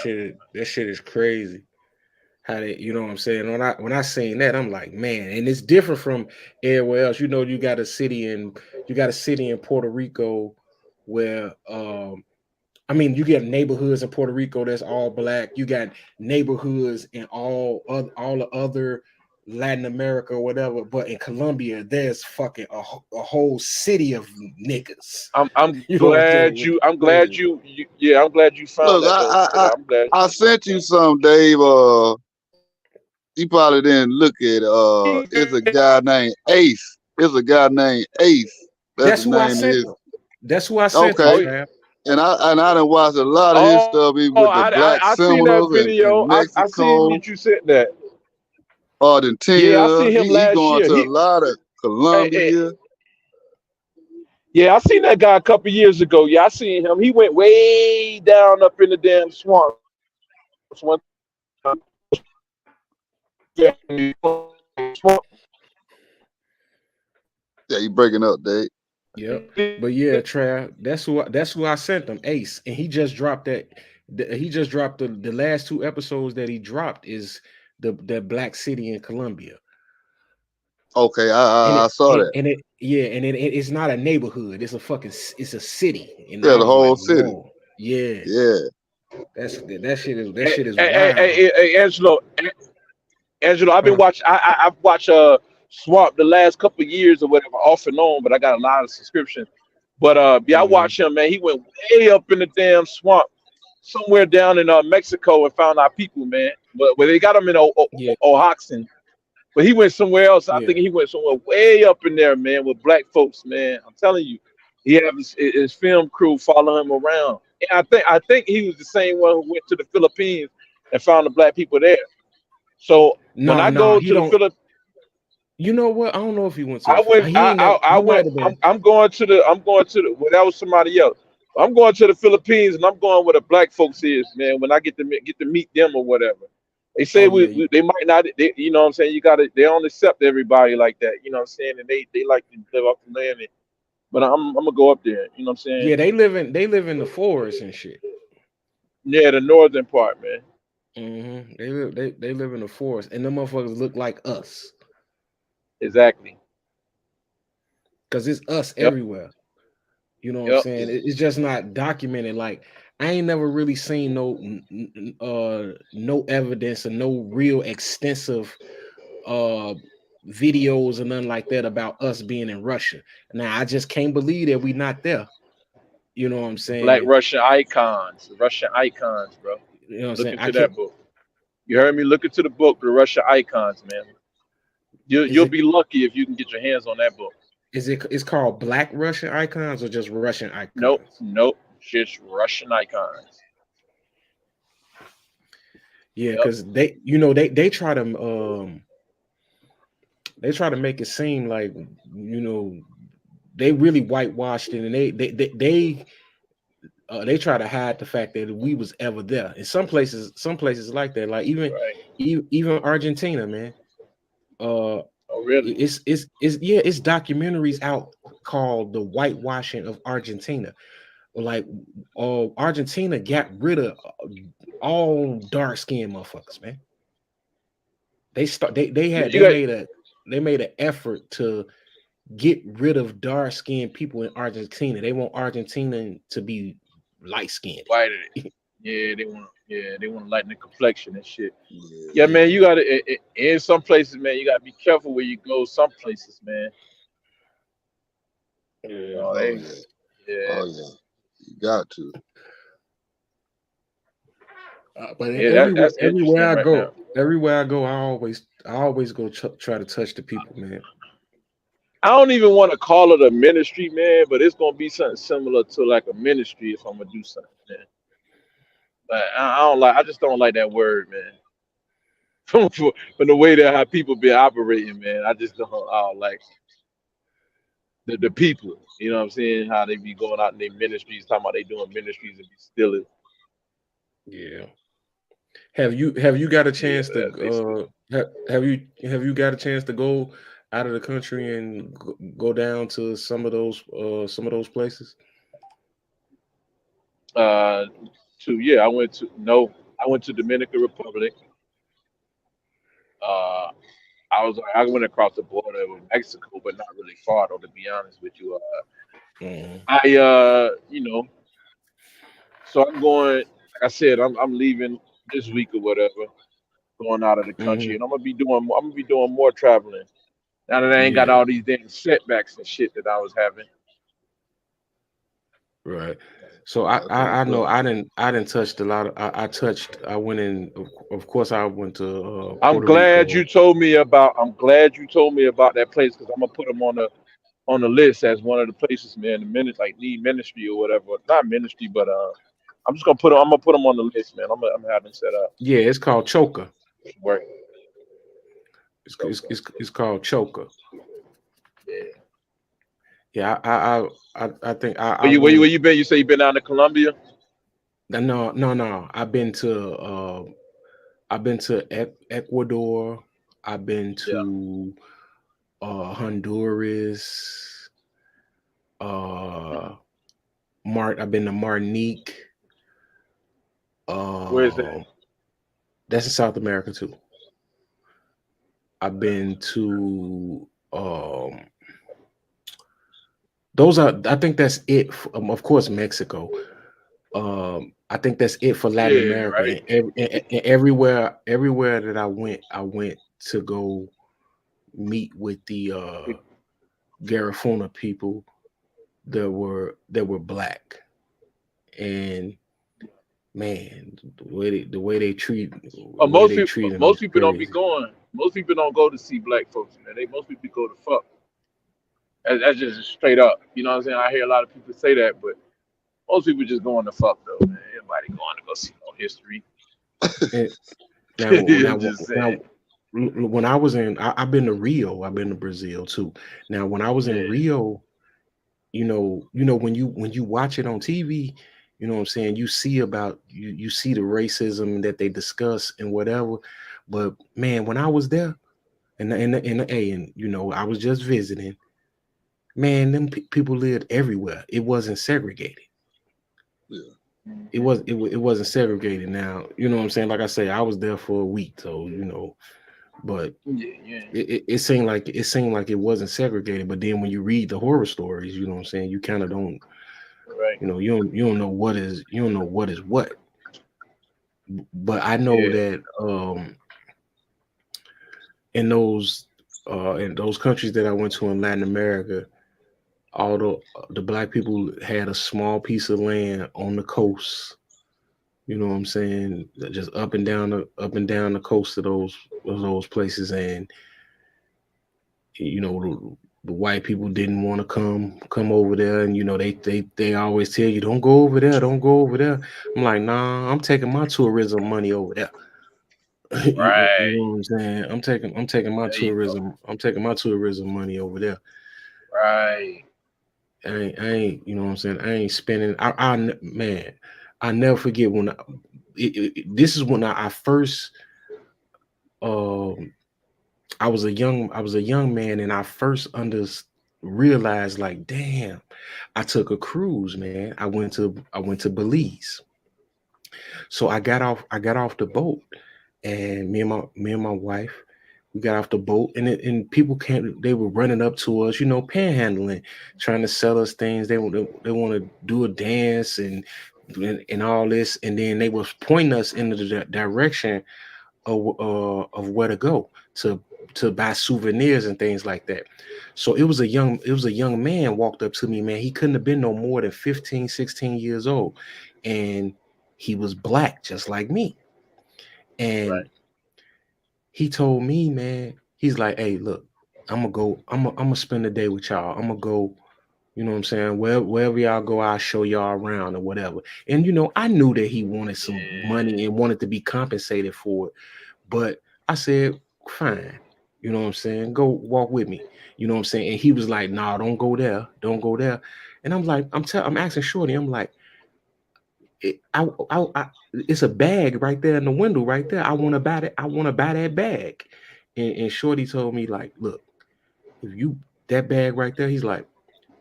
S1: shit is crazy. How they, you know what I'm saying? When I seen that, I'm like, man, and it's different from everywhere else. You know, you got a city in Puerto Rico where you get neighborhoods in Puerto Rico that's all black. You got neighborhoods in all the other Latin America or whatever, but in Colombia, there's fucking a whole city of niggas.
S2: I'm glad you found
S3: Look,
S2: that. I'm glad.
S3: I sent you some, Dave. You probably didn't look at it's a guy named Ace. That's the
S1: who I
S3: name
S1: sent. That's who I sent.
S3: Okay.
S1: Man.
S3: And I done watched a lot of his stuff, even with the black
S2: I seen that
S3: Seminoles
S2: video.
S3: in Mexico.
S2: I seen that you said that.
S3: Argentina.
S2: Yeah, I seen him last
S3: going
S2: year.
S3: to a lot of Colombia.
S2: Yeah, I seen that guy a couple years ago. Yeah, I seen him. He went way down up in the damn swamp.
S3: Yeah, you breaking up, Dave.
S1: Yep. But yeah, Trav, that's who I sent them, Ace, and he just dropped that. He just dropped the last 2 episodes that he dropped is that black city in Colombia.
S3: Okay,
S1: And
S3: I
S1: it
S3: saw that.
S1: and it's not a neighborhood. It's a city. And
S3: Yeah,
S1: I
S3: the
S1: was like,
S3: whole city.
S1: whoa, yeah,
S3: Yeah.
S1: that
S2: Hey,
S1: shit is
S2: hey,
S1: wild.
S2: Angelo, I've been
S1: Uh,
S2: watching. I've watched Swamp the last couple of years or whatever, off and on, but I got a lot of subscriptions. But I
S1: mhm.
S2: watched him, man. He went way up in the damn swamp, somewhere down in Mexico, and found our people, man. But where they got him in
S1: Yeah,
S2: Oaxaca, but he went somewhere else. I
S1: yeah.
S2: think he went somewhere way up in there, man, with black folks, man. I'm telling you, he had his film crew follow him around. And I think he was the same one who went to the Philippines and found the black people there. So when
S1: No,
S2: I
S1: no,
S2: go
S1: he
S2: to the
S1: don't.
S2: Philippines,
S1: You know what? I don't know if he went to
S2: I went.
S1: he ain't never.
S2: I
S1: He
S2: went.
S1: might have been.
S2: I'm going to the. I'm going to the. Well, that was somebody else. I'm going to the Philippines, and I'm going where the black folks is, man. When I get to meet them or whatever, they say
S1: Oh yeah,
S2: they might not. You know what I'm saying? You got to. They don't accept everybody like that. You know what I'm saying? And they like to live off the land. But I'm gonna go up there. You know what I'm saying?
S1: yeah. They live in the forest and shit.
S2: Yeah, the northern part, man.
S1: They live in the forest, and them motherfuckers look like us,
S2: Exactly.
S1: cause it's us
S2: Yep.
S1: everywhere. You know what I'm
S2: Yep.
S1: saying? It's just not documented. Like I ain't never really seen no evidence or no real extensive uh videos or nothing like that about us being in Russia. Now I just can't believe that we not there. You know what I'm
S2: Black
S1: saying?
S2: Russian icons. Russian icons, bro.
S1: You know what I'm
S2: Look
S1: saying? I
S2: into
S1: can't.
S2: that book. You heard me? Look into the book, the Russian icons, man.
S1: Is
S2: You'll
S1: it
S2: be lucky if you can get your hands on that book.
S1: it's called Black Russian icons or just Russian
S2: Nope,
S1: icons?
S2: nope, just Russian icons.
S1: Yeah,
S2: Yep,
S1: because they try to make it seem like they really whitewashed it, and they try to hide the fact that we was ever there. In some places like that, like
S2: right.
S1: even Argentina, man. Uh,
S2: Oh, really?
S1: it's documentaries out called The Whitewashing of Argentina. Like, Argentina got rid of all dark skinned motherfuckers, man.
S2: Yeah, you got
S1: They made an effort to get rid of dark skinned people in Argentina. They want Argentina to be light skinned.
S2: white. Yeah, they want to lighten the complexion and shit. Yeah,
S3: Yeah.
S2: man,
S1: Yeah,
S2: you got to in some places, man. You got to be careful where you go. Some places, man.
S1: yeah.
S2: Oh,
S3: Oh
S2: they,
S3: yeah.
S2: yeah,
S3: Oh yeah. You got to.
S1: But
S2: yeah. That's interesting right now.
S1: everywhere I go, I always go try to touch the people, man.
S2: I don't even want to call it a ministry, man, but it's gonna be something similar to like a ministry if I'm gonna do something, man. But I don't like. I just don't like that word, man. From the way that how people be operating, man. I don't like the people. You know what I'm saying? How they be going out in their ministries, talking about they doing ministries and be stealing.
S1: Yeah. Have you got a
S2: Yeah,
S1: chance to
S2: they steal.
S1: have you got a chance to go out of the country and go down to some of those places?
S2: Uh, to yeah, I went to no, I went to Dominican Republic. Uh, I went across the border with Mexico, but not really far though. To be honest with you,
S1: Mhm.
S2: you know, so I'm going. Like I said, I'm leaving this week or whatever, going out of the country,
S1: Mhm.
S2: and I'm gonna be doing more traveling. Now that I ain't got
S1: Yeah,
S2: all these damn setbacks and shit that I was having.
S1: right. So
S3: That's what's
S1: I know
S3: up.
S1: I didn't touched a lot of I went in, of course I went to
S2: I'm
S1: Puerto
S2: glad you
S1: Rico.
S2: told me about. I'm glad you told me about that place because I'm gonna put them on the list as one of the places, man. The minute like need ministry or whatever, not ministry, but I'm just gonna put 'em- I'm gonna put them on the list, man. I'm having set up
S1: Yeah, it's called Choker.
S2: work.
S1: It's called Choker.
S2: Yeah.
S1: Yeah, I think I
S2: Where
S1: went.
S2: you been? You say you been down to Colombia?
S1: No. I've been to Ecuador. I've been
S2: Yeah.
S1: to Honduras. Uh, I've been to Martinique.
S2: Where is that?
S1: Uh, that's in South America too. I've been to those are I think that's it. Of course, Mexico. I think that's it for Latin
S2: Yeah,
S1: America.
S2: right.
S1: And everywhere that I went to go meet with the Garifuna people that were black. And man, the way they treat them is
S2: Most people don't be
S1: crazy.
S2: going. Most people don't go to see black folks, man. Most people go to fuck. That's just straight up. You know what I'm saying? I hear a lot of people say that, but most people just going to fuck though, man. Everybody going to go see no history.
S1: And
S2: I'm just saying.
S1: when I was in, I've been to Rio, I've been to Brazil too. Now, when I was in
S2: Yeah,
S1: Rio, when you watch it on TV, you know what I'm saying, you see the racism that they discuss and whatever. But man, when I was there, and I was just visiting, man, people lived everywhere. It wasn't segregated.
S3: Yeah.
S1: It wasn't segregated. Now, you know what I'm saying? Like I say, I was there for a week, so but
S2: yeah, yeah.
S1: it seemed like it wasn't segregated. But then when you read the horror stories, you know what I'm saying, you kind of don't,
S2: Right.
S1: you don't know what is what. But I know
S2: Yeah.
S1: that in those countries that I went to in Latin America, all the black people had a small piece of land on the coast. You know what I'm saying? Just up and down the coast of those places, and the white people didn't want to come over there, and they always tell you, don't go over there, don't go over there. I'm like, nah, I'm taking my tourism money over there. You
S2: Right.
S1: know what I'm saying?
S2: There you go.
S1: I'm taking my tourism money over there.
S2: Right.
S1: You know what I'm saying? I ain't spending. Man, I never forget when this is when I first um I was a young man, and I first realized, like, damn, I took a cruise, man. I went to Belize. So I got off the boat, and me and my wife, we got off the boat, and people came, they were running up to us, panhandling, trying to sell us things. They want to do a dance and all this, and then they was pointing us in the direction of where to go to buy souvenirs and things like that. So it was a young man walked up to me, man. He couldn't have been no more than 15, 16 years old, and he was black just like me.
S2: Right.
S1: And he told me, man, he's like, hey, look, I'm gonna spend the day with y'all. I'm gonna go, you know what I'm saying? Wherever y'all go, I'll show y'all around or whatever. And I knew that he wanted some money
S2: Yeah.
S1: and wanted to be compensated for it. But I said, fine. You know what I'm saying? Go walk with me. You know what I'm saying? And he was like, nah, don't go there. Don't go there. And I'm like, I'm asking Shorty, I'm like, it's a bag right there in the window right there. I want to buy that. I want to buy that bag. And Shorty told me, like, look, if you that bag right there, he's like,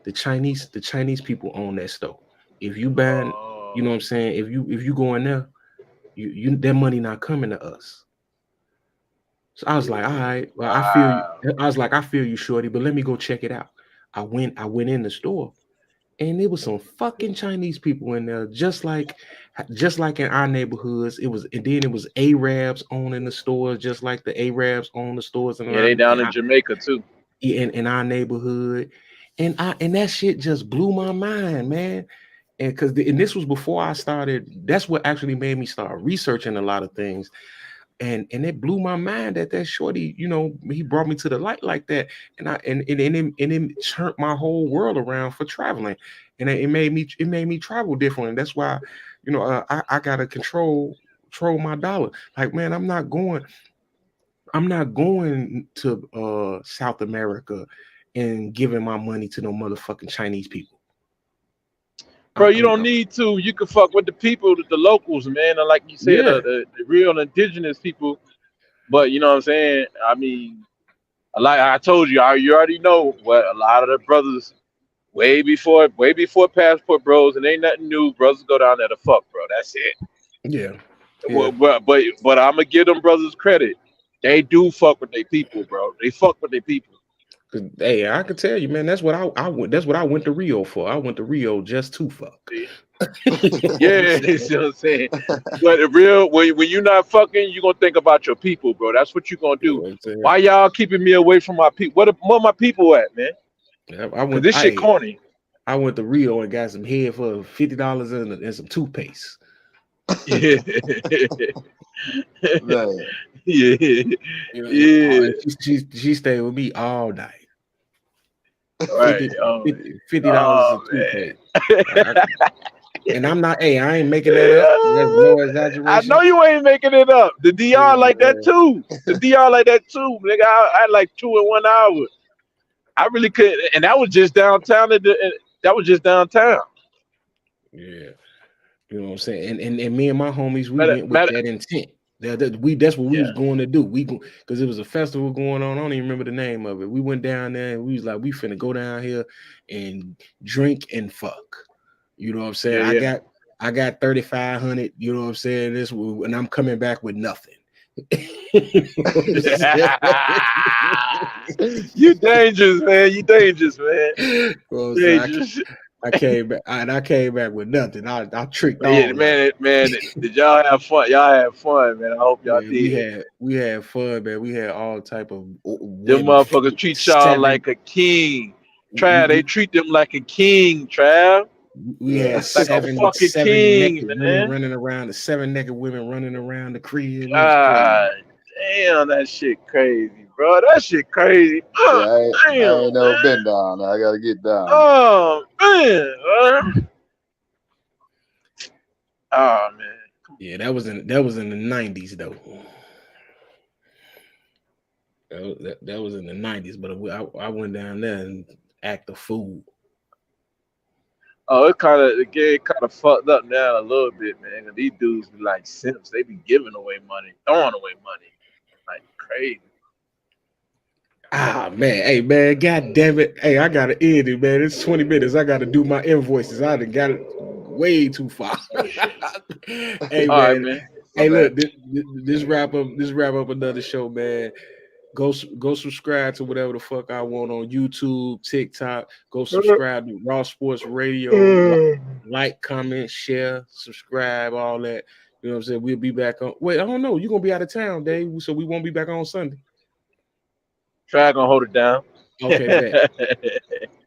S1: the Chinese people own that store. If you buying, you know what
S2: Oh.
S1: I'm saying? If you go in there, you that money not coming to us. So I was like, all right, well, I feel you.
S2: Wow.
S1: I was like, I feel you, Shorty, but let me go check it out. I went in the store, and there was some fucking Chinese people in there, just like in our neighborhoods. And then it was Arabs owning the stores, just like the Arabs own the stores
S2: Yeah, they down in Jamaica too.
S1: in our neighborhood. And that shit just blew my mind, man. And this was before I started. That's what actually made me start researching a lot of things. And it blew my mind that Shorty, he brought me to the light like that. And it turned my whole world around for traveling. And it made me travel differently. That's why, I gotta control my dollar. Like, man, I'm not going to South America and giving my money to no motherfucking Chinese people.
S2: Bro, you
S1: I'm
S2: don't need to. You can fuck with the people, the locals, man. And like you said,
S1: yeah,
S2: the real indigenous people. But you know what I'm saying? I mean, like I told you, you already know what a lot of the brothers way before passport bros, and ain't nothing new. Brothers go down there to fuck, bro. That's it.
S1: yeah, yeah,
S2: But I'm gonna give them brothers credit. They do fuck with their people, bro. They fuck with their people.
S1: Cause hey, I could tell you, man. That's what I went. That's what I went to Rio for. I went to Rio just to fuck.
S2: See?
S1: You know what I'm
S2: Yeah, you
S1: saying?
S2: see what I'm saying? But the real, when you're not fucking, you're gonna think about your people, bro. That's what you're gonna
S1: You know
S2: do.
S1: what I'm saying?
S2: Why y'all keeping me away from my people? Where my people at, man?
S1: Yeah,
S2: Cause this shit corny.
S1: I went to Rio and got some head for $50 and some toothpaste.
S2: Yeah.
S3: Man.
S2: Yeah.
S1: You know,
S2: Yeah.
S1: and she stayed with me all night.
S2: Right.
S1: $50
S2: Oh
S1: of
S2: man.
S1: toothpaste. And I'm not. Hey, I ain't making that up. There's no
S2: I
S1: exaggeration.
S2: know you ain't making it up. The DR like that too. The DR like that too. Nigga, I had like 2 in 1 hour. I really couldn't, and that was just downtown. That was just downtown.
S1: Yeah, you know what I'm saying. And me and my homies, we
S2: Matter,
S1: went with
S2: matter,
S1: that intent. That's what we was
S2: yeah,
S1: going to do. Because it was a festival going on. I don't even remember the name of it. We went down there and we was like, we finna go down here and drink and fuck. You know what I'm saying?
S2: yeah.
S1: I got 3,500. You know what I'm saying? And I'm coming back with nothing.
S2: You dangerous, man. You dangerous, man.
S1: Well, so
S2: Dangerous.
S1: I came back and I came back with nothing. I tricked
S2: But yeah,
S1: all of them.
S2: man. Did y'all have fun? Y'all had fun, man. I hope y'all
S1: Man,
S2: did.
S1: we had fun, man. We had all type of
S2: Them
S1: women.
S2: motherfuckers treat y'all like a king. Trav, they treat them like a king, Trav.
S1: We had
S2: Like a fucking
S1: seven
S2: king,
S1: naked women
S2: man.
S1: running around. The 7 naked women running around the crib. It was crazy.
S2: God damn, that shit crazy, bro. That shit crazy.
S3: Yeah, I
S2: Damn,
S3: ain't never
S2: man.
S3: been down there. I gotta get down there.
S2: Oh man. Oh man.
S1: Yeah, that was in the 90s though. That was in the 90s, but I went down there and act a fool.
S2: Oh, the game kind of fucked up now a little bit, man. 'Cause these dudes be like simps. They be giving away money, throwing away money, like crazy.
S1: Ah man, hey man, god damn it. Hey, I gotta end it, man. It's 20 minutes. I gotta do my invoices. I done got it way too far. Hey
S2: All right,
S1: man.
S2: man. My
S1: Hey,
S2: bad.
S1: look, this wrap up another show, man. Go subscribe to whatever the fuck I want on YouTube, TikTok. Go subscribe to Raw Sports Radio. Like, comment, share, subscribe, all that. You know what I'm saying? We'll be back on. Wait, I don't know. You're gonna be out of town, Dave, so we won't be back on Sunday.
S2: Try gonna hold it down.
S1: Okay,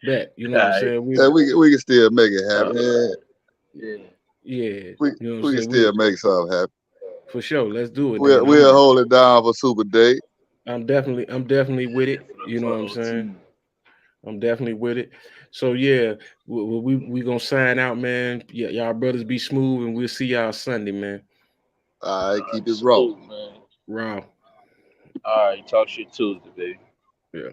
S1: bet. You know what I'm
S2: Alright.
S1: saying?
S3: Yeah, we can still make it happen.
S2: Yeah.
S1: Yeah.
S3: We
S1: You know what I'm
S3: we can
S1: saying?
S3: still make something happen.
S1: For sure. Let's do it.
S3: We'll hold it down for Super Day.
S1: I'm definitely with it. You know what I'm saying? I'm definitely with it. So yeah, we gonna sign out, man. Yeah, y'all brothers be smooth, and we'll see y'all Sunday, man.
S3: All right, keep it rolling,
S2: man.
S1: Raw.
S2: All right, talk shit Tuesday, baby.
S1: Yeah.